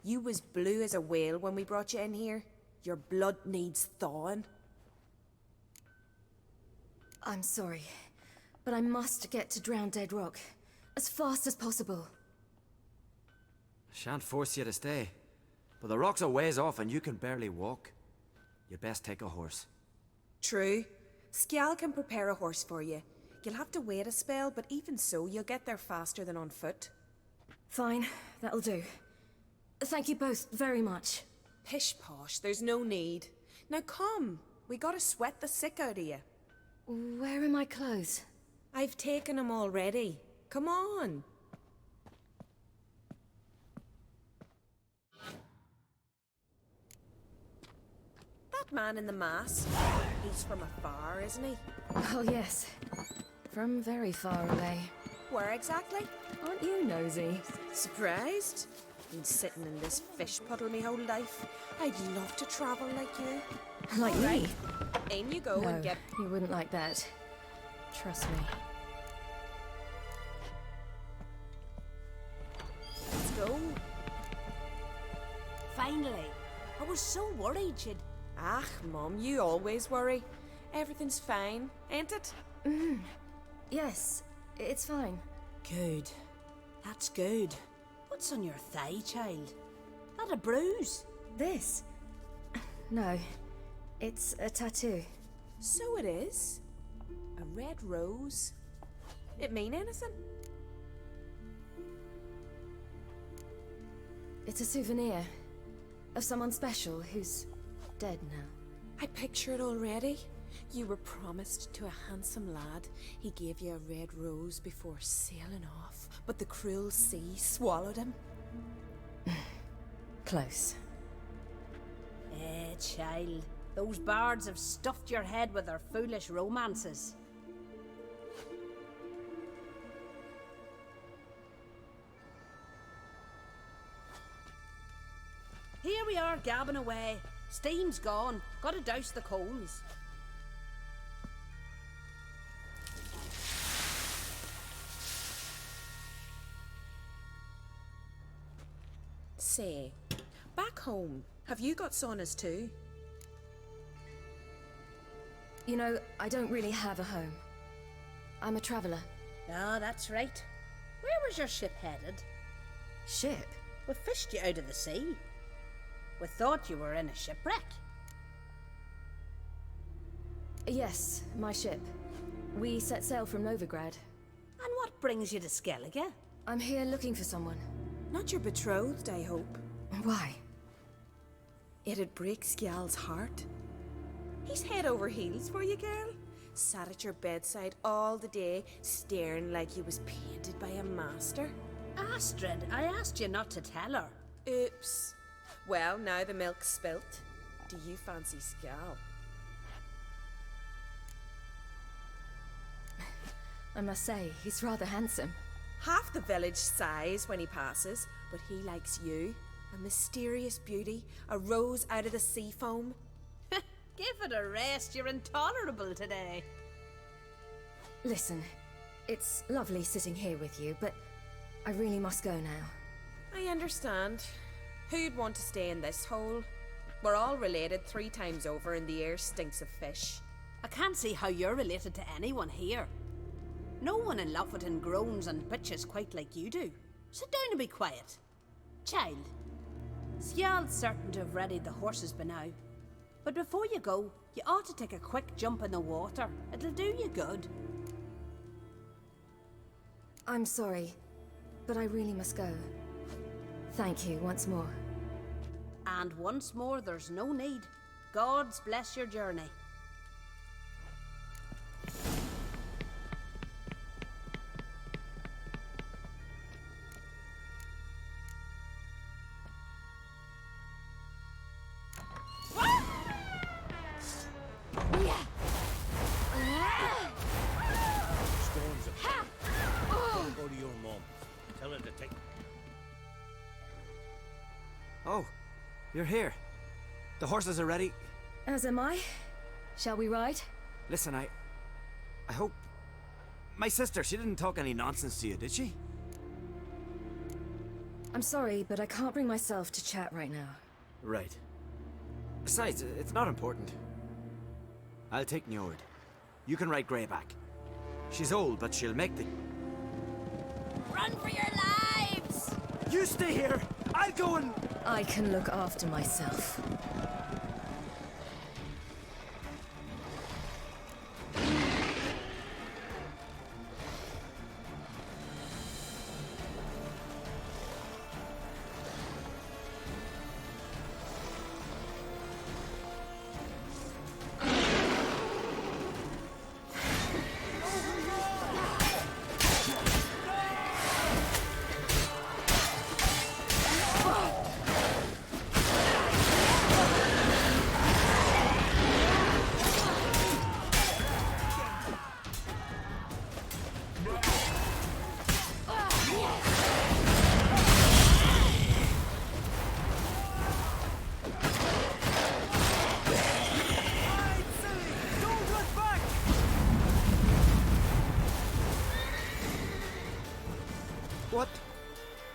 you was blue as a whale when we brought you in here. Your blood needs thawing. I'm sorry, but I must get to Drowned Dead Rock. As fast as possible. I shan't force you to stay. But the rock's a ways off and you can barely walk. You'd best take a horse. True. Skjall can prepare a horse for you. You'll have to wait a spell, but even so, you'll get there faster than on foot. Fine, that'll do. Thank you both very much. Pish posh, there's no need. Now come, we gotta sweat the sick out of you. Where are my clothes? I've taken them already. Come on. That man in the mask, he's from afar, isn't he? Oh yes, from very far away. Where exactly? Aren't you nosy? Surprised? Been sitting in this fish puddle my whole life. I'd love to travel like you. Like me? Right. In you go No, and get... you wouldn't like that. Trust me. Let's go. Finally. I was so worried she'd... Ah, Mum, you always worry. Everything's fine, ain't it? Yes, it's fine. Good. That's good. What's on your thigh, child? Not a bruise? This? No. It's a tattoo. So it is. A red rose. It mean anything? It's a souvenir of someone special who's dead now. I picture it already. You were promised to a handsome lad. He gave you a red rose before sailing off, but the cruel sea swallowed him. Close. Child. Those bards have stuffed your head with their foolish romances. Here we are, gabbing away. Steam's gone. Gotta douse the coals. Say, back home, have you got saunas too? You know, I don't really have a home. I'm a traveller. Ah, that's right. Where was your ship headed? Ship? We fished you out of the sea. We thought you were in a shipwreck. Yes, my ship. We set sail from Novigrad. And what brings you to Skellige? I'm here looking for someone. Not your betrothed, I hope. Why? It'd break Skjall's heart. He's head over heels for you, girl. Sat at your bedside all the day, staring like he was painted by a master. Astrid, I asked you not to tell her. Oops. Well, now the milk's spilt. Do you fancy Skjall? I must say, he's rather handsome. Half the village sighs when he passes, but he likes you. A mysterious beauty, a rose out of the sea foam. Give it a rest, you're intolerable today. Listen, it's lovely sitting here with you, but I really must go now. I understand. Who'd want to stay in this hole? We're all related 3 times over and the air stinks of fish. I can't see how you're related to anyone here. No one in Lofoten groans and bitches quite like you do. Sit down and be quiet. Child, Skjall's certain to have readied the horses by now. But before you go, you ought to take a quick jump in the water. It'll do you good. I'm sorry, but I really must go. Thank you once more. And once more, there's no need. Gods bless your journey. Storms of go to your mom. Tell her to take... Oh, you're here. The horses are ready. As am I. Shall we ride? Listen, I hope... My sister, she didn't talk any nonsense to you, did she? I'm sorry, but I can't bring myself to chat right now. Right. Besides, it's not important. I'll take Njord. You can ride Greyback. She's old, but she'll make the... Run for your lives! You stay here! I'll go and... I can look after myself.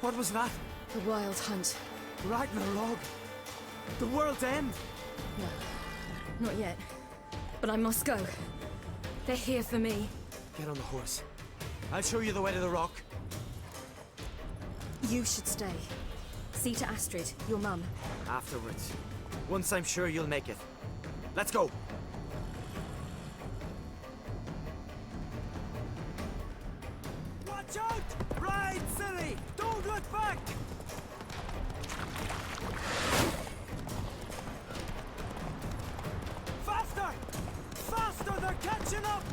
What was that? The Wild Hunt. Ragnarok? The world's end? No, not yet. But I must go. They're here for me. Get on the horse. I'll show you the way to the rock. You should stay. See to Astrid, your mum. Afterwards. Once I'm sure you'll make it. Let's go! Watch out! Ride, silly! Don't look back! Faster! Faster! They're catching up!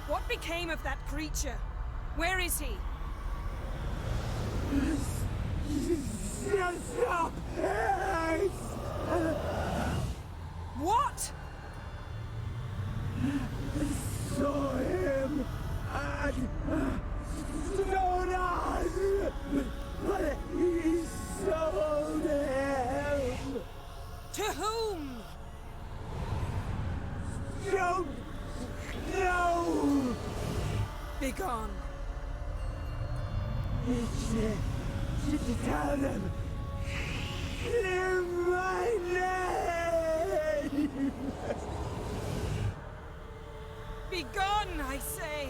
What became of that creature? Where is he? What? Saw him at Stonas, but he sold him. To whom? Don't know. Begone. Tell them. Clear my name. Begone, I say.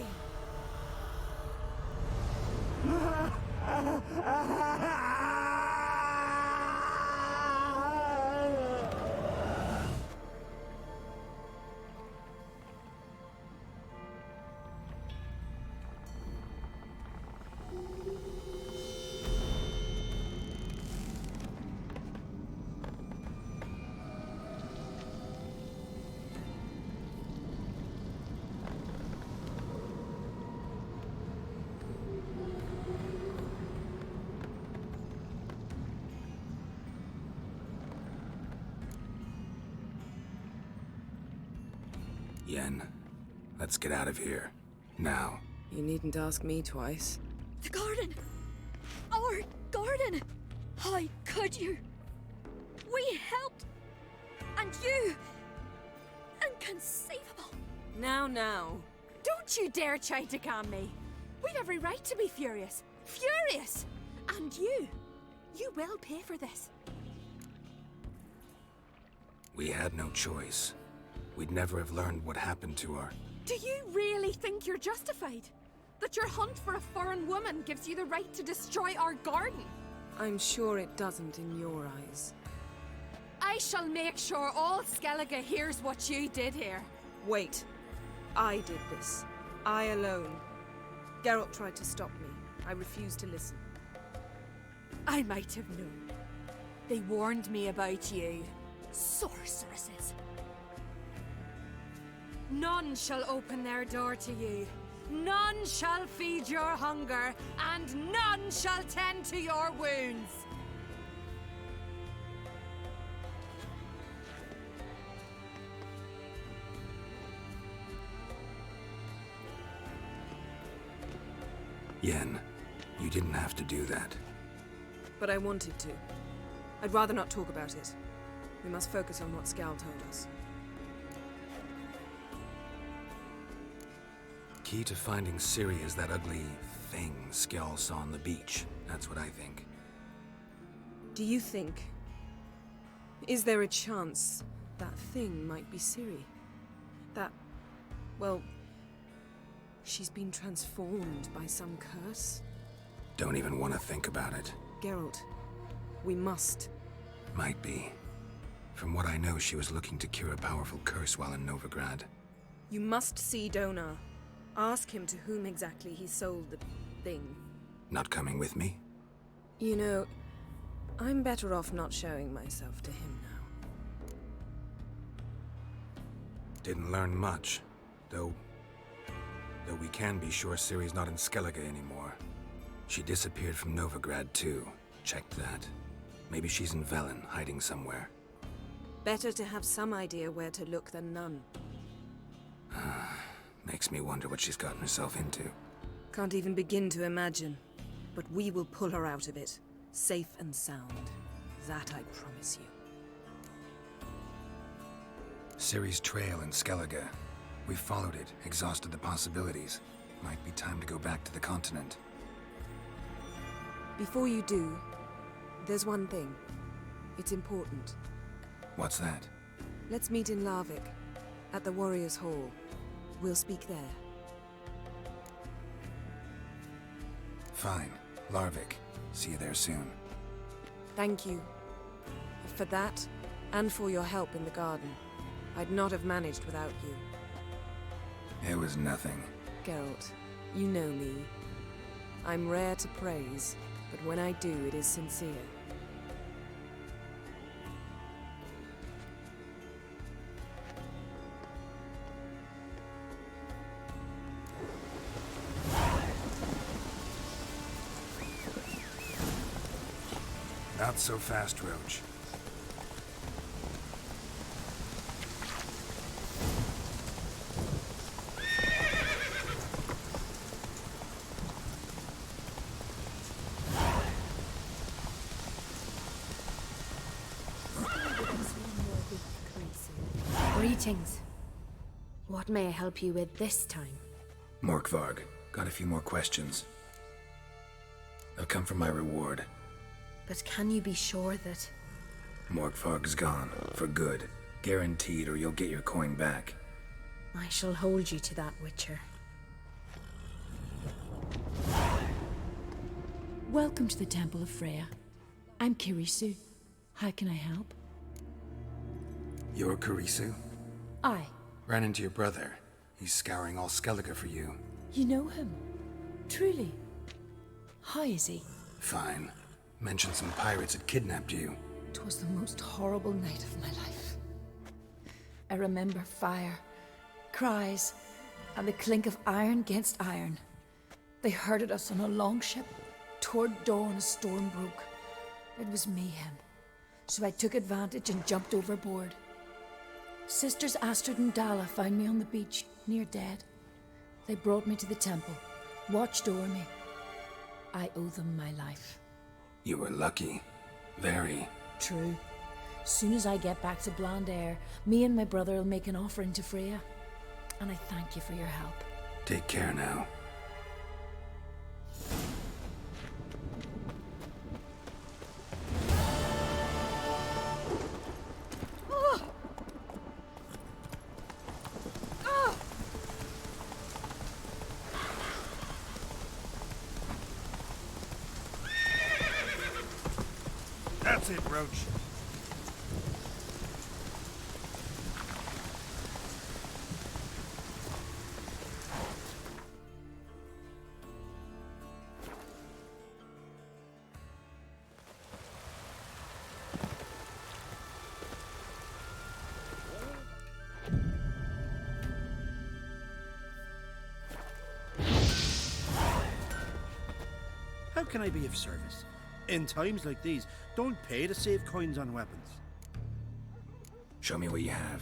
Yen, let's get out of here. Now. You needn't ask me twice. The garden! Our garden! How could you? We helped! And you! Inconceivable! Now. Don't you dare try to calm me. We've every right to be furious. Furious! And you will pay for this. We had no choice. We'd never have learned what happened to our... Do you really think you're justified? That your hunt for a foreign woman gives you the right to destroy our garden? I'm sure it doesn't in your eyes. I shall make sure all Skellige hears what you did here. Wait. I did this. I alone. Geralt tried to stop me. I refused to listen. I might have known. They warned me about you. Sorceresses. None shall open their door to you. None shall feed your hunger, and none shall tend to your wounds. Yen, you didn't have to do that. But I wanted to. I'd rather not talk about it. We must focus on what Skjall told us. Key to finding Ciri is that ugly thing Skjall saw on the beach. That's what I think. Do you think... Is there a chance that thing might be Ciri? That... well... she's been transformed by some curse? Don't even want to think about it. Geralt, we must. Might be. From what I know, she was looking to cure a powerful curse while in Novigrad. You must see Donar. Ask him to whom exactly he sold the thing. Not coming with me? You know, I'm better off not showing myself to him now. Didn't learn much, though we can be sure Ciri's not in Skellige anymore. She disappeared from Novigrad too. Checked that. Maybe she's in Velen, hiding somewhere. Better to have some idea where to look than none. Makes me wonder what she's gotten herself into. Can't even begin to imagine. But we will pull her out of it. Safe and sound. That I promise you. Ciri's trail in Skellige. We followed it, exhausted the possibilities. Might be time to go back to the continent. Before you do, there's one thing. It's important. What's that? Let's meet in Larvik, at the Warriors' Hall. We'll speak there. Fine. Larvik. See you there soon. Thank you. For that, and for your help in the garden. I'd not have managed without you. It was nothing. Geralt, you know me. I'm rare to praise, but when I do, it is sincere. Not so fast, Roach. Greetings. What may I help you with this time? Morkvarg. Got a few more questions. They'll come from my reward. But can you be sure that... Morkvarg's gone. For good. Guaranteed, or you'll get your coin back. I shall hold you to that, Witcher. Welcome to the Temple of Freya. I'm Kirisu. How can I help? You're Kirisu? Aye. Ran into your brother. He's scouring all Skellige for you. You know him? Truly? How is he? Fine. Mentioned some pirates had kidnapped you. 'Twas the most horrible night of my life. I remember fire, cries, and the clink of iron against iron. They herded us on a longship. Toward dawn a storm broke. It was mayhem, so I took advantage and jumped overboard. Sisters Astrid and Dala found me on the beach, near dead. They brought me to the temple, watched over me. I owe them my life. You were lucky. Very. True. Soon as I get back to Bland Air, me and my brother will make an offering to Freya. And I thank you for your help. Take care now. That's it, Roach. can I be of service? In times like these, don't pay to save coins on weapons. Show me what you have.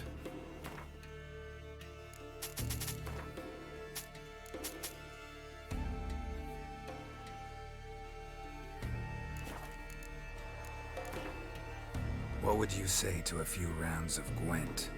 What would you say to a few rounds of Gwent?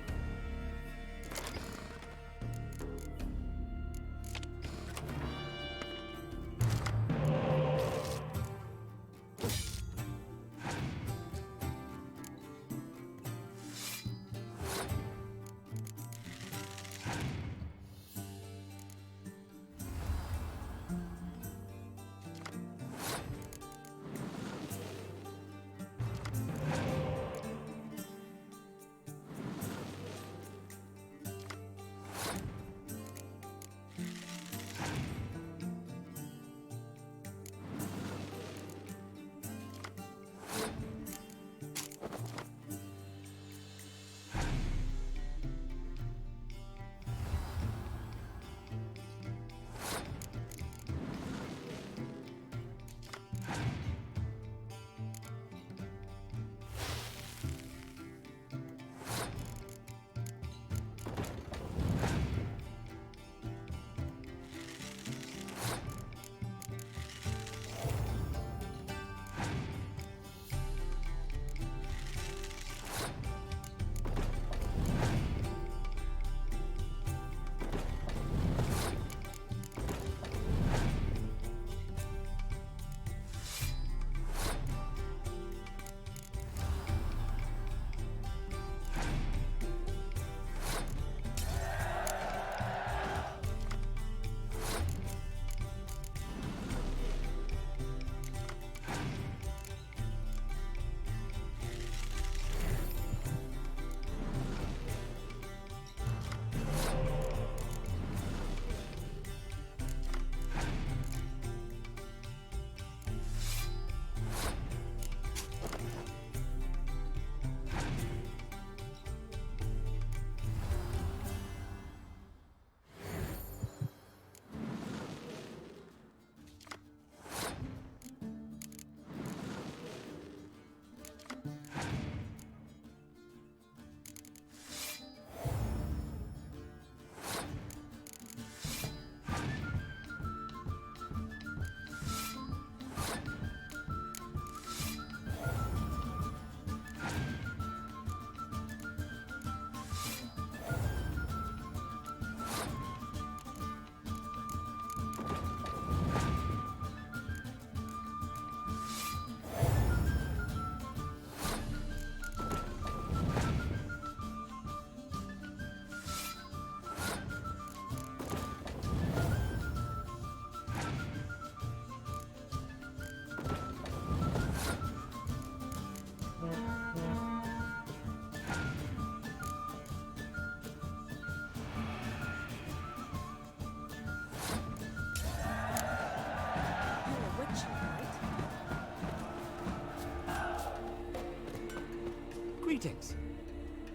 Greetings.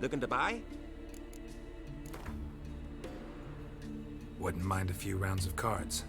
Looking to buy? Wouldn't mind a few rounds of cards.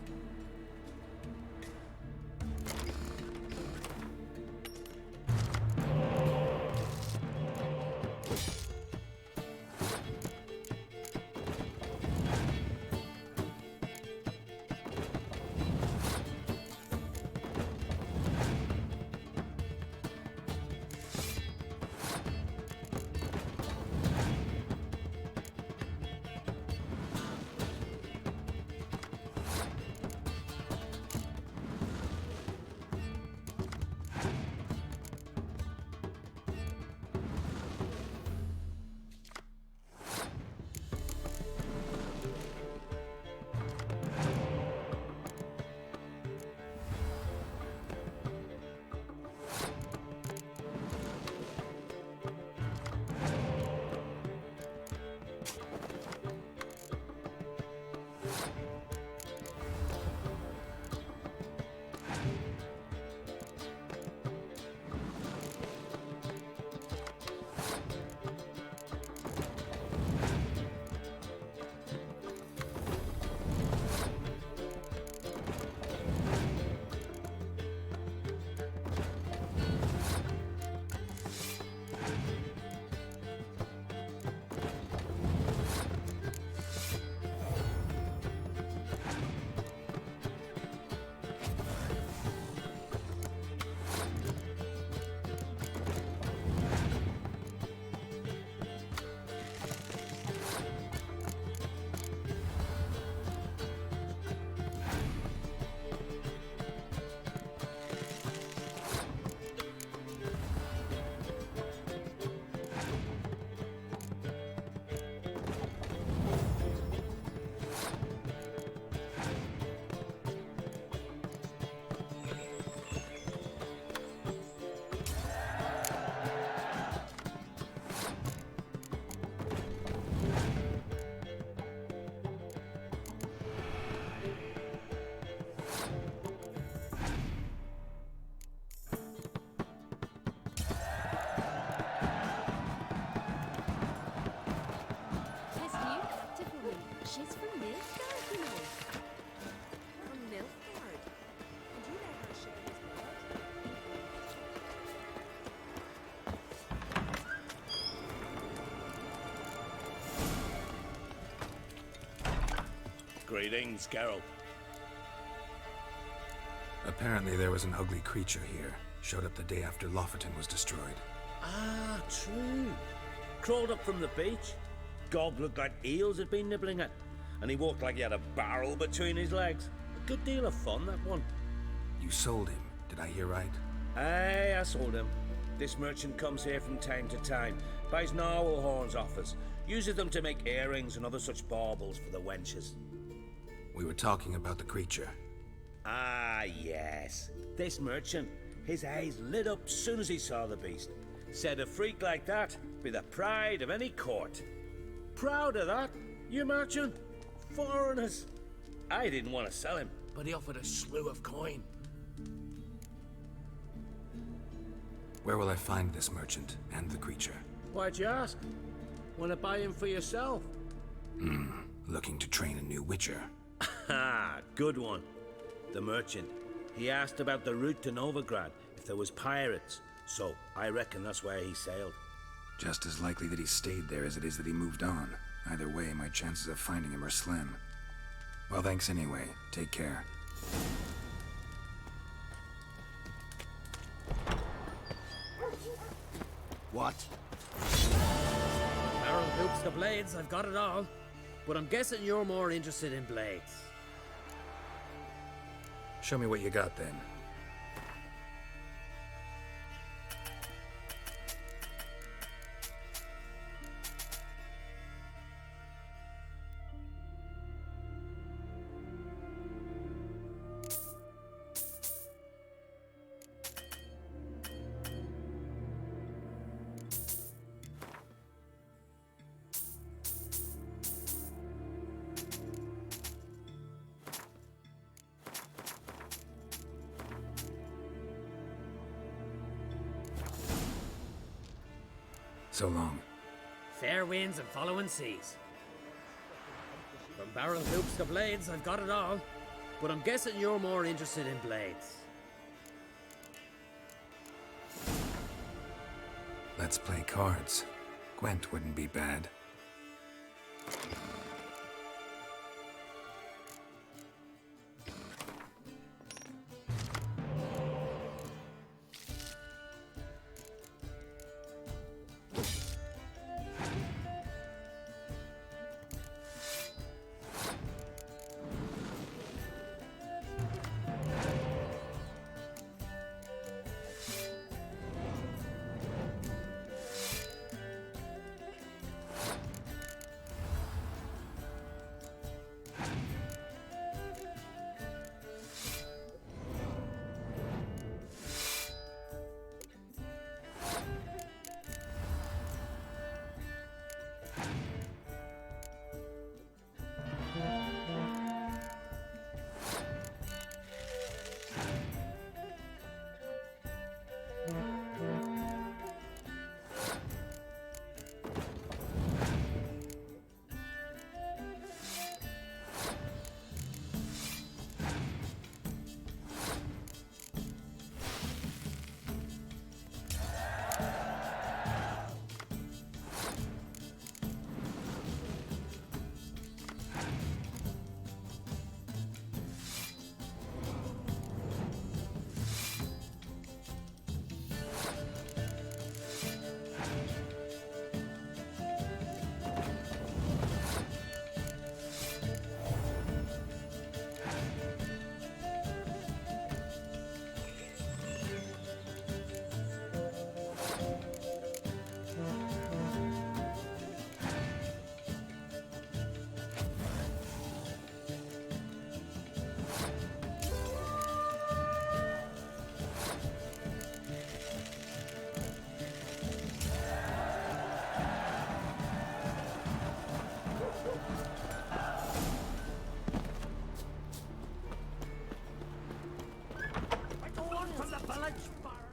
Greetings, Skjall. Apparently there was an ugly creature here. Showed up the day after Lofoten was destroyed. Ah, true. Crawled up from the beach. Gob looked like eels had been nibbling it. And he walked like he had a barrel between his legs. A good deal of fun, that one. You sold him, did I hear right? Aye, I sold him. This merchant comes here from time to time, buys narwhal horns off us, uses them to make earrings and other such baubles for the wenches. We were talking about the creature. Ah, yes. This merchant, his eyes lit up soon as he saw the beast. Said a freak like that be the pride of any court. Proud of that, you merchant? Foreigners. I didn't want to sell him, but he offered a slew of coin. Where will I find this merchant and the creature? Why'd you ask? Want to buy him for yourself? Looking to train a new witcher. Ha! Good one. The merchant. He asked about the route to Novigrad, if there was pirates. So, I reckon that's where he sailed. Just as likely that he stayed there as it is that he moved on. Either way, my chances of finding him are slim. Well, thanks anyway. Take care. What? Barrel hoops the blades, I've got it all. But I'm guessing you're more interested in blades. Show me what you got then. So long. Fair winds and following seas. From barrel hoops to blades, I've got it all. But I'm guessing you're more interested in blades. Let's play cards. Gwent wouldn't be bad.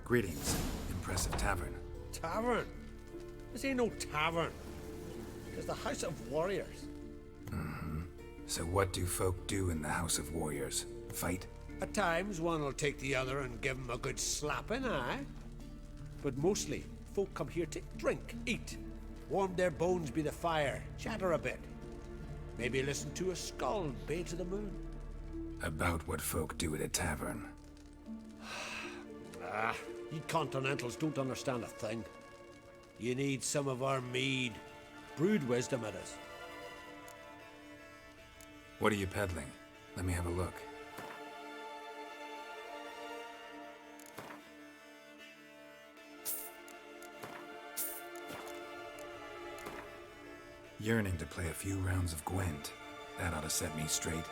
Greetings. Impressive tavern. Tavern? This ain't no tavern. It's the House of Warriors. So what do folk do in the House of Warriors? Fight? At times, one will take the other and give him a good slapping, aye? But mostly, folk come here to drink, eat, warm their bones by the fire, chatter a bit. Maybe listen to a Skjall bay to the moon. About what folk do at a tavern. Ah, you continentals don't understand a thing. You need some of our mead. Brewed wisdom it is. What are you peddling? Let me have a look. Yearning to play a few rounds of Gwent. That ought to set me straight.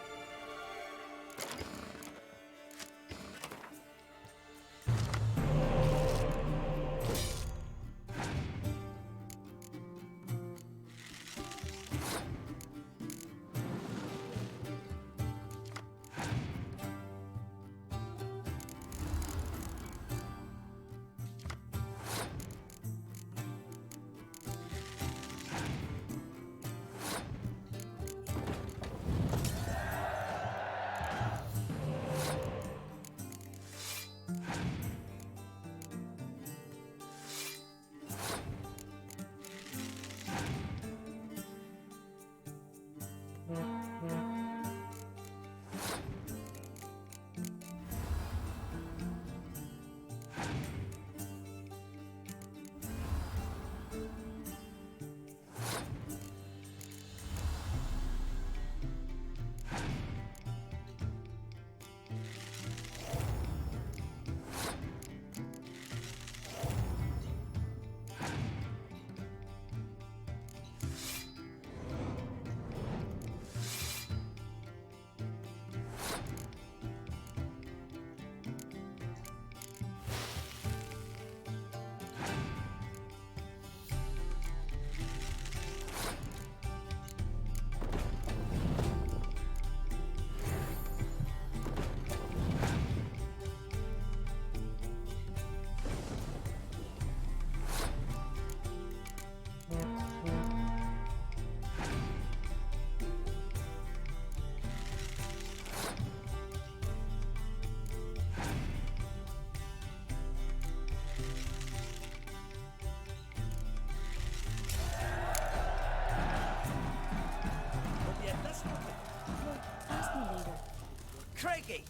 Craigie!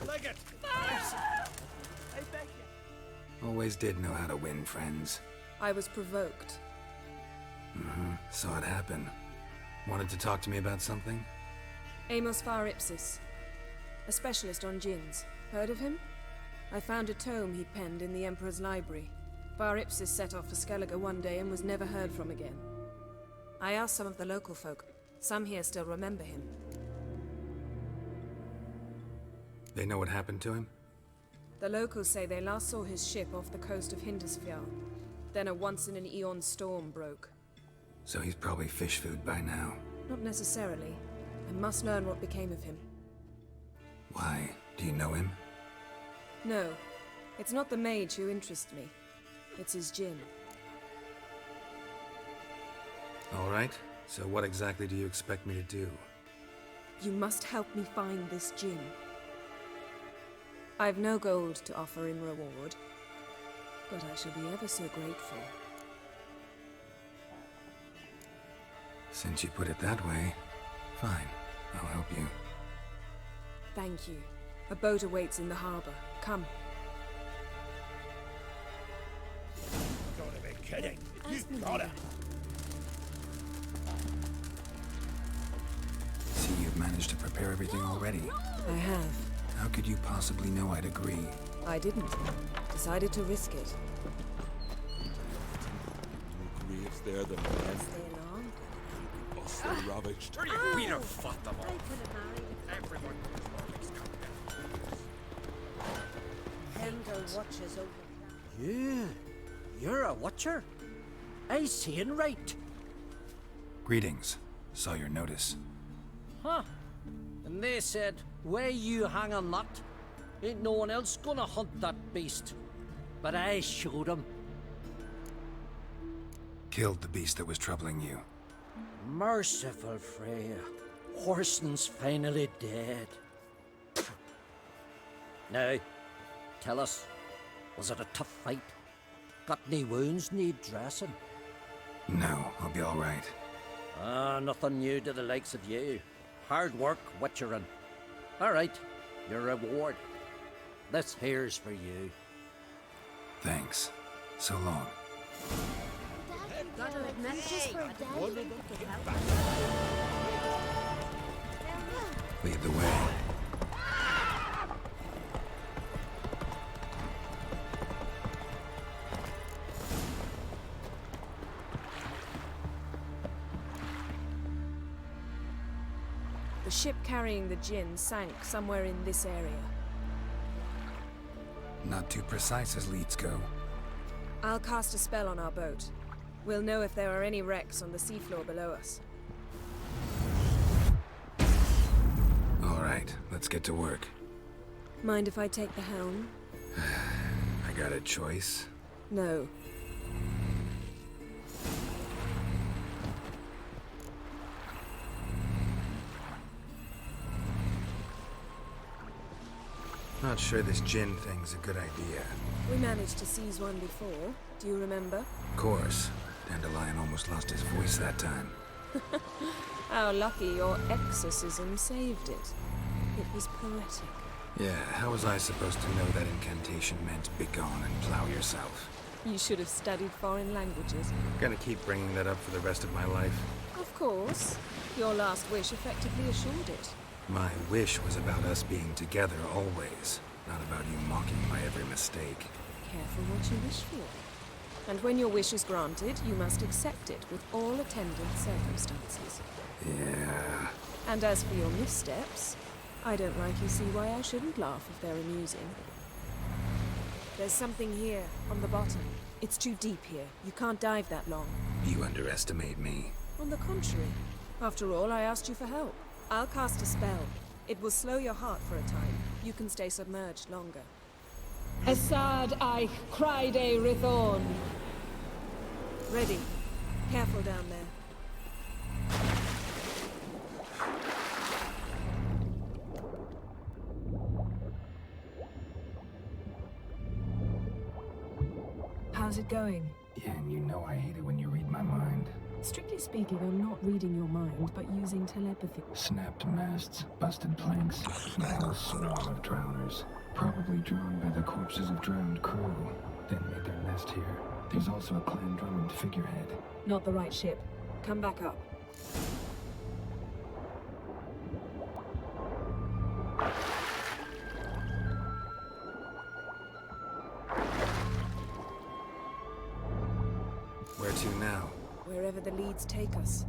Leggett! I beg you. Always did know how to win friends. I was provoked. Saw it happen. Wanted to talk to me about something? Amos Var Ipsis, a specialist on djinns. Heard of him? I found a tome he penned in the Emperor's library. Var Ipsis set off for Skellige one day and was never heard from again. I asked some of the local folk. Some here still remember him. They know what happened to him? The locals say they last saw his ship off the coast of Skjall. Then a once-in-an-eon storm broke. So he's probably fish food by now. Not necessarily. I must learn what became of him. Why? Do you know him? No. It's not the mage who interests me. It's his djinn. All right. So what exactly do you expect me to do? You must help me find this djinn. I've no gold to offer in reward, but I shall be ever so grateful. Since you put it that way, fine. I'll help you. Thank you. A boat awaits in the harbor. Come. Don't be kidding. You gotta. See, you've managed to prepare everything already. I have. How could you possibly know I'd agree? I didn't. Decided to risk it. No graves there, the man. Stay along. Us the ravaged. We don't fought them all. Everyone. Helmdall watches over. You're a watcher? I seeing right. Greetings. Saw your notice. Huh. And they said, where you hang on that, ain't no one else gonna hunt that beast. But I showed him. Killed the beast that was troubling you. Merciful Freya. Horson's finally dead. Now, tell us, was it a tough fight? Got any wounds need dressing? No, I'll be all right. Nothing new to the likes of you. Hard work, witcherin'. All right, your reward. This here's for you. Thanks. So long. Lead the way. The ship carrying the gin sank somewhere in this area. Not too precise as leads go. I'll cast a spell on our boat. We'll know if there are any wrecks on the seafloor below us. All right, let's get to work. Mind if I take the helm? I got a choice. No. Not sure this gin thing's a good idea. We managed to seize one before. Do you remember? Of course. Dandelion almost lost his voice that time. How lucky your exorcism saved it. It was poetic. Yeah, how was I supposed to know that incantation meant begone and plow yourself? You should have studied foreign languages. Gonna keep bringing that up for the rest of my life. Of course. Your last wish effectively assured it. My wish was about us being together always, not about you mocking my every mistake. Careful what you wish for. And when your wish is granted, you must accept it with all attendant circumstances. Yeah. And as for your missteps, I don't rightly see why I shouldn't laugh if they're amusing. There's something here, on the bottom. It's too deep here. You can't dive that long. You underestimate me. On the contrary. After all, I asked you for help. I'll cast a spell. It will slow your heart for a time. You can stay submerged longer. Assad Eich Criede Rithorn. Ready. Careful down there. How's it going? Yeah, and you know I hate it when you read my mind. Strictly speaking, I'm not reading your mind, but using telepathy. Snapped masts, busted planks, a whole swarm of drowners. Probably drawn by the corpses of drowned crew. Then made their nest here. There's also a Clan Drummond figurehead. Not the right ship. Come back up. Where to now? Wherever the leads take us.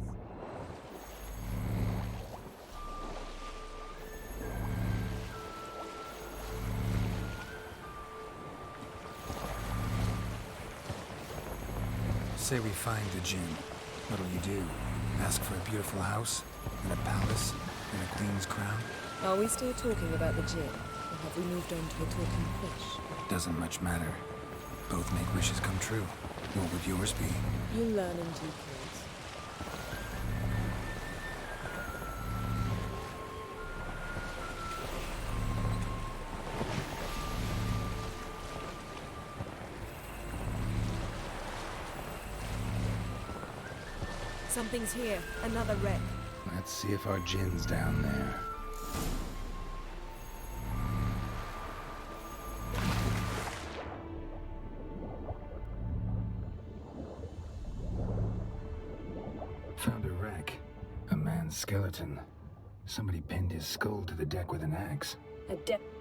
Say we find the gin. What'll you do? Ask for a beautiful house? And a palace? And a queen's crown? Are we still talking about the gin? Or have we moved on to a talking fish? Doesn't much matter. Both make wishes come true. What would yours be? You'll learn in due course. Something's here. Another wreck. Let's see if our gin's down there. Found a wreck. A man's skeleton. Somebody pinned his skull to the deck with an axe.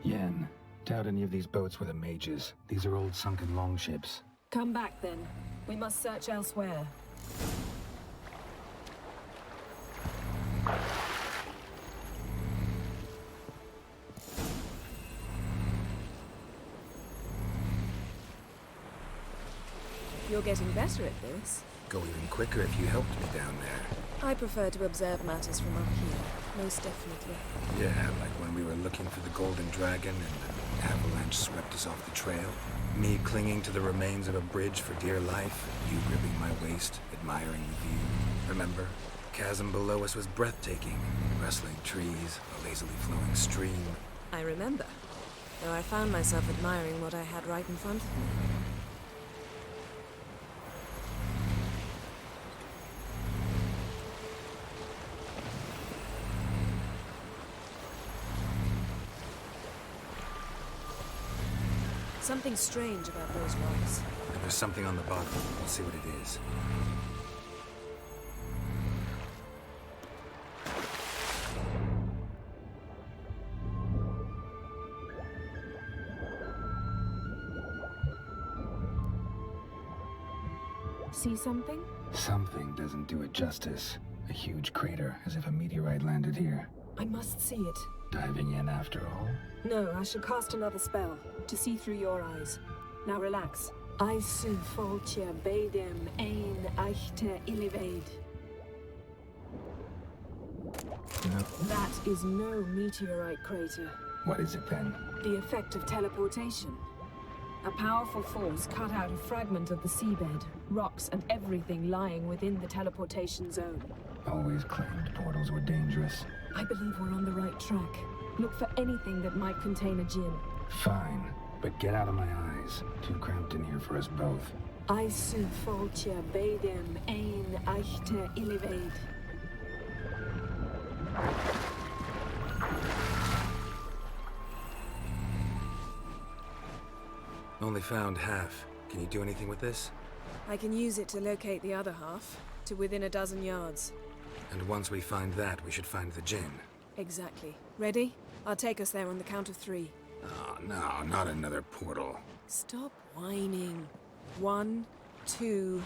Yen, doubt any of these boats were the mages. These are old sunken longships. Come back then. We must search elsewhere. You're getting better at this. Go even quicker if you helped me down there. I prefer to observe matters from up here, most definitely. Yeah, like when we were looking for the Golden Dragon and an avalanche swept us off the trail. Me clinging to the remains of a bridge for dear life. You gripping my waist, admiring the view. Remember? Chasm below us was breathtaking. Rustling trees, a lazily flowing stream. I remember, though I found myself admiring what I had right in front of me. Something strange about those rocks. And there's something on the bottom. We'll see what it is. See something? Something doesn't do it justice. A huge crater, as if a meteorite landed here. I must see it. Diving in after all? No, I should cast another spell to see through your eyes. Now relax. I su foltje bedem ein echte illivaid. No. That is no meteorite crater. What is it then? The effect of teleportation. A powerful force cut out a fragment of the seabed, rocks and everything lying within the teleportation zone. Always claimed portals were dangerous. I believe we're on the right track. Look for anything that might contain a djinn. Fine, but get out of my eyes. Too cramped in here for us both. I su foltje bedem ein echte illivaid. Only found half. Can you do anything with this? I can use it to locate the other half, to within a dozen yards. And once we find that, we should find the djinn. Exactly. Ready? I'll take us there on the count of 3. Oh, no, not another portal. Stop whining. 1, 2...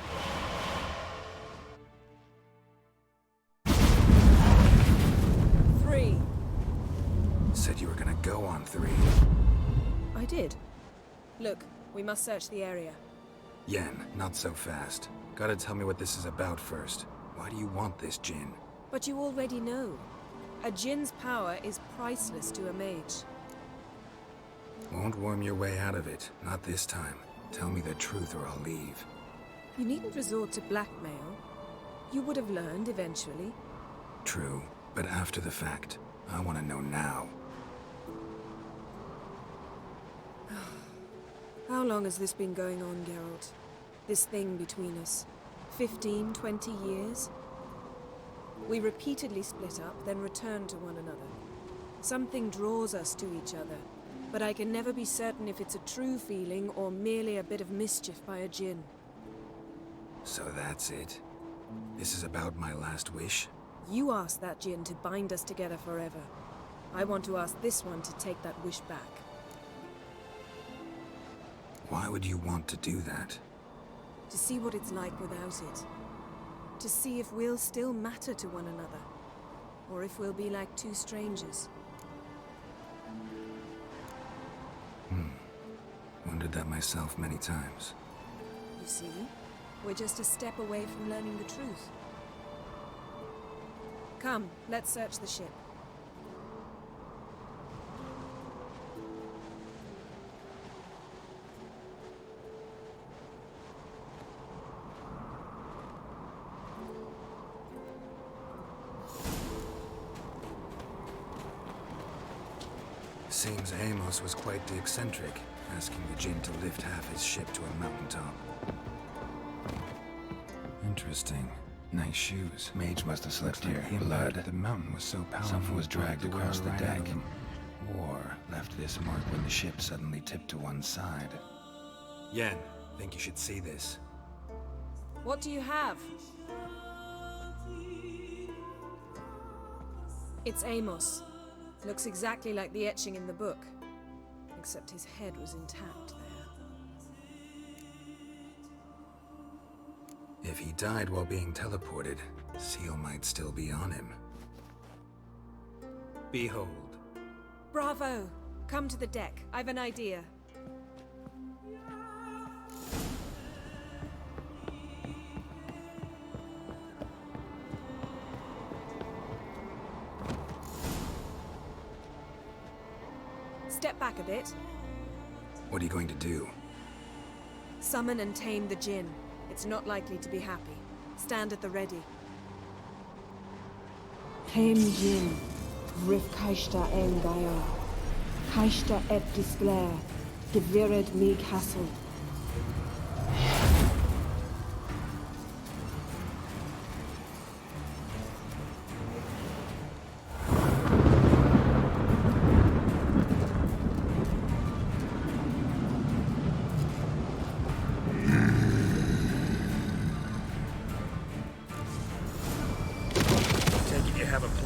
Three. Said you were gonna go on 3. I did. Look, we must search the area. Yen, not so fast. Gotta tell me what this is about first. Why do you want this djinn? But you already know. A djinn's power is priceless to a mage. Won't worm your way out of it. Not this time. Tell me the truth or I'll leave. You needn't resort to blackmail. You would have learned eventually. True, but after the fact. I want to know now. How long has this been going on, Geralt? This thing between us? 15, 20 years? We repeatedly split up, then return to one another. Something draws us to each other, but I can never be certain if it's a true feeling or merely a bit of mischief by a djinn. So that's it? This is about my last wish? You asked that djinn to bind us together forever. I want to ask this one to take that wish back. Why would you want to do that? To see what it's like without it. To see if we'll still matter to one another. Or if we'll be like two strangers. Wondered that myself many times. You see? We're just a step away from learning the truth. Come, let's search the ship. Seems Amos was quite the eccentric, asking the djinn to lift half his ship to a mountaintop. Interesting. Nice shoes. Mage must have slept here. Blood. The mountain was so powerful. Something was dragged across the deck. War left this mark when the ship suddenly tipped to one side. Yen, think you should see this. What do you have? It's Amos. Looks exactly like the etching in the book. Except his head was intact there. If he died while being teleported, Seal might still be on him. Behold. Bravo! Come to the deck. I've an idea. Step back a bit. What are you going to do? Summon and tame the djinn. It's not likely to be happy. Stand at the ready. Tame djinn. Rif kaishta en gaia. Kaishta et displair. Gevired me castle.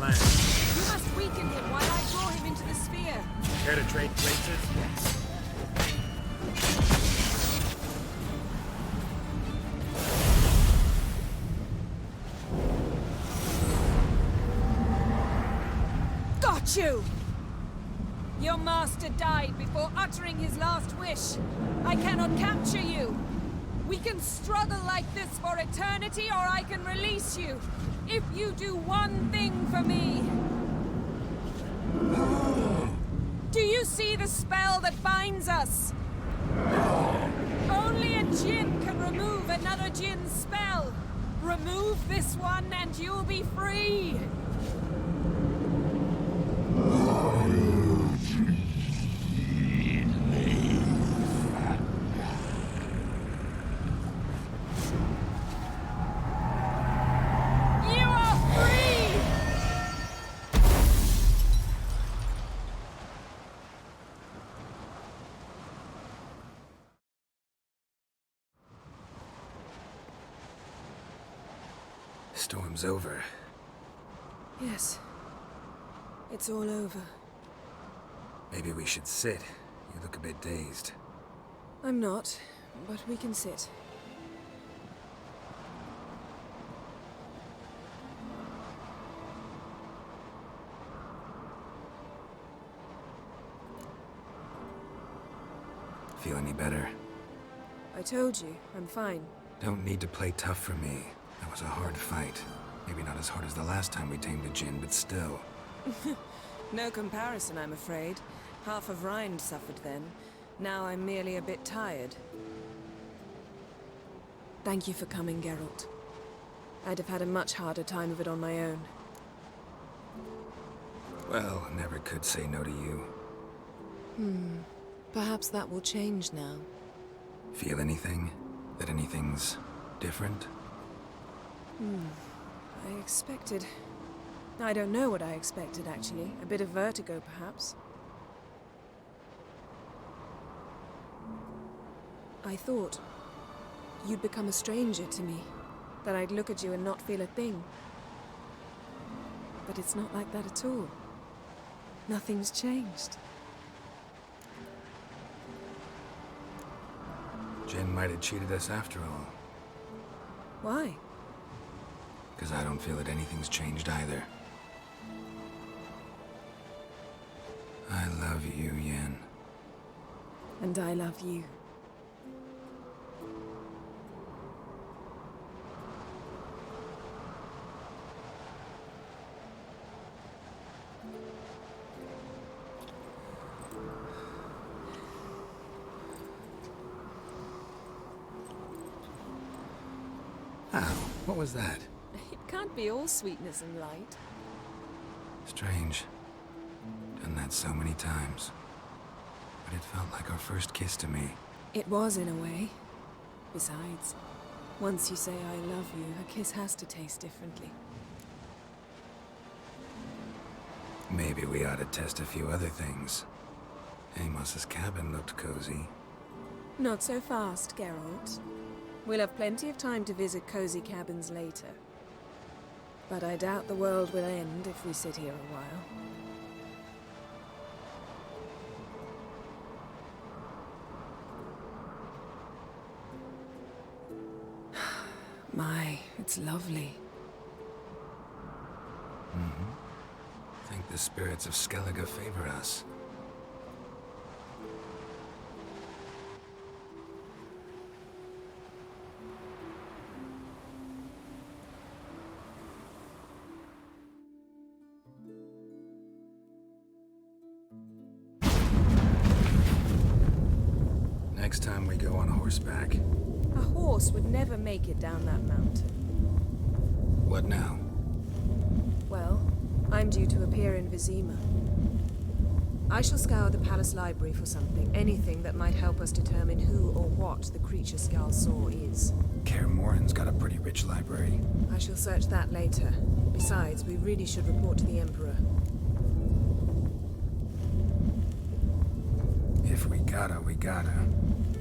plan? You must weaken him while I draw him into the sphere. Care to trade places? Got you! Your master died before uttering his last wish. I cannot capture you. We can struggle like this for eternity, or I can release you. If you do one thing for me. Do you see the spell that binds us? Only a djinn can remove another djinn's spell. Remove this one and you'll be free. Storm's over. Yes. It's all over. Maybe we should sit. You look a bit dazed. I'm not, but we can sit. Feel any better? I told you, I'm fine. Don't need to play tough for me. That was a hard fight. Maybe not as hard as the last time we tamed a djinn, but still. No comparison, I'm afraid. Half of Rind suffered then. Now I'm merely a bit tired. Thank you for coming, Geralt. I'd have had a much harder time of it on my own. Well, I never could say no to you. Perhaps that will change now. Feel anything? That anything's different? I expected... I don't know what I expected, actually. A bit of vertigo, perhaps. I thought you'd become a stranger to me. That I'd look at you and not feel a thing. But it's not like that at all. Nothing's changed. Jinn might have cheated us after all. Why? Because I don't feel that anything's changed either. I love you, Yen. And I love you. Ow, what was that? It can't be all sweetness and light. Strange. Done that so many times. But it felt like our first kiss to me. It was, in a way. Besides, once you say I love you, a kiss has to taste differently. Maybe we ought to test a few other things. Amos's cabin looked cozy. Not so fast, Geralt. We'll have plenty of time to visit cozy cabins later. But I doubt the world will end if we sit here a while. My, it's lovely. Think the spirits of Skjall favor us. Next time we go on horseback. A horse would never make it down that mountain. What now? Well, I'm due to appear in Vizima. I shall scour the palace library for something. Anything that might help us determine who or what the creature Skjall saw is. Kaer Morhen's got a pretty rich library. I shall search that later. Besides, we really should report to the Emperor. If we gotta, we gotta.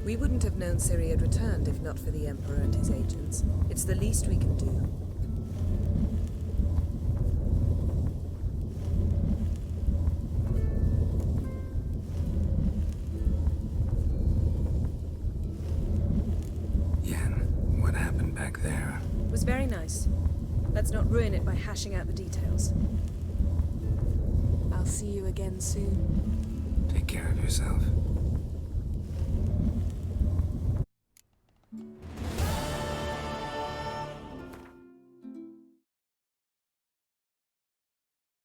We wouldn't have known Ciri had returned if not for the Emperor and his agents. It's the least we can do. It was very nice. Let's not ruin it by hashing out the details. I'll see you again soon. Take care of yourself.